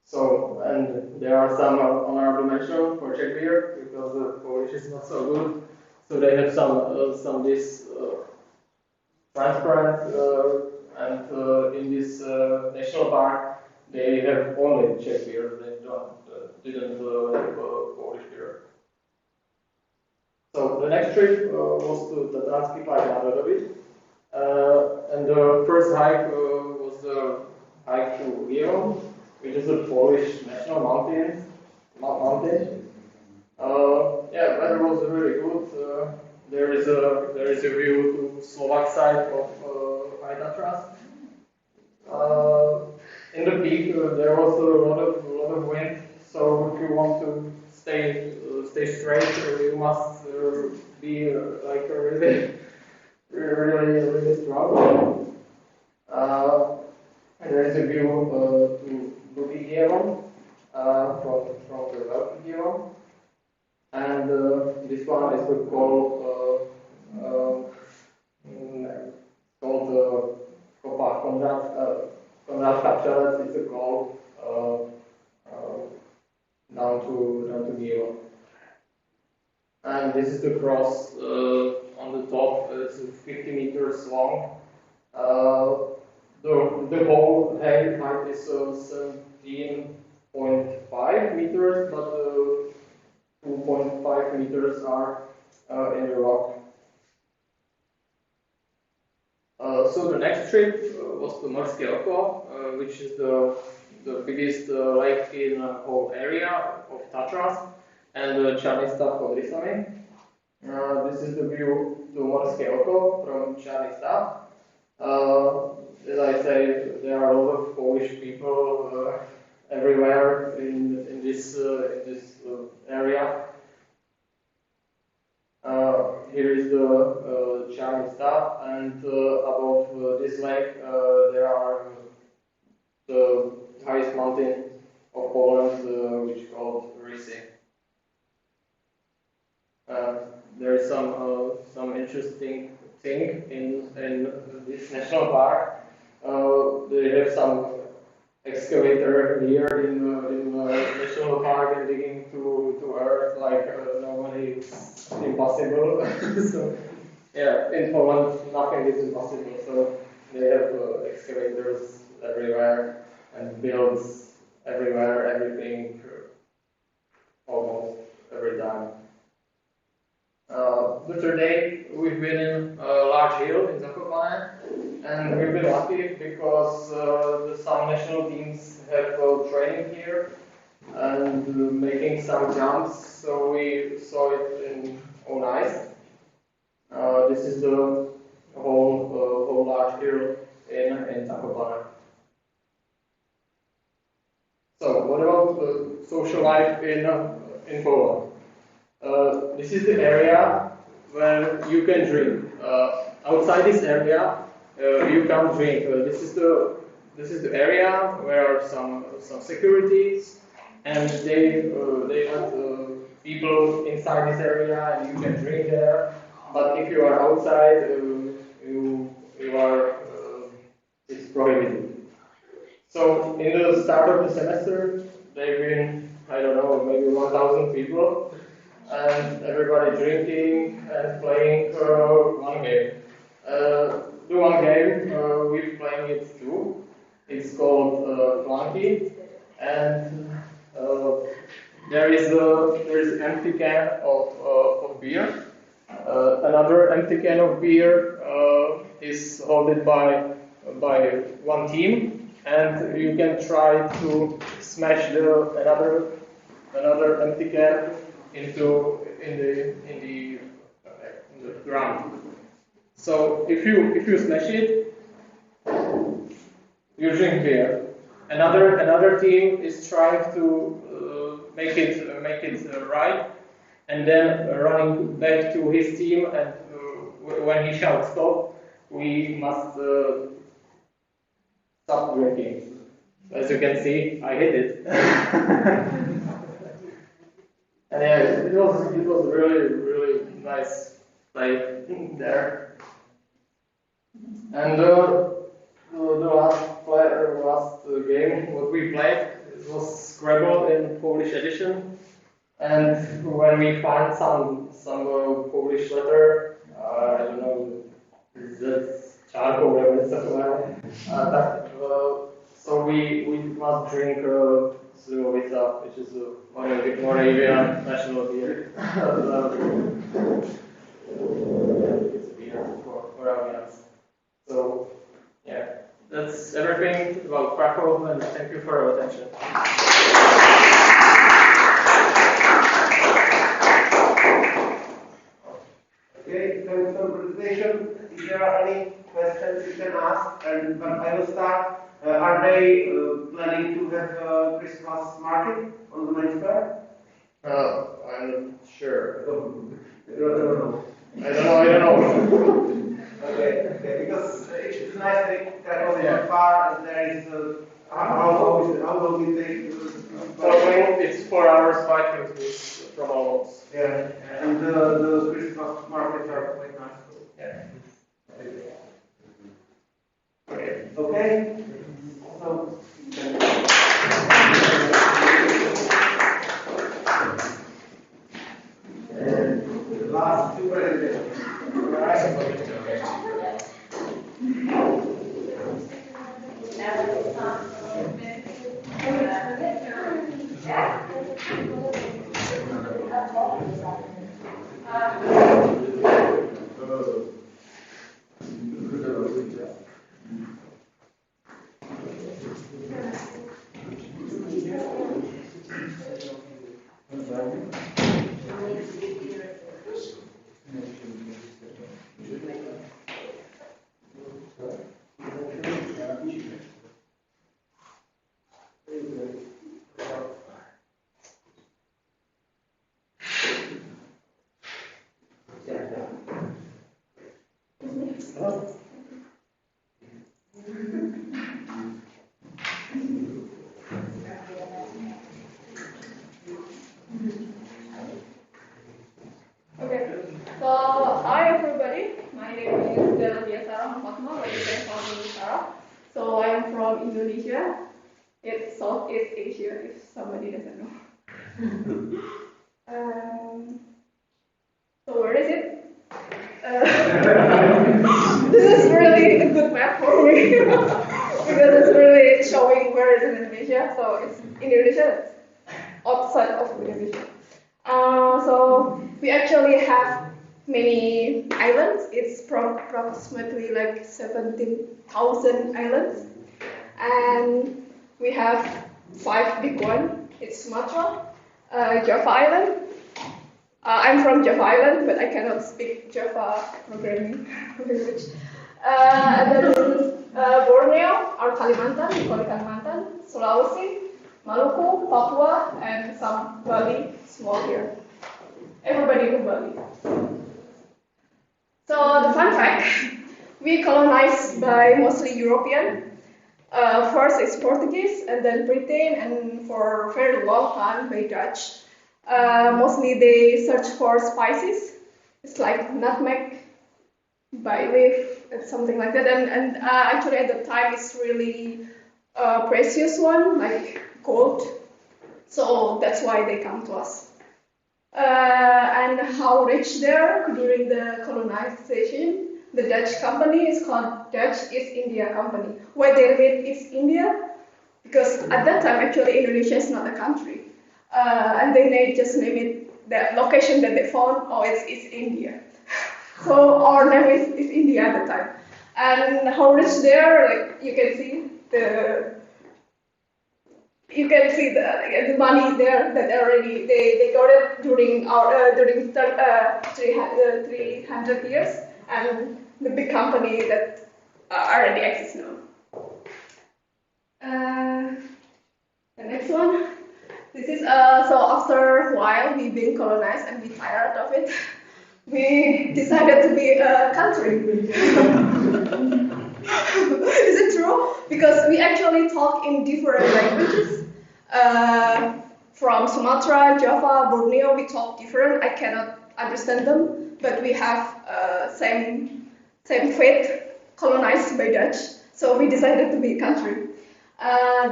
So, and there are some honorable mention for Czech beer because the Polish is not so good. So they have some this transparent, and in this national park they have only Czech beer. They didn't have Polish beer. So the next trip was to Tatranský park Národový, and the first hike was the hike to Gion, which is a Polish national mountain. Yeah, weather was really good. There is a view to Slovak side of High Tatras. In the peak, there was a lot of wind. So if you want to stay straight, you must be like really strong. And there is a view to Długi Giewon from the Velký Giewon. And this one is called Kopa Konrad Kapczelec. It's a call down to Giewon. And this is the cross on the top. It's 50 meters long. The whole height is 17.5 meters, but 2.5 meters are in the rock. So the next trip was to Morské Oko, which is the biggest lake in the whole area of Tatras, and the Chinese Stav Odrysami. This is the view to Morské Oko from Chinese Stav. As I say, there are a lot of Polish people everywhere in this area. Here is the Chinese Stav, and above this lake there are the highest mountain of Poland, which is called Rysy. There is some interesting thing in this national park. They have some excavator here in national park and digging to earth like normally it's impossible. So yeah, in Poland nothing is impossible. So they have excavators everywhere and builds everywhere, everything almost every time. The third day we've been in a large hill in Zakopane, and we've been lucky because some national teams have training here and making some jumps, so we saw it in own eyes. This is the whole large hill in Zakopane. So what about the social life in Poland? This is the area where you can drink. Outside this area, you can't drink. This is the area where are some securities, and they let people inside this area, and you can drink there. But if you are outside, you are it's prohibited. So in the start of the semester, they've been, I don't know, maybe 1,000 people, and everybody drinking and playing one game. The one game we're playing it too. It's called Flanky, and there is an empty can of beer. Another empty can of beer is held by one team, and you can try to smash another empty can in the ground. So if you smash it, you drink beer. Another team is trying to make it right, and then running back to his team, and when he shouts stop, we must stop drinking. As you can see, I hit it. And yeah, it was really nice play there. And the last game what we played, it was Scrabble in Polish edition. And when we find some Polish letter, I don't know, that's charcoal, whatever it's so we must drink Slivovica, which is Moravian national beer. It's a beer for Moravians. So yeah, that's everything about Krakow, and thank you for your attention. Okay, thanks for the presentation. If there are any questions, you can ask, but I will start. Are they planning to have a Christmas market on the main square? I'm not sure. I don't know. I don't know. Okay, because it's a nice thing. Krakow is not far, and there is how long will it take? It's 4 hours biking from Alps. Yeah, and the Christmas markets are quite nice. Yeah. Okay. So. The last two presentations. Okay, so hi everybody, my name is Indonesia. It's Southeast Asia, if somebody doesn't know. So where is it? This is really a good map for me because it's really showing where it is in Indonesia. So it's Indonesia, outside of Indonesia. So we actually have many islands. It's approximately like 17,000 islands, and we have 5 big ones. It's Sumatra, Java Island. I'm from Java Island, but I cannot speak Java programming language. And then this is Borneo, or Kalimantan, we call it Kalimantan, Sulawesi, Maluku, Papua, and some Bali, small here. Everybody in Bali. So the fun fact, we colonized by mostly European. First it's Portuguese, and then Britain, and for a very long time by Dutch. Mostly they search for spices. It's like nutmeg, bay leaf, and something like that. And actually at the time it's really precious one, like gold. So that's why they come to us. And how rich they are during the colonization. The Dutch company is called Dutch East India Company. Why they name it East India? Because at that time actually Indonesia is not a country. And they just name it the location that they found, oh, it's East India. So our name is India at the time. And how rich they are, like you can see the money there that already they got it during our 300 years, and the big company that already exists now. The next one. This is so after a while we've been colonized and we tired of it. We decided to be a country. Is it true? Because we actually talk in different languages. From Sumatra, Java, Borneo, we talk different. I cannot understand them, but we have same fate, colonized by Dutch. So we decided to be a country.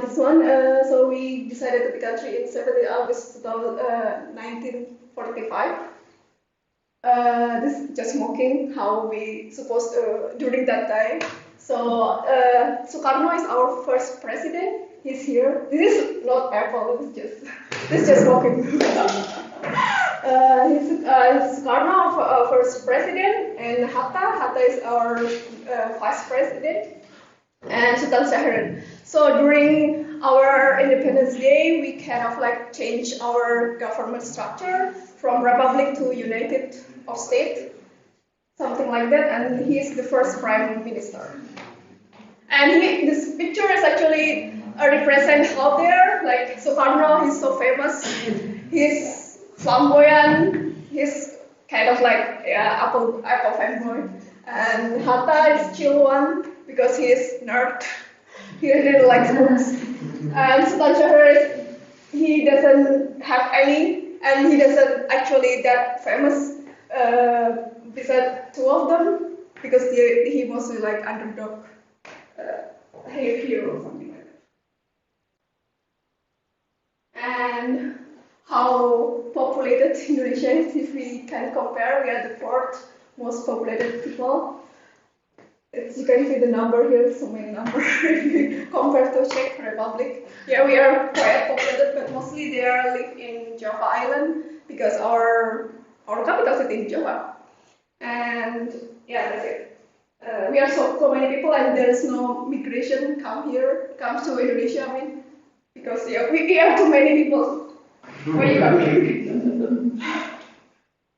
This one, so we decided to be a country in 17 August 1945. This is just mocking how we supposed during that time. So Sukarno is our first president. He's here. This is not Apple. This is just mocking. Sukarno, our first president, and Hatta is our vice president, and Sultan Syahrir. So during our Independence Day, we kind of like change our government structure from Republic to United of States, something like that, and he is the first prime minister. And this picture is actually represent how there, like Sukarno, he's so famous, he's flamboyant, he's kind of like Apple fanboy, and Hatta is chill one because he is nerd, he really likes books, and Sultan Syahrir, he doesn't have any, and he doesn't actually that famous beside two of them because he mostly like underdog hero or something like that. And how populated Indonesia is, if we can compare, we are the 4th most populated people. You can see the number here, so many numbers compared to Czech Republic. Yeah, we are quite populated, but mostly they live in Java Island because our capital city is Java. And yeah, that's it. We are so many people, and there is no migration comes to Indonesia. I mean, because yeah, we have too many people. Where you come here?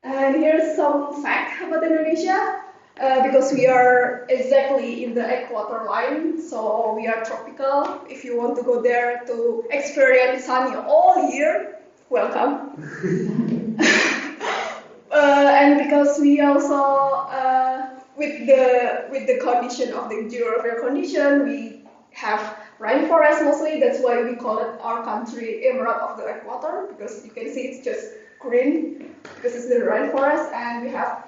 And here's some fact about Indonesia. Because we are exactly in the equator line, so we are tropical. If you want to go there to experience sunny all year, welcome. And because we also, with the condition of the geographical condition, we have rainforest mostly. That's why we call it our country Emerald of the Equator, because you can see it's just green because it's the rainforest, and we have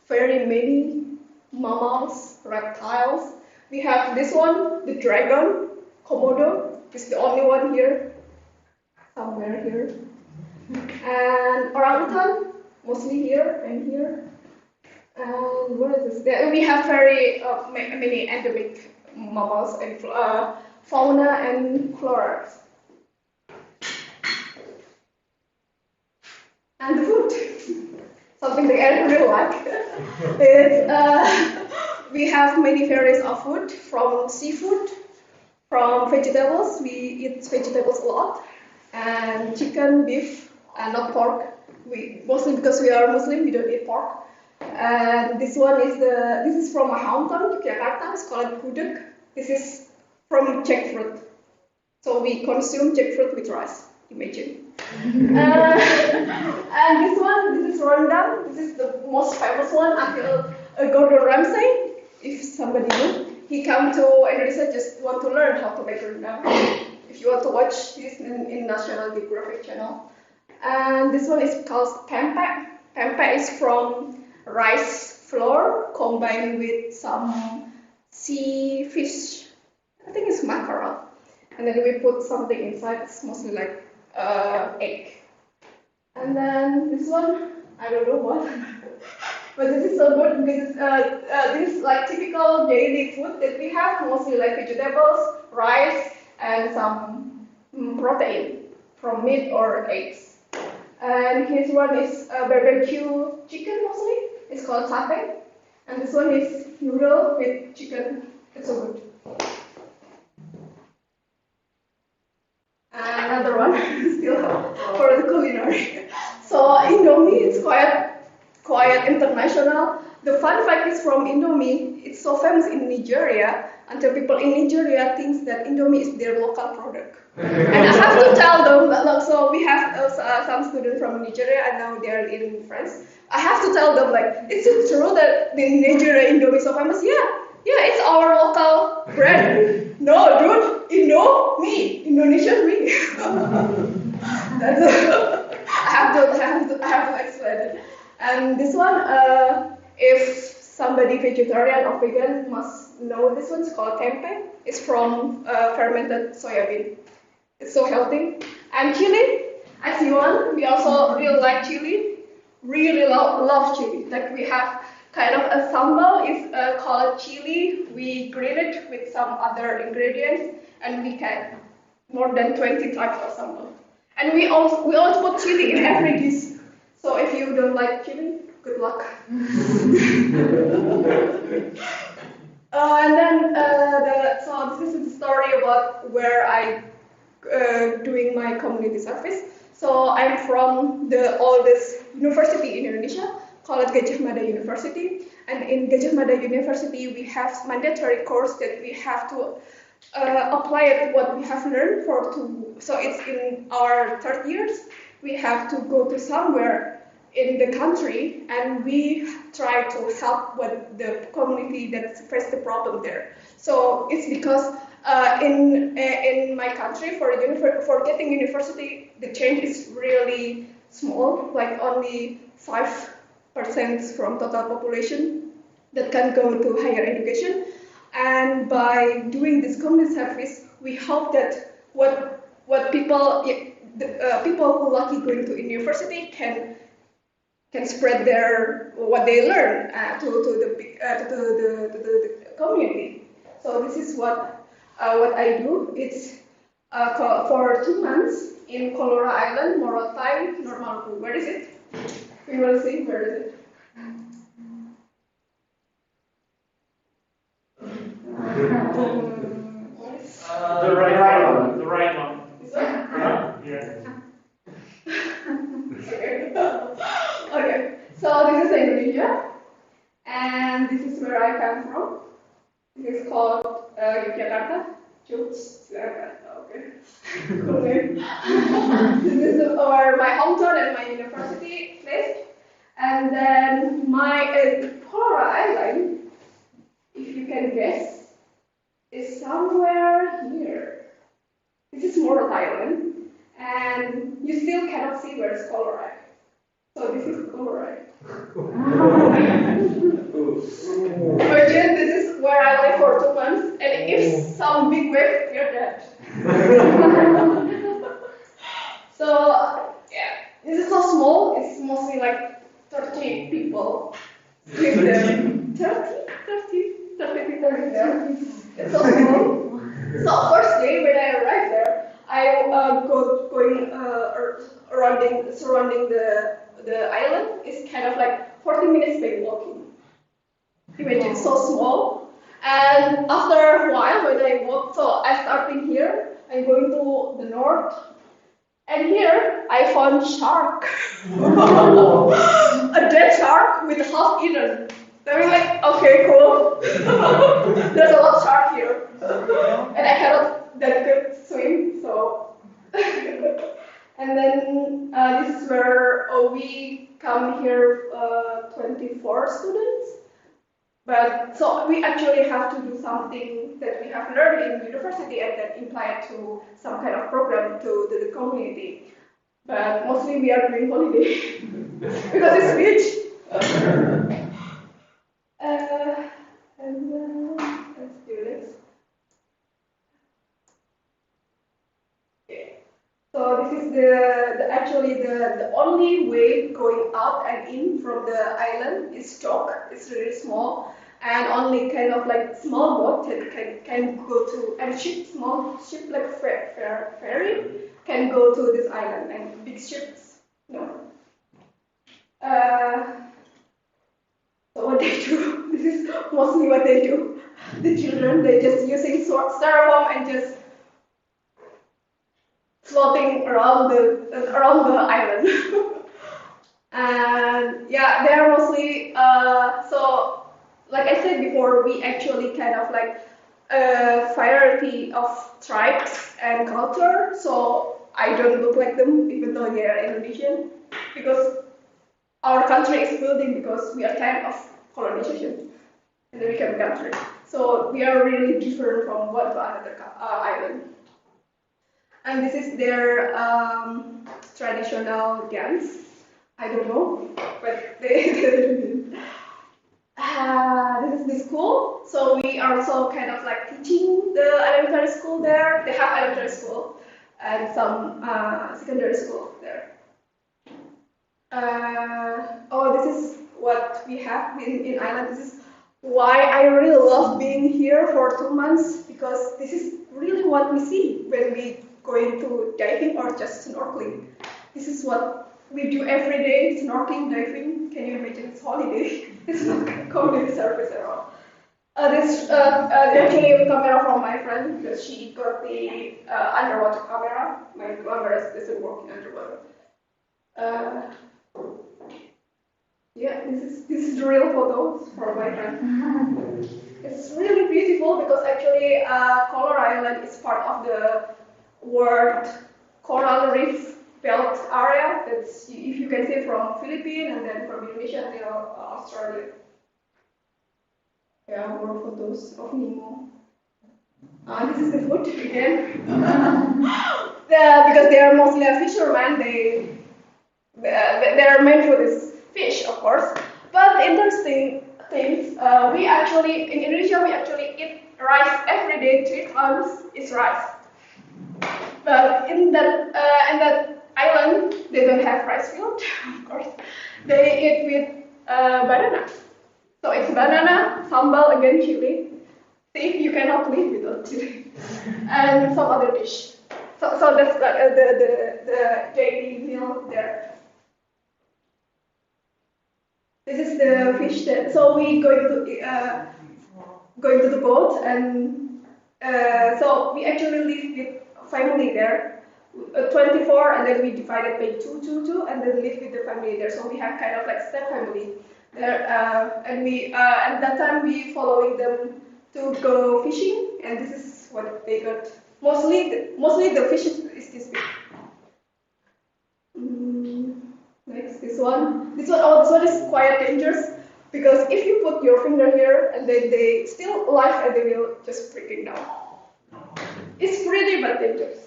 very many mammals, reptiles. We have this one, the dragon, Komodo. It's the only one here, somewhere here. And orangutan, mostly here and here. And what is this? We have very many endemic mammals and fauna and flora. And the food, something that I really like. We have many varieties of food, from seafood, from vegetables. We eat vegetables a lot, and chicken, beef, and not pork. We mostly because we are Muslim, we don't eat pork. And this is from my hometown, Jakarta. It's called gudeg. This is from jackfruit. So we consume jackfruit with rice. Imagine. And this is rendang. This is the most famous one until Gordon Ramsay. If somebody knew, he come to Indonesia just want to learn how to make rendang. If you want to watch this in National Geographic Channel. And this one is called pempek. Pempek is from rice flour combined with some sea fish. I think it's mackerel. And then we put something inside. It's mostly like egg. And then this one, I don't know what. But this is so good because this is like typical daily food that we have, mostly like vegetables, rice, and some protein from meat or eggs. And his one is barbecue chicken mostly. It's called satay. And this one is noodle with chicken. It's so good. And another one still for the culinary. So Indomie is quite international. The fun fact is from Indomie, it's so famous in Nigeria until people in Nigeria think that Indomie is their local product. And I have to tell them that, so we have some students from Nigeria and now they are in France. I have to tell them like, is it true that in Nigeria Indomie is so famous? Yeah, it's our local brand. No, dude, Indonesian me. That's I have to explain it. And this one, if somebody vegetarian or vegan must know this one's called tempeh. It's from fermented soybean. It's so healthy. And chili, as you want, we also really like chili. Really love chili. Like we have kind of a sambal is called chili. We grill it with some other ingredients, and we can more than 20 types of sambal. And we also put chili in every dish. So if you don't like chili, good luck. And then so this is the story about where I doing my community service. So I'm from the oldest university in Indonesia, called Gajah Mada University. And in Gajah Mada University, we have mandatory course that we have to apply it what we have learned so it's in our third years. We have to go to somewhere in the country and we try to help with the community that faces the problem there. So it's because in my country for getting university, the change is really small, like only 5% from total population that can go to higher education. And by doing this community service, we hope that what people who lucky going to university can spread what they learn to the community. So this is what I do. It's for 2 months in Colora Island, Morotai, Normalku. Where is it? We will see. Where is it? The right one. The right one. Is that? Yeah. Okay, so this is Indonesia, and this is where I come from. This is called Jakarta. Okay. Cool name. This is my hometown and my university place. And then my Colora Island, if you can guess, is somewhere here. This is Morotai Island, and you still cannot see where it's Colora. So this is Colora. Virgin, this is where I lived for 2 months. people live there. 30 people live there. It's so small. So first day when I arrived there, I going surrounding the island. It's kind of like 40 minutes by walking. Imagine, it's so small. And after a while, when I walk, so I starting here, I'm going to the north. And here, I found shark. A dead shark with half eaten. I was like, okay, cool. There's a lot of shark here. And I cannot that good swim, so. And then this is where we come here, 24 students. But so we actually have to do something that we have learned in university and then apply it to some kind of program to the community. But mostly we are doing holiday because it's beach. And let's do this. Okay. So this is the only way going out and in from the island is dock. It's really small. And only kind of like small boat that can go to, and small ship like ferry can go to this island, and big ships, no. So what they do, this is mostly what they do. The children, they just using styrofoam and just floating around the island. And yeah, they are mostly, so like I said before, we actually kind of like a variety of tribes and culture, so I don't look like them even though they are Indonesian, because our country is building because we are tired of colonization and then we become a country. So we are really different from one another island. And this is their traditional dance. I don't know, but they this is the school, so we are also kind of like teaching the elementary school there. They have elementary school and some secondary school there. This is what we have in Ireland. This is why I really love being here for 2 months, because this is really what we see when we going to diving or just snorkeling. This is what we do every day, snorkeling, diving. Can you imagine? It's holiday. It's not community service at all. This actually a camera from my friend, because she got the underwater camera. My camera doesn't work in underwater. Yeah, this is the real photos from my friend. It's really beautiful because actually Coral Island is part of the world coral reef belt area. That's, if you can see, from Philippines and then from Indonesia until Australia. Yeah, more photos of Nemo. This is the food again. Because they are mostly a fisherman, their main food is fish, of course. But interesting things, we actually in Indonesia we actually eat rice every day, 3 times is rice. But in that island, they don't have rice field, of course. They eat with banana. So it's banana, sambal, again chili. See, you cannot live without chili. And some other dish. So that's like the daily meal there. This is the fish that. So we going to the boat, and so we actually live with family there. 24, and then we divided by 2, and then live with the family there. So we have kind of like step family there, and we at that time we following them to go fishing, and this is what they got. Mostly the fish is this big. Next, this one. This one is quite dangerous, because if you put your finger here and then they still alive and they will just breaking down. It's pretty but dangerous.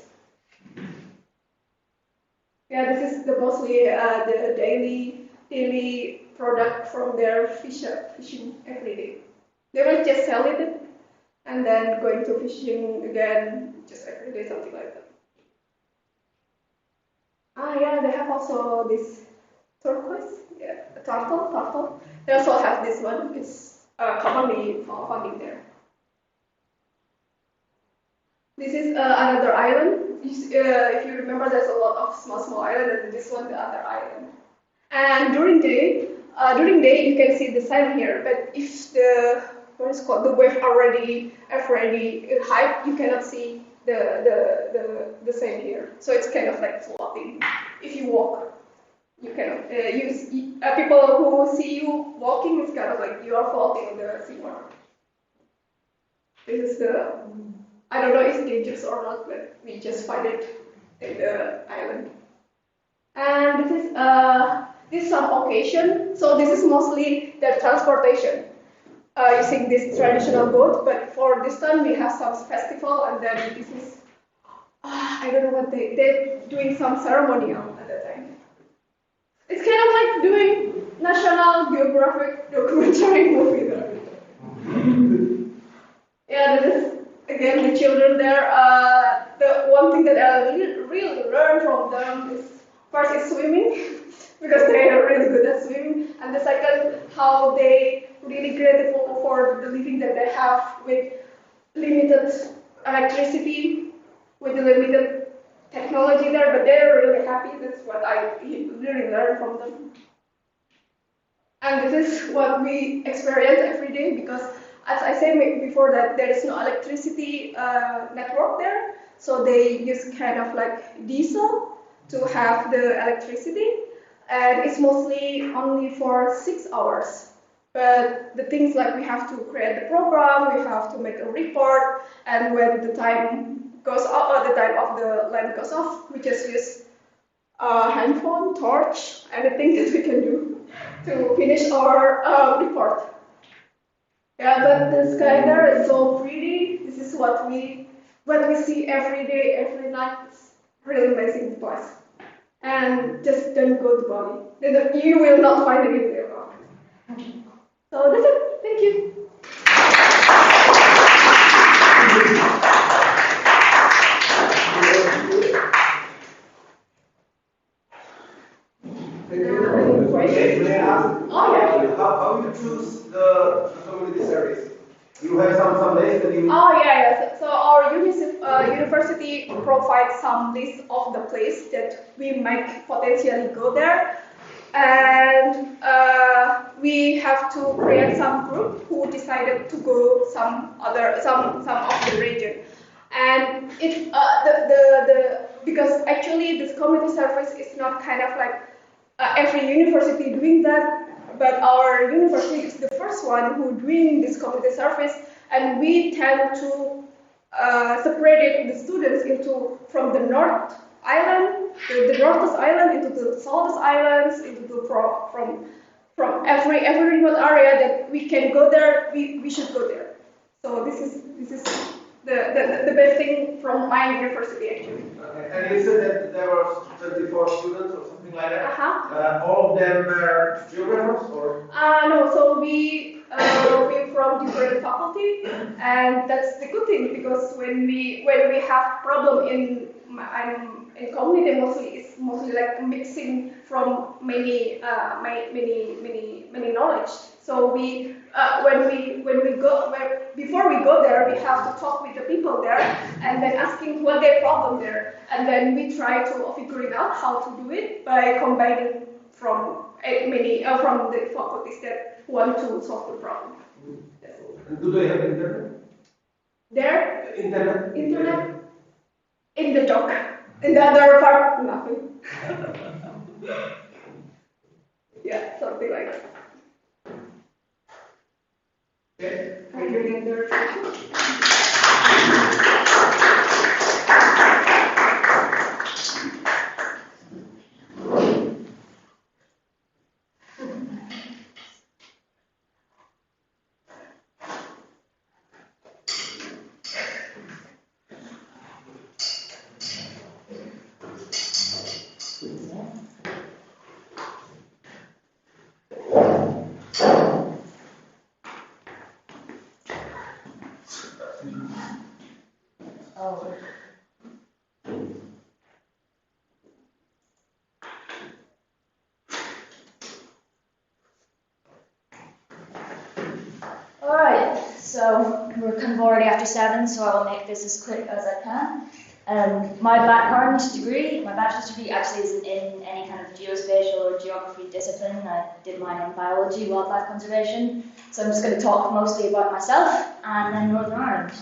Yeah, this is mostly the daily product from their fishing every day. They will just sell it and then going to fishing again just every day, something like that. Yeah, they have also this turquoise, yeah, turtle. They also have this one. It's commonly found there. This is another island. If you remember, there's a lot of small islands, and this one the other island. And during day you can see the sun here. But if the the wave already high, you cannot see the same here. So it's kind of like floating. If you walk, you cannot. People who see you walking, it's kind of like you are floating in the seawater. This is the. I don't know if it's dangerous or not, but we just find it in the island. And this is some occasion. So this is mostly the transportation using this traditional boat. But for this time we have some festival, and then this is I don't know what they're doing some ceremonial at that time. It's kind of like doing National Geographic documentary movie there. Yeah, this is. Again, the children there, the one thing that I really learned from them is first is swimming, because they are really good at swimming, and the second, how they really grateful for the living that they have with limited electricity, with the limited technology there, but they're really happy. That's what I really learned from them. And this is what we experience every day, because as I said before, that there is no electricity network there, so they use kind of like diesel to have the electricity, and it's mostly only for 6 hours. But the things like we have to create the program, we have to make a report, and when the time goes off, or the time of the line goes off, we just use handphone, torch, anything that we can do to finish our report. Yeah, but the sky there is so pretty. This is what we see every day, every night. It's really amazing place. And just don't go to Bali. You will not find anything about it. So that's it. Thank you. May I ask? Oh yeah. How you choose the community service? You have some list that you. Oh yeah. So our university provides some list of the place that we might potentially go there, and we have to create some group who decided to go some of the region. And it because actually this community service is not kind of like every university doing that, but our university is the first one who doing this community service, and we tend to separate the students into from the North Island, the Northwest Island, into the Southwest Islands, into the from every remote area that we can go there, we should go there. So this is the best thing from my university actually. Okay. And you said that there were 24 students or something like that. All of them were geographers, or? No. So we from different faculty, and that's the good thing, because when we have problem in community, it's mostly like mixing from many knowledge. So before we go there, we have to talk with the people there, and then asking what their problem there, and then we try to figuring out how to do it by combining from from the faculties that want to solve the problem. Yes. And do they have internet? There? Internet? In the dock. In the other part, nothing. Yeah, something like that. Okay. Are you getting there? so we're kind of already after 7, so I will make this as quick as I can. My bachelor's degree actually isn't in any kind of geospatial or geography discipline. I did mine in biology, wildlife conservation, so I'm just going to talk mostly about myself and then Northern Ireland.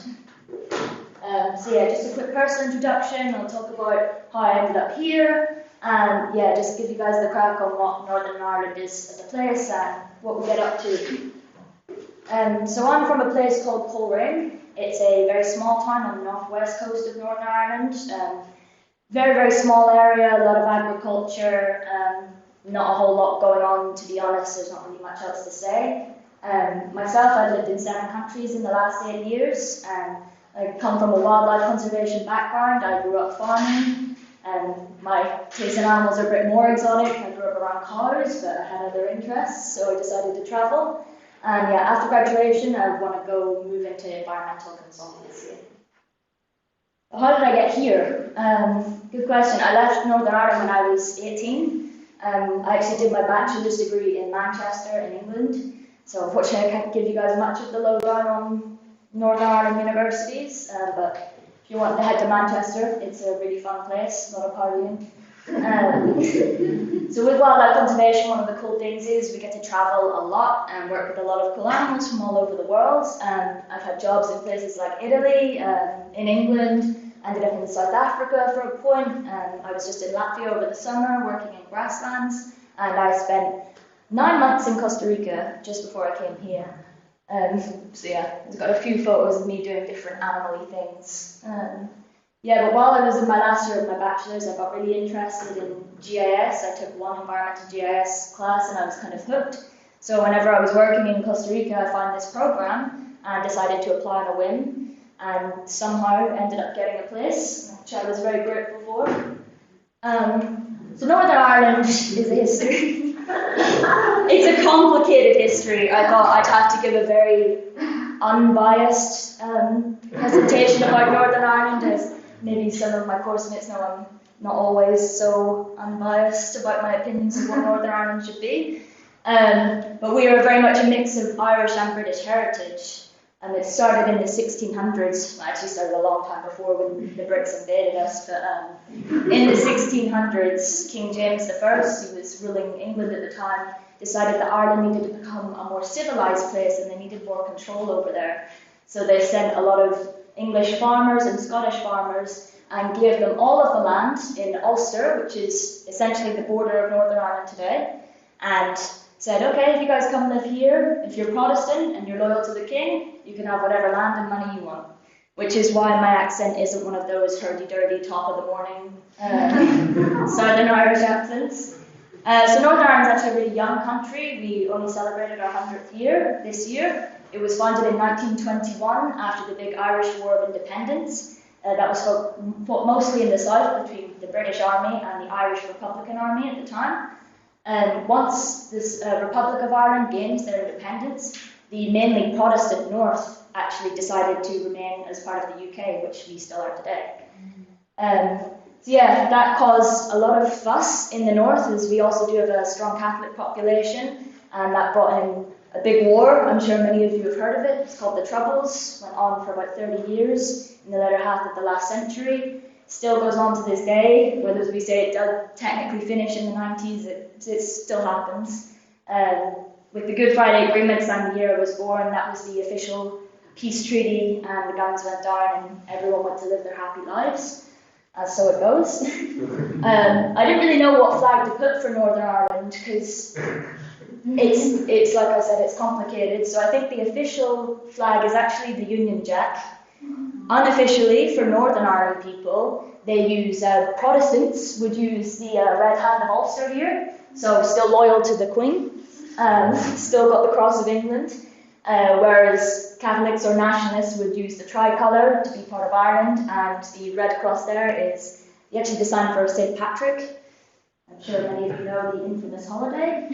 So yeah, just a quick personal introduction. I'll talk about how I ended up here, and yeah, just give you guys the crack on what Northern Ireland is as a place and what we get up to. So I'm from a place called Coleraine. It's a very small town on the northwest coast of Northern Ireland. Very, very small area, a lot of agriculture, not a whole lot going on, to be honest. There's not really much else to say. Myself, I've lived in 7 countries in the last 8 years. I come from a wildlife conservation background. I grew up farming. My taste in animals are a bit more exotic. I grew up around cows, but I had other interests, so I decided to travel. And yeah, after graduation, I want to go move into environmental consultancy. How did I get here? Good question. I left Northern Ireland when I was 18. I actually did my bachelor's degree in Manchester in England. So unfortunately, I can't give you guys much of the lowdown on Northern Ireland universities, but if you want to head to Manchester, it's a really fun place, a lot of partying. So with wildlife conservation, one of the cool things is we get to travel a lot and work with a lot of cool animals from all over the world. I've had jobs in places like Italy, in England, ended up in South Africa for a point. I was just in Latvia over the summer working in grasslands, and I spent 9 months in Costa Rica just before I came here. So yeah, I've got a few photos of me doing different animal-y things. Yeah, but while I was in my last year of my bachelor's, I got really interested in GIS. I took one environmental GIS class and I was kind of hooked. So whenever I was working in Costa Rica, I found this program and decided to apply on a whim, and somehow ended up getting a place, which I was very grateful for. So Northern Ireland is a history. It's a complicated history. I thought I'd have to give a very unbiased presentation about Northern Ireland, as maybe some of my course mates know I'm not always so unbiased about my opinions of what Northern Ireland should be. But we are very much a mix of Irish and British heritage. It started in the 1600s. Well, actually started a long time before when the Brits invaded us, but in the 1600s, King James I, who was ruling England at the time, decided that Ireland needed to become a more civilized place and they needed more control over there. So they sent a lot of English farmers and Scottish farmers and gave them all of the land in Ulster, which is essentially the border of Northern Ireland today, and said, okay, if you guys come live here, if you're Protestant and you're loyal to the king, you can have whatever land and money you want. Which is why my accent isn't one of those hurdy-durdy, top of the morning Southern Irish accents. So Northern Ireland is actually a really young country. We only celebrated our 100th year this year. It was founded in 1921 after the big Irish War of Independence. That was fought mostly in the south between the British Army and the Irish Republican Army at the time. Once this Republic of Ireland gained their independence, the mainly Protestant North actually decided to remain as part of the UK, which we still are today. So yeah, that caused a lot of fuss in the north, as we also do have a strong Catholic population, and that brought in a big war. I'm sure many of you have heard of it. It's called the Troubles. Went on for about 30 years in the latter half of the last century. Still goes on to this day, whether as we say it does technically finish in the 90s, it still happens. With the Good Friday Agreement signed the year I was born, that was the official peace treaty, and the guns went down and everyone went to live their happy lives. So it goes. I didn't really know what flag to put for Northern Ireland because it's like I said, it's complicated. So I think the official flag is actually the Union Jack. Unofficially, for Northern Ireland people, they use Protestants would use the Red Hand of Ulster here, so still loyal to the Queen, still got the Cross of England. Whereas Catholics or nationalists would use the tricolour to be part of Ireland, and the red cross there is actually designed for St. Patrick. I'm sure many of you know the infamous holiday.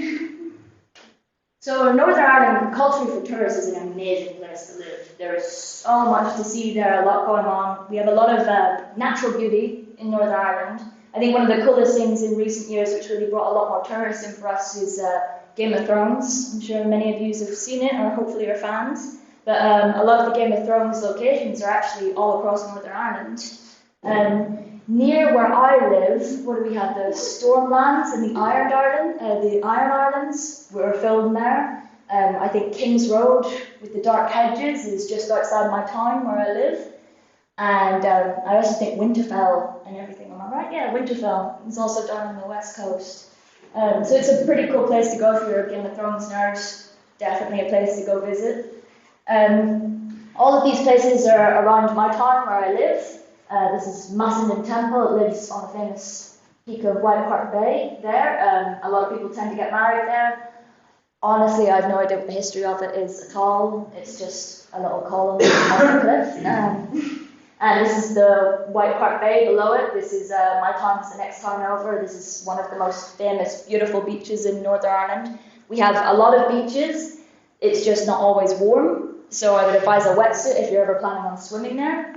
So Northern Ireland, culturally for tourists, is an amazing place to live. There is so much to see there, a lot going on. We have a lot of natural beauty in Northern Ireland. I think one of the coolest things in recent years, which really brought a lot more tourists in for us, is Game of Thrones. I'm sure many of you have seen it, or hopefully are fans. But a lot of the Game of Thrones locations are actually all across Northern Ireland. Near where I live, what do we have? The Stormlands and the Iron Islands were filmed there. I think King's Road with the dark hedges is just outside my town where I live. And I also think Winterfell and everything, am I right? Yeah, Winterfell is also down on the west coast. So it's a pretty cool place to go if you're a Game of Thrones nerd. Definitely a place to go visit. All of these places are around my town where I live. This is Macedon Temple. It lives on the famous peak of White Hart Bay there. A lot of people tend to get married there. Honestly, I have no idea what the history of it is at all. It's just a little column on the cliff. And this is the White Hart Bay below it. This is my town, it's the next town over. This is one of the most famous, beautiful beaches in Northern Ireland. We have a lot of beaches. It's just not always warm. So I would advise a wetsuit if you're ever planning on swimming there.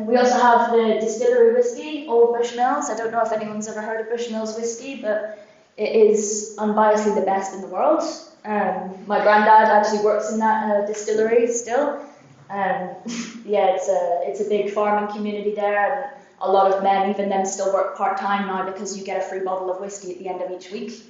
We also have the distillery whiskey, Old Bushmills. I don't know if anyone's ever heard of Bushmills whiskey, but it is unbiasedly the best in the world. My granddad actually works in that distillery still. Yeah, it's a big farming community there, and a lot of men, even them, still work part-time now because you get a free bottle of whiskey at the end of each week.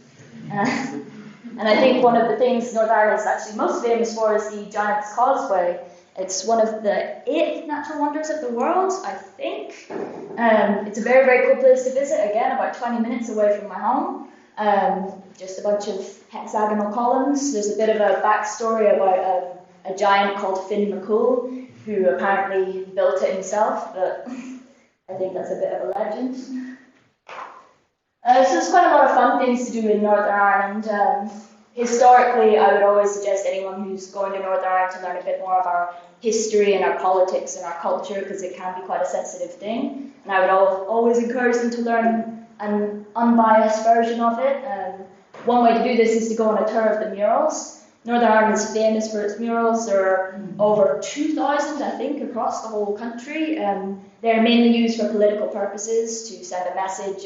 And I think one of the things Northern Ireland is actually most famous for is the Giant's Causeway. It's one of the 8 natural wonders of the world, I think. It's a very, very cool place to visit, again, about 20 minutes away from my home. Just a bunch of hexagonal columns. There's a bit of a backstory about a giant called Finn McCool, who apparently built it himself, but I think that's a bit of a legend. So there's quite a lot of fun things to do in Northern Ireland. Historically, I would always suggest anyone who's going to Northern Ireland to learn a bit more of our history and our politics and our culture, because it can be quite a sensitive thing. And I would always encourage them to learn an unbiased version of it. One way to do this is to go on a tour of the murals. Northern Ireland is famous for its murals. There are over 2,000, I think, across the whole country. They're mainly used for political purposes, to send a message,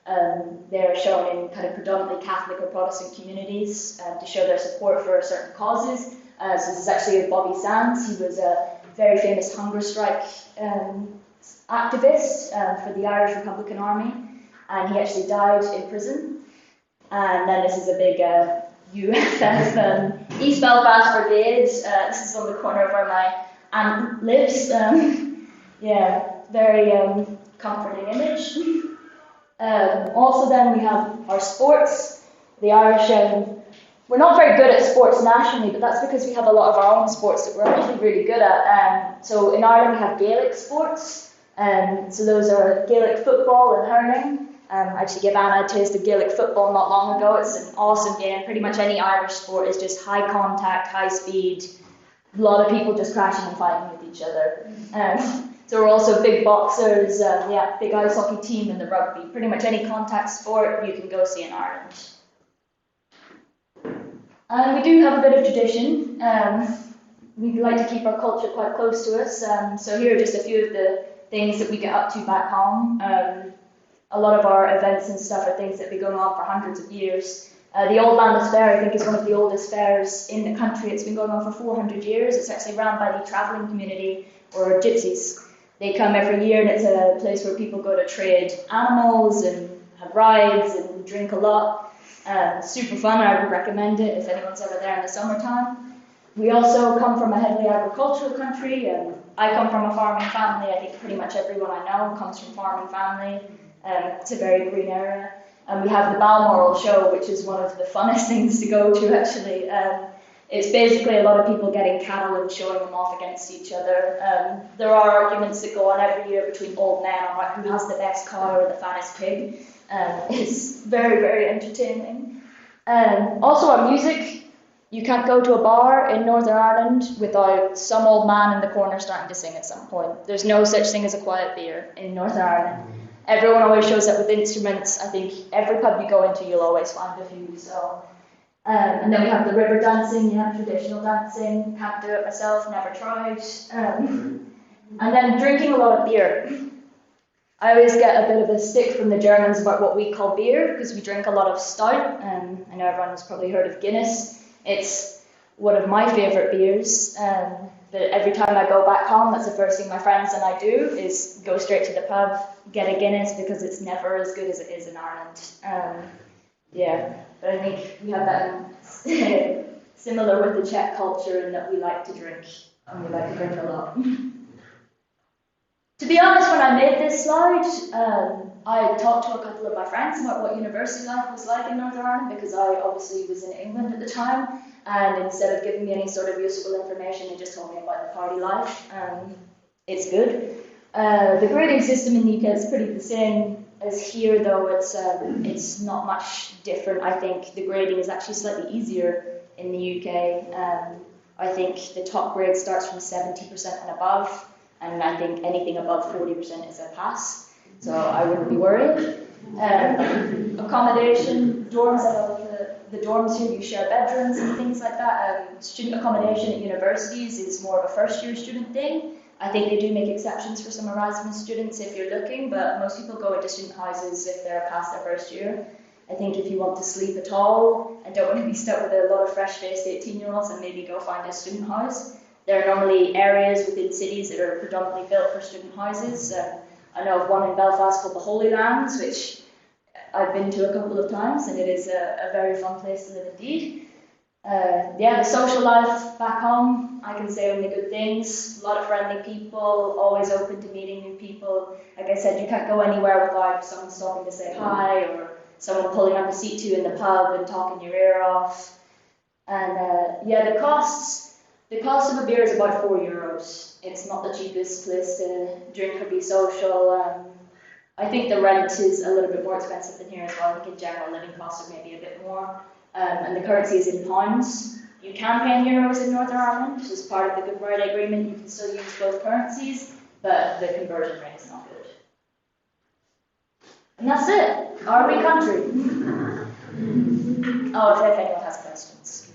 and they're shown in kind of predominantly Catholic or Protestant communities to show their support for certain causes. So this is actually of Bobby Sands. He was a very famous hunger strike activist for the Irish Republican Army, and he actually died in prison. And then this is a big UFF East Belfast Brigade. This is on the corner of where my aunt lives. Yeah, very comforting image. Also then we have our sports. The Irish, we're not very good at sports nationally, but that's because we have a lot of our own sports that we're actually really good at. So in Ireland we have Gaelic sports. So those are Gaelic football and hurling. I actually gave Anna a taste of Gaelic football not long ago. It's an awesome game. Pretty much any Irish sport is just high contact, high speed, a lot of people just crashing and fighting with each other. So we're also big boxers, yeah, big ice hockey team and the rugby. Pretty much any contact sport you can go see in Ireland. And we do have a bit of tradition. We like to keep our culture quite close to us. So here are just a few of the things that we get up to back home. A lot of our events and stuff are things that have been going on for hundreds of years. The Old Landis Fair, I think, is one of the oldest fairs in the country. It's been going on for 400 years. It's actually run by the travelling community, or gypsies. They come every year, and it's a place where people go to trade animals and have rides and drink a lot. Super fun. I would recommend it if anyone's ever there in the summertime. We also come from a heavily agricultural country. I come from a farming family. I think pretty much everyone I know comes from farming family. It's a very green area. And we have the Balmoral show, which is one of the funnest things to go to, actually. It's basically a lot of people getting cattle and showing them off against each other. There are arguments that go on every year between old men on who has the best cow or the fattest pig. It's very, very entertaining. Also our music. You can't go to a bar in Northern Ireland without some old man in the corner starting to sing at some point. There's no such thing as a quiet beer in Northern Ireland. Everyone always shows up with instruments. I think every pub you go into, you'll always find a few. So, and then we have the river dancing, traditional dancing. Can't do it myself, never tried. And then drinking a lot of beer. I always get a bit of a stick from the Germans about what we call beer, because we drink a lot of stout. I know everyone has probably heard of Guinness. It's one of my favourite beers. But every time I go back home, that's the first thing my friends and I do is go straight to the pub, get a Guinness, because it's never as good as it is in Ireland. Yeah, but I think we have that similar with the Czech culture in that we like to drink, and we like to drink a lot. To be honest, when I made this slide, I talked to a couple of my friends about what university life was like in Northern Ireland, because I obviously was in England at the time, and instead of giving me any sort of useful information, they just told me about the party life. It's good. The grading system in the UK is pretty the same as here, though it's not much different. I think the grading is actually slightly easier in the UK. I think the top grade starts from 70% and above, and I think anything above 40% is a pass, so I wouldn't be worried. Accommodation, dorms, the dorms here, you share bedrooms and things like that. Student accommodation at universities is more of a first-year student thing. I think they do make exceptions for some Erasmus students if you're looking, but most people go into student houses if they're past their first year. I think if you want to sleep at all and don't want to be stuck with a lot of fresh-faced 18-year-olds, then maybe go find a student house. There are normally areas within cities that are predominantly built for student houses. I know of one in Belfast called the Holy Lands, which I've been to a couple of times, and it is a very fun place to live indeed. Yeah, the social life back home, I can say only good things. A lot of friendly people, always open to meeting new people. Like I said, you can't go anywhere without someone stopping to say hi, or someone pulling up a seat to you in the pub and talking your ear off. And yeah, the cost of a beer is about €4. It's not the cheapest place to drink or be social. I think the rent is a little bit more expensive than here as well. I think in general living costs are maybe a bit more. And the currency is in pounds. You can pay in euros in Northern Ireland, which is part of the Good Friday Agreement. You can still use both currencies, but the conversion rate is not good. And that's it. Are we country? Oh, if anyone has questions.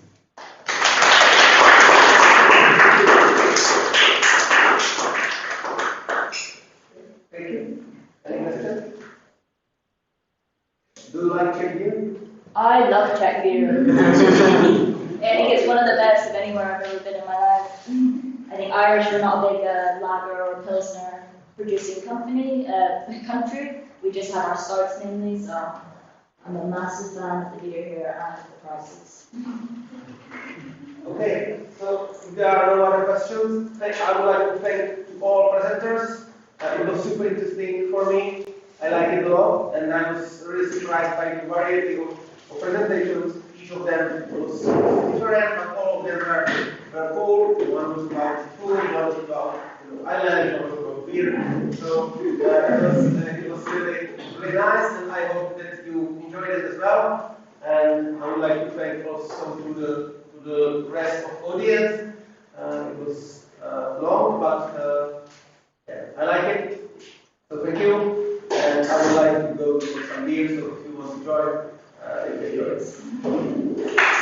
Thank you. Any questions? Do you like Czech beer? I love Czech beer. I think it's one of the best of anywhere I've ever been in my life. I think Irish are not a big lager or pilsner producing country. We just have our stouts mainly, so I'm a massive fan of the beer here and the prices. Okay, so if there are no other questions, I would like to thank all presenters. It was super interesting for me. I liked it a lot, and I was really surprised by the variety of presentations. Each of them was different, but all of them were cool. One was about food, one was about island, one was about beer. So it was really nice, and I hope that you enjoyed it as well. And I would like to thank also to the rest of the audience. It was long, but yeah, I like it. So thank you. And I would like to go for some beer, so if you want to join, you can join us.